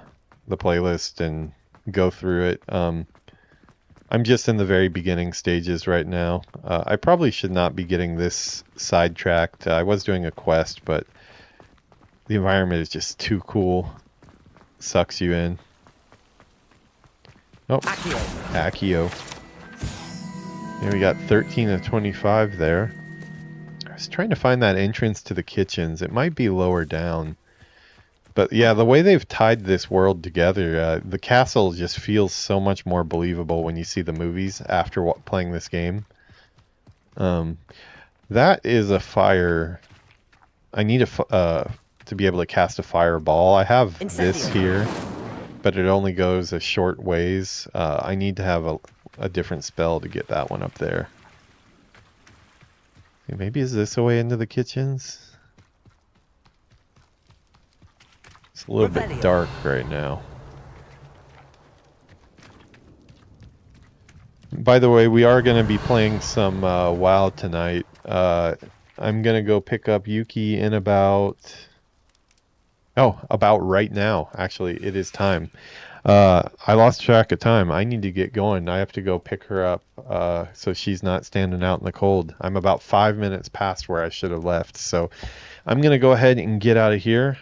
playlist and go through it. I'm just in the very beginning stages right now. I probably should not be getting this sidetracked. I was doing a quest, but the environment is just too cool. Sucks you in. Oh, Accio. Yeah, we got 13 of 25 there. I was trying to find that entrance to the kitchens. It might be lower down. But yeah, the way they've tied this world together, the castle just feels so much more believable when you see the movies after playing this game. That is a fire. I need to be able to cast a fireball. I have this here, but it only goes a short ways. I need to have a different spell to get that one up there. Maybe is this a way into the kitchens? It's a little bit dark right now. By the way, we are going to be playing some WoW tonight. I'm going to go pick up Yuki in about right now. Actually, it is time. I lost track of time. I need to get going. I have to go pick her up so she's not standing out in the cold. I'm about 5 minutes past where I should have left. So I'm going to go ahead and get out of here.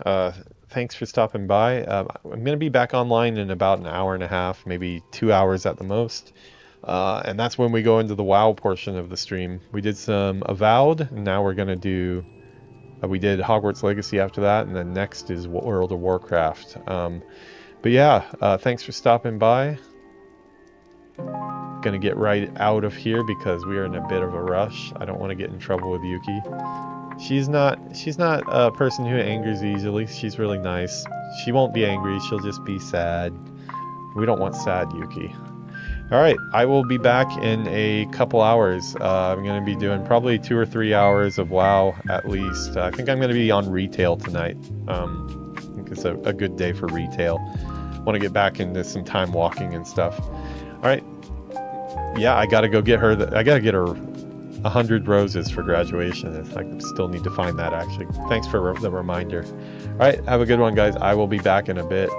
Thanks for stopping by. I'm going to be back online in about an hour and a half, maybe 2 hours at the most. And that's when we go into the WoW portion of the stream. We did some Avowed, and now we're going to do... we did Hogwarts Legacy after that, and then next is World of Warcraft. But yeah, thanks for stopping by. Going to get right out of here because we are in a bit of a rush. I don't want to get in trouble with Yuki. She's not a person who angers easily. She's really nice. She won't be angry. She'll just be sad. We don't want sad Yuki. Alright, I will be back in a couple hours. I'm going to be doing probably 2 or 3 hours of WoW at least. I think I'm going to be on retail tonight. I think it's a good day for retail. Want to get back into some time walking and stuff. Alright. Yeah, I got to go get her. I got to get her 100 roses for graduation. I still need to find that, actually. Thanks for the reminder. Alright, have a good one, guys. I will be back in a bit.